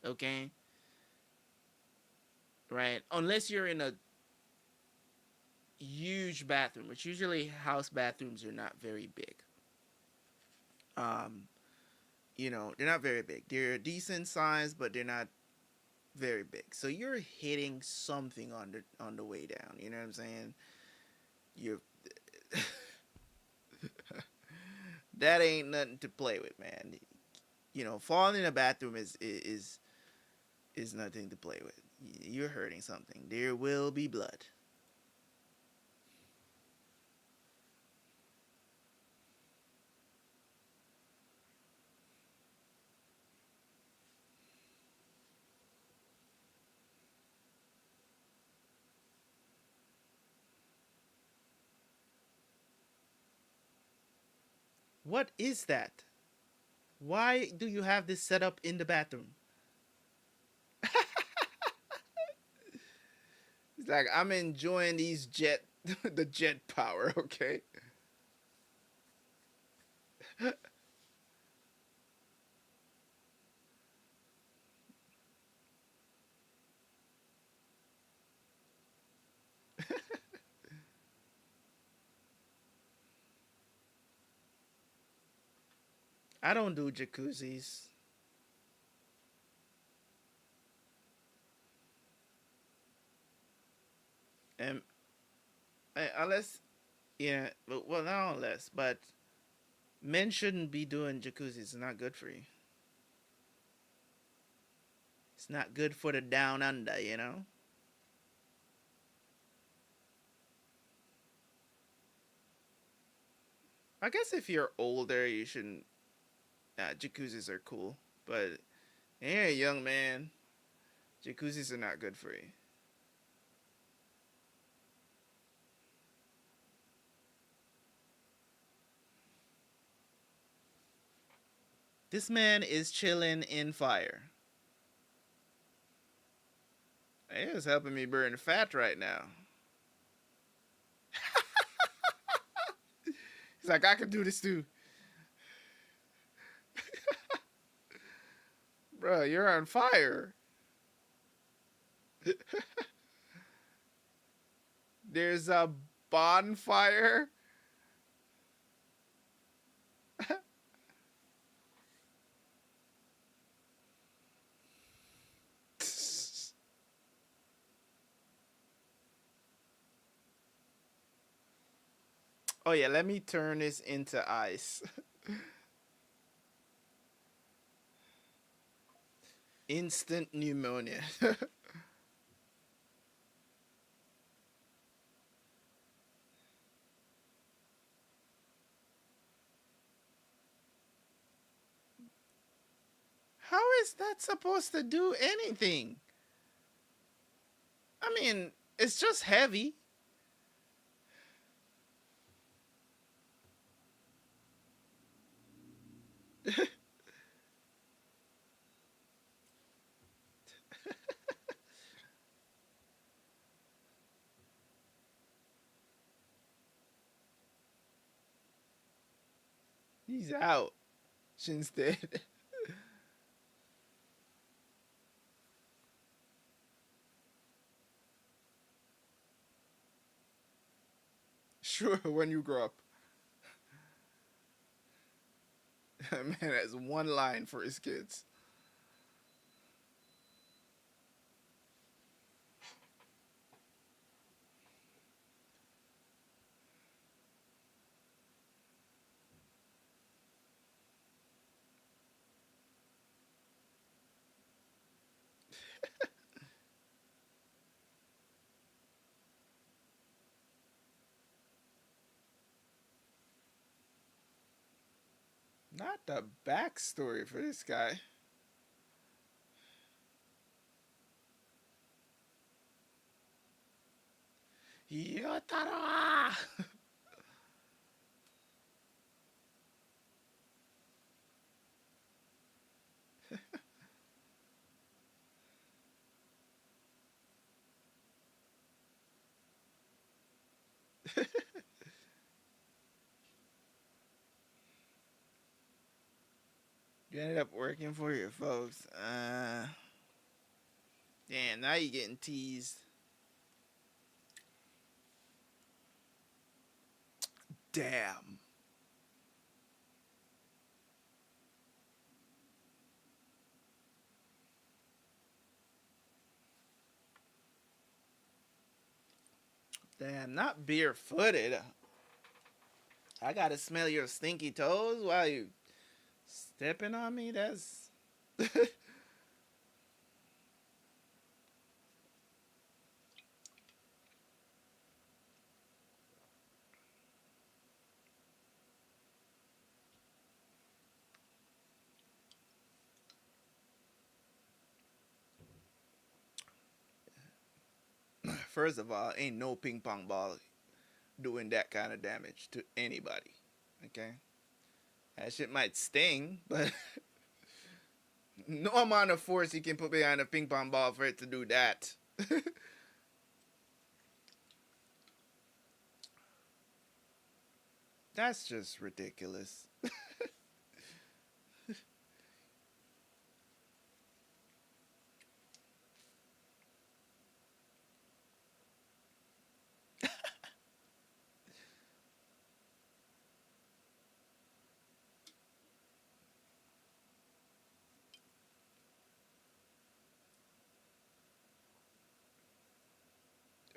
[SPEAKER 2] Okay, right? Unless you're in a huge bathroom, which usually house bathrooms are not very big. Um, they're not very big. They're decent size, but they're not very big. So you're hitting something on the way down. You know what I'm saying? You're that ain't nothing to play with, man. Falling in a bathroom is nothing to play with. You're hurting something. There will be blood. What is that? Why do you have this set up in the bathroom? It's like I'm enjoying these the jet power. Okay. I don't do jacuzzis. And unless, yeah, well, not unless, but men shouldn't be doing jacuzzis. It's not good for you. It's not good for the down under. I guess if you're older, you shouldn't. Jacuzzis are cool, but you're a young man. Jacuzzis are not good for you. This man is chilling in fire. He is helping me burn fat right now. He's like, I can do this too. Bro, you're on fire. There's a bonfire. Oh yeah, let me turn this into ice. Instant pneumonia. How is that supposed to do anything? I mean, it's just heavy. He's out. Instead. Sure, when you grow up. That man has one line for his kids. Not the backstory for this guy. Yotaro! You ended up working for your folks. Damn, now you getting teased. Damn. Damn, not barefooted. I gotta smell your stinky toes while you stepping on me? That's. First of all, ain't no ping pong ball doing that kind of damage to anybody. Okay? That shit might sting, but no amount of force you can put behind a ping pong ball for it to do that. That's just ridiculous.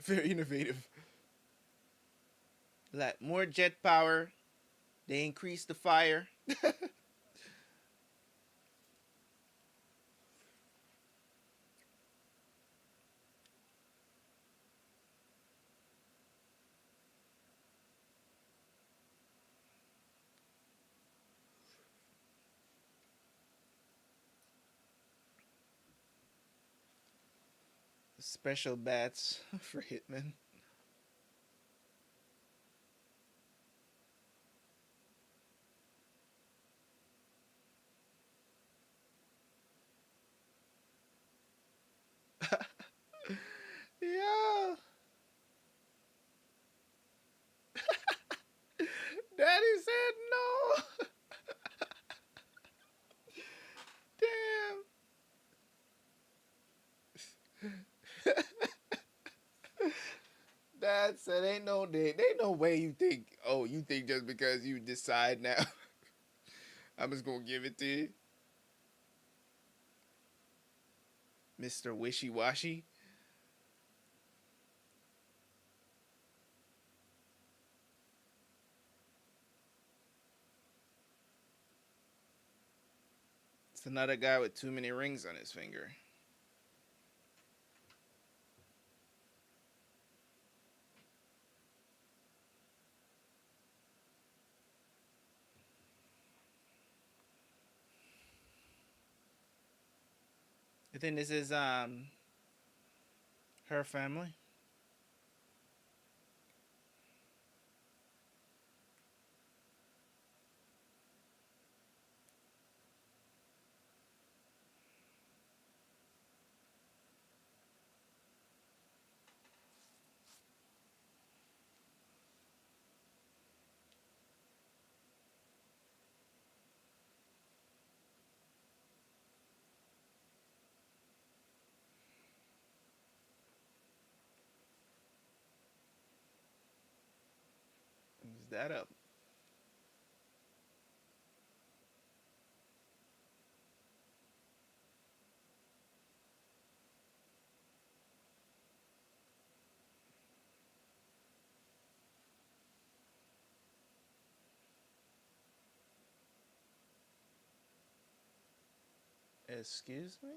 [SPEAKER 2] Very innovative. Like more jet power, they increase the fire. Special bats for hitmen. Yeah. Daddy said no. Damn. Dad said ain't no day. Ain't no way you think, oh, you think just because you decide now, I'm just gonna give it to you. Mr. Wishy Washy. It's another guy with too many rings on his finger. I think this is her family.
[SPEAKER 1] that up. Excuse me?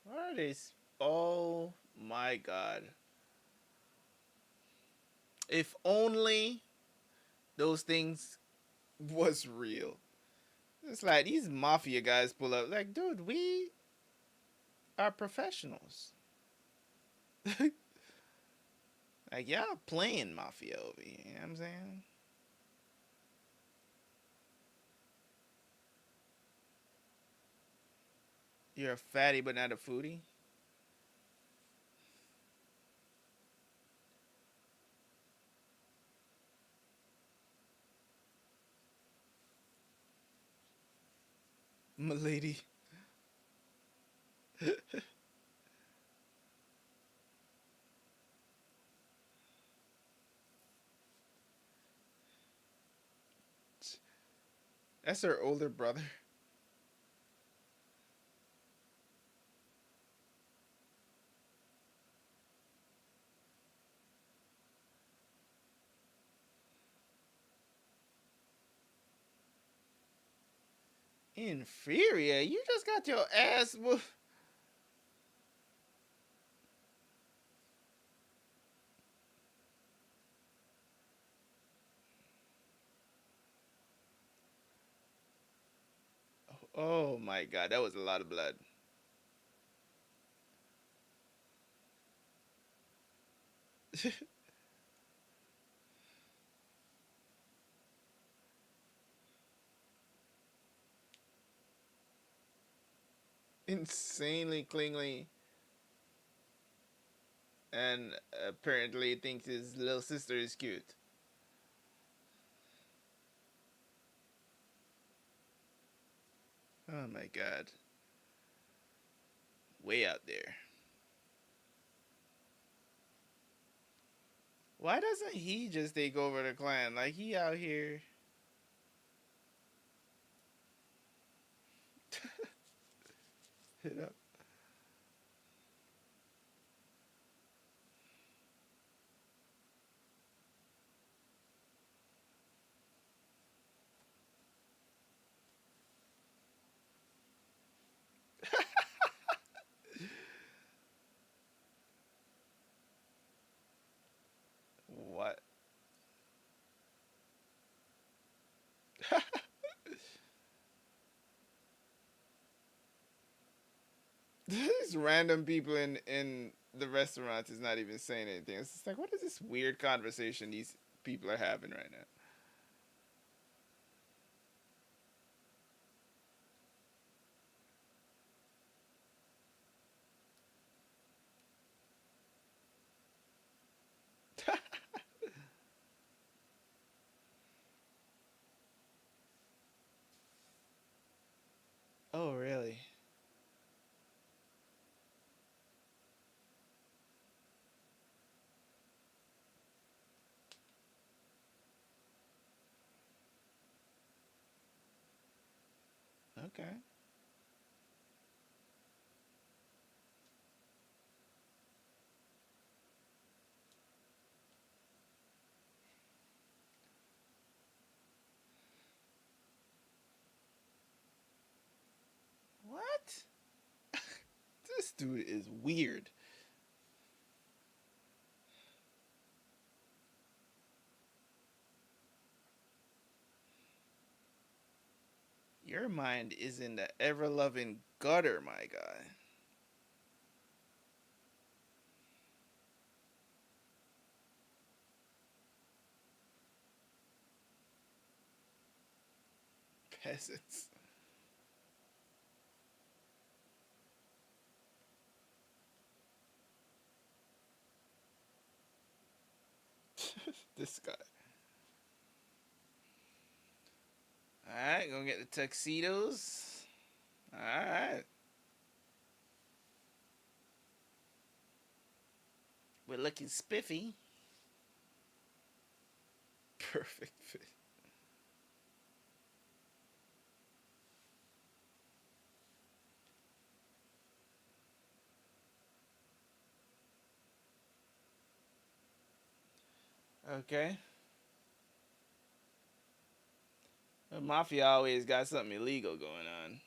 [SPEAKER 1] What are these? Oh my god. If only those things was real. It's like these mafia guys pull up. Like, dude, we are professionals. Like, y'all playing mafia over here. You know what I'm saying? You're a fatty but not a foodie? Milady. That's her older brother. Inferior? You just got your ass whooped. Oh my god, that was a lot of blood. Insanely clingy, and apparently thinks his little sister is cute. Oh my god. Way out there. Why doesn't he just take over the clan? Like, he out here. Hit up. What? These random people in the restaurant is not even saying anything. It's just like, what is this weird conversation these people are having right now? Oh, really? Okay. What? This dude is weird. Your mind is in the ever loving gutter, my guy. Peasants. This guy. Alright, gonna get the tuxedos. Alright. We're looking spiffy.
[SPEAKER 2] Perfect fit. Okay. The mafia always got something illegal going on.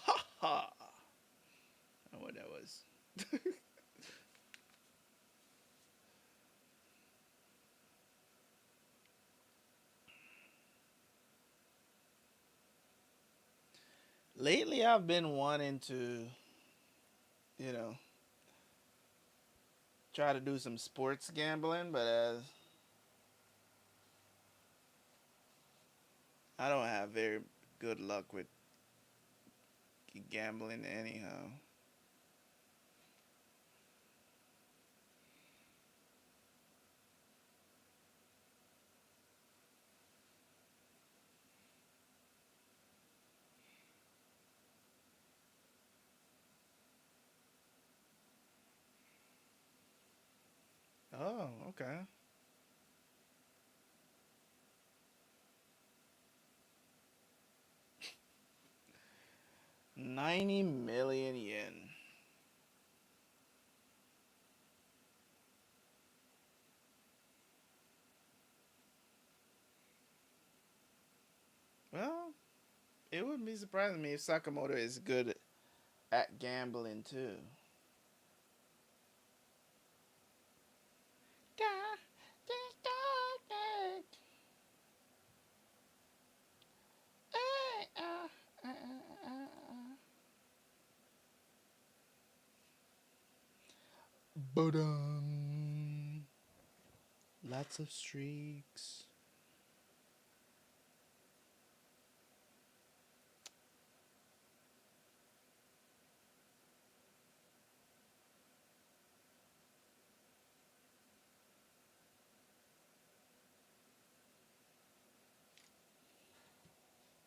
[SPEAKER 2] Ha ha. I don't know what that was. Lately, I've been wanting to, you know, try to do some sports gambling, but I don't have very good luck with gambling anyhow. Oh, okay. 90 million yen. Well, it wouldn't be surprising me if Sakamoto is good at gambling too. Ba-dum. Lots of streaks.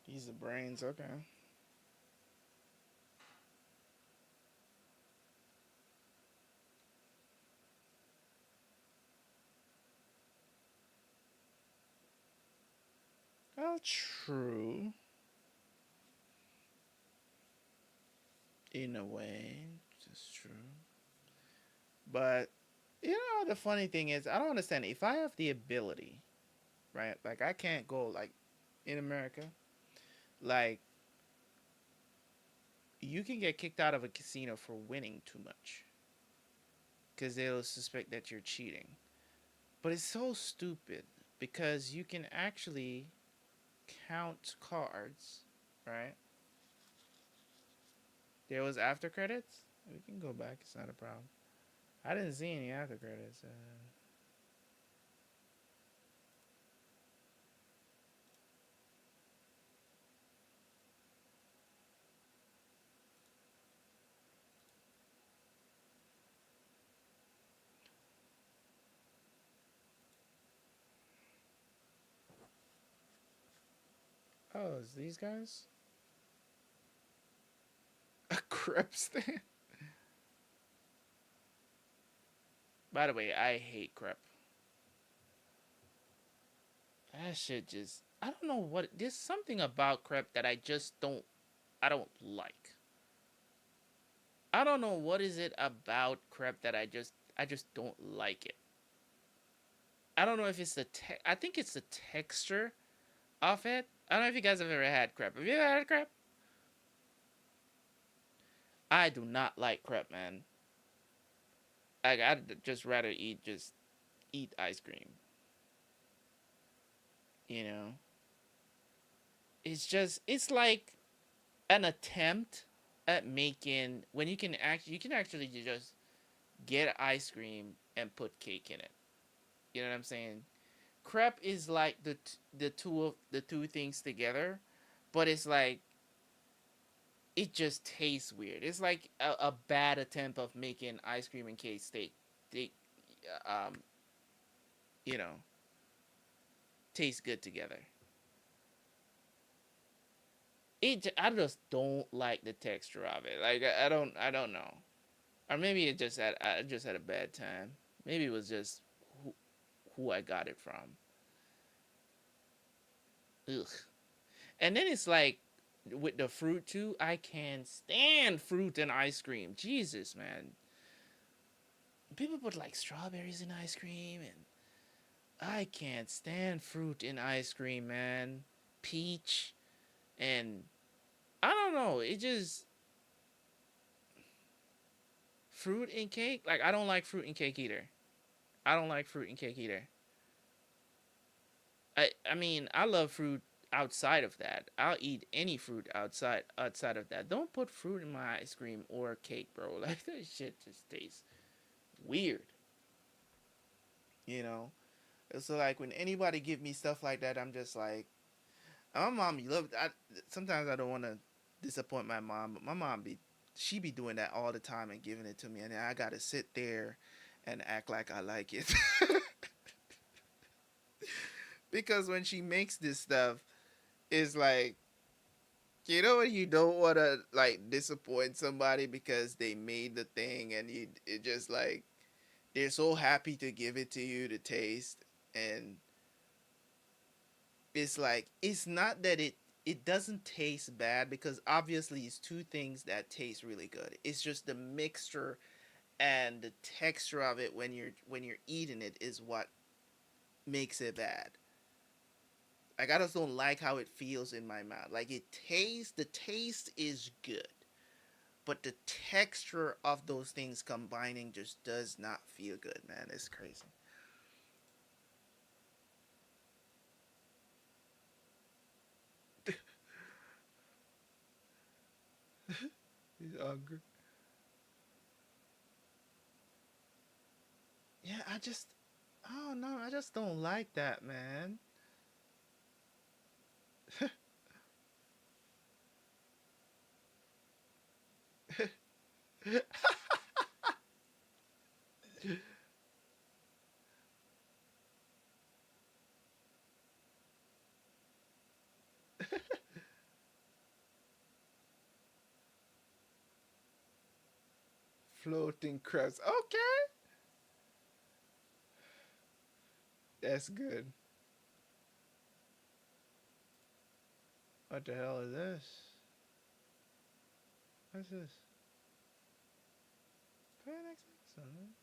[SPEAKER 2] He's the brains. Okay. Well, true. In a way, it's true. But you know, the funny thing is, I don't understand. If I have the ability, right? Like I can't go like in America. Like you can get kicked out of a casino for winning too much because they'll suspect that you're cheating. But it's so stupid because you can actually count cards, right? There was after credits. We can go back. It's not a problem. I didn't see any after credits. Oh, is these guys a crep stand? By the way, I hate crep. That shit just I don't know what there's something about crep that I don't like. I don't know what is it about crep that I just don't like it. I don't know if it's I think it's the texture of it. I don't know if you guys have ever had crep. Have you ever had crep? I do not like crep, man. I'd just rather eat ice cream. You know, it's like an attempt at making when you can actually just get ice cream and put cake in it. You know what I'm saying? Crepe is like the two things together, but it's like it just tastes weird. It's like a bad attempt of making ice cream and cake steak, they, um, you know, taste good together. I just don't like the texture of it. Like I don't know. Or maybe I just had a bad time. Maybe it was just who, who I got it from. Ugh. And then it's like with the fruit too. I can't stand fruit and ice cream. Jesus, man. People put like strawberries in ice cream, and I can't stand fruit in ice cream, man. Peach and I don't know. It just fruit and cake. Like I don't like fruit and cake either. I don't like fruit and cake either. I mean I love fruit outside of that. I'll eat any fruit outside of that. Don't put fruit in my ice cream or cake, bro. Like that shit just tastes weird.
[SPEAKER 1] You know. So like when anybody give me stuff like that, I'm just like, my mom. You love. Sometimes I don't want to disappoint my mom, but my mom she be doing that all the time and giving it to me, and I gotta sit there and act like I like it. Because when she makes this stuff, it's like, you know what, you don't want to like disappoint somebody because they made the thing, and it just like they're so happy to give it to you to taste, and it's like it's not that it doesn't taste bad, because obviously it's two things that taste really good. It's just the mixture and the texture of it when you're eating it is what makes it bad. Like I just don't like how it feels in my mouth. Like the taste is good, but the texture of those things combining just does not feel good, man. It's crazy. He's hungry. Yeah, oh no, I just don't like that, man. Floating crabs. Okay, that's good. What the hell is this? What's this? Put it next to something.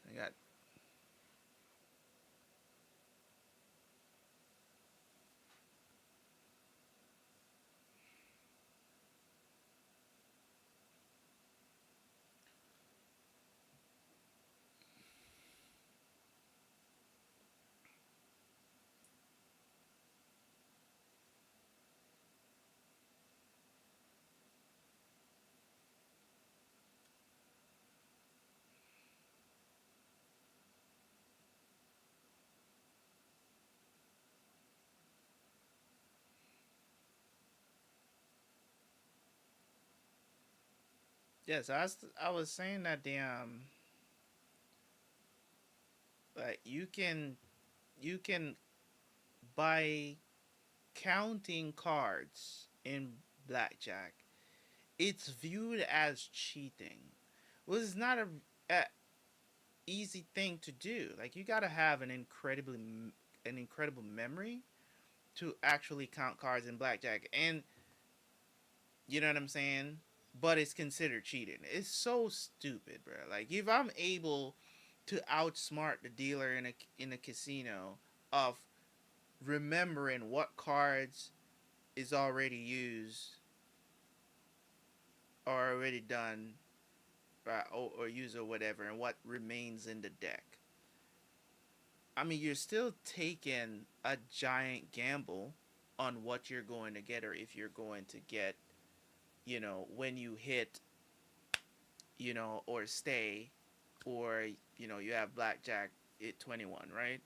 [SPEAKER 1] I got. Yes, I was saying that the like you can by counting cards in blackjack, it's viewed as cheating. Well, it's not a easy thing to do. Like you got to have an incredible memory to actually count cards in blackjack, and you know what I'm saying. But it's considered cheating. It's so stupid, bro. Like if I'm able to outsmart the dealer in a casino of remembering what cards is already used or already done, right, or used or whatever, and what remains in the deck. I mean, you're still taking a giant gamble on what you're going to get, or if you're going to get, when you hit, or stay, or, you have blackjack at 21, right?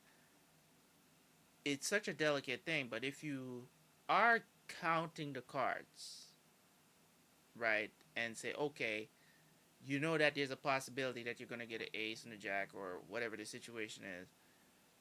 [SPEAKER 1] It's such a delicate thing, but if you are counting the cards, right, and say, okay, you know that there's a possibility that you're going to get an ace and a jack or whatever the situation is,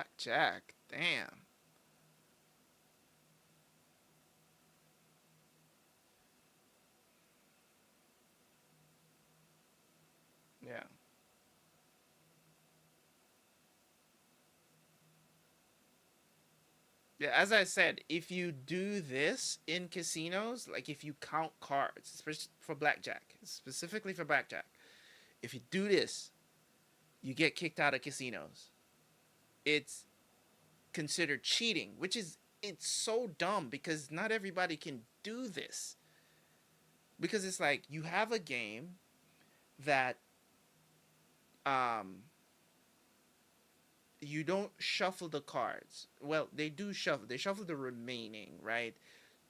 [SPEAKER 2] Blackjack. Damn. Yeah. Yeah, as I said, if you do this in casinos, like if you count cards, especially for blackjack, specifically for blackjack, if you do this, you get kicked out of casinos. It's considered cheating, which is it's so dumb because not everybody can do this. Because it's like you have a game that um you don't shuffle the cards. Well, they do shuffle. They shuffle the remaining, right?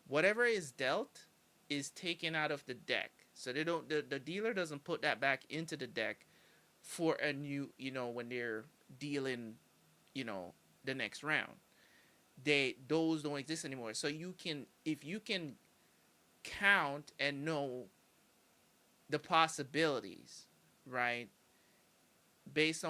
[SPEAKER 2] Whatever is dealt is taken out of the deck. So they don't the dealer doesn't put that back into the deck for a new, when they're dealing, you know, the next round. Those don't exist anymore. So you can if you can count and know the possibilities, right? Based on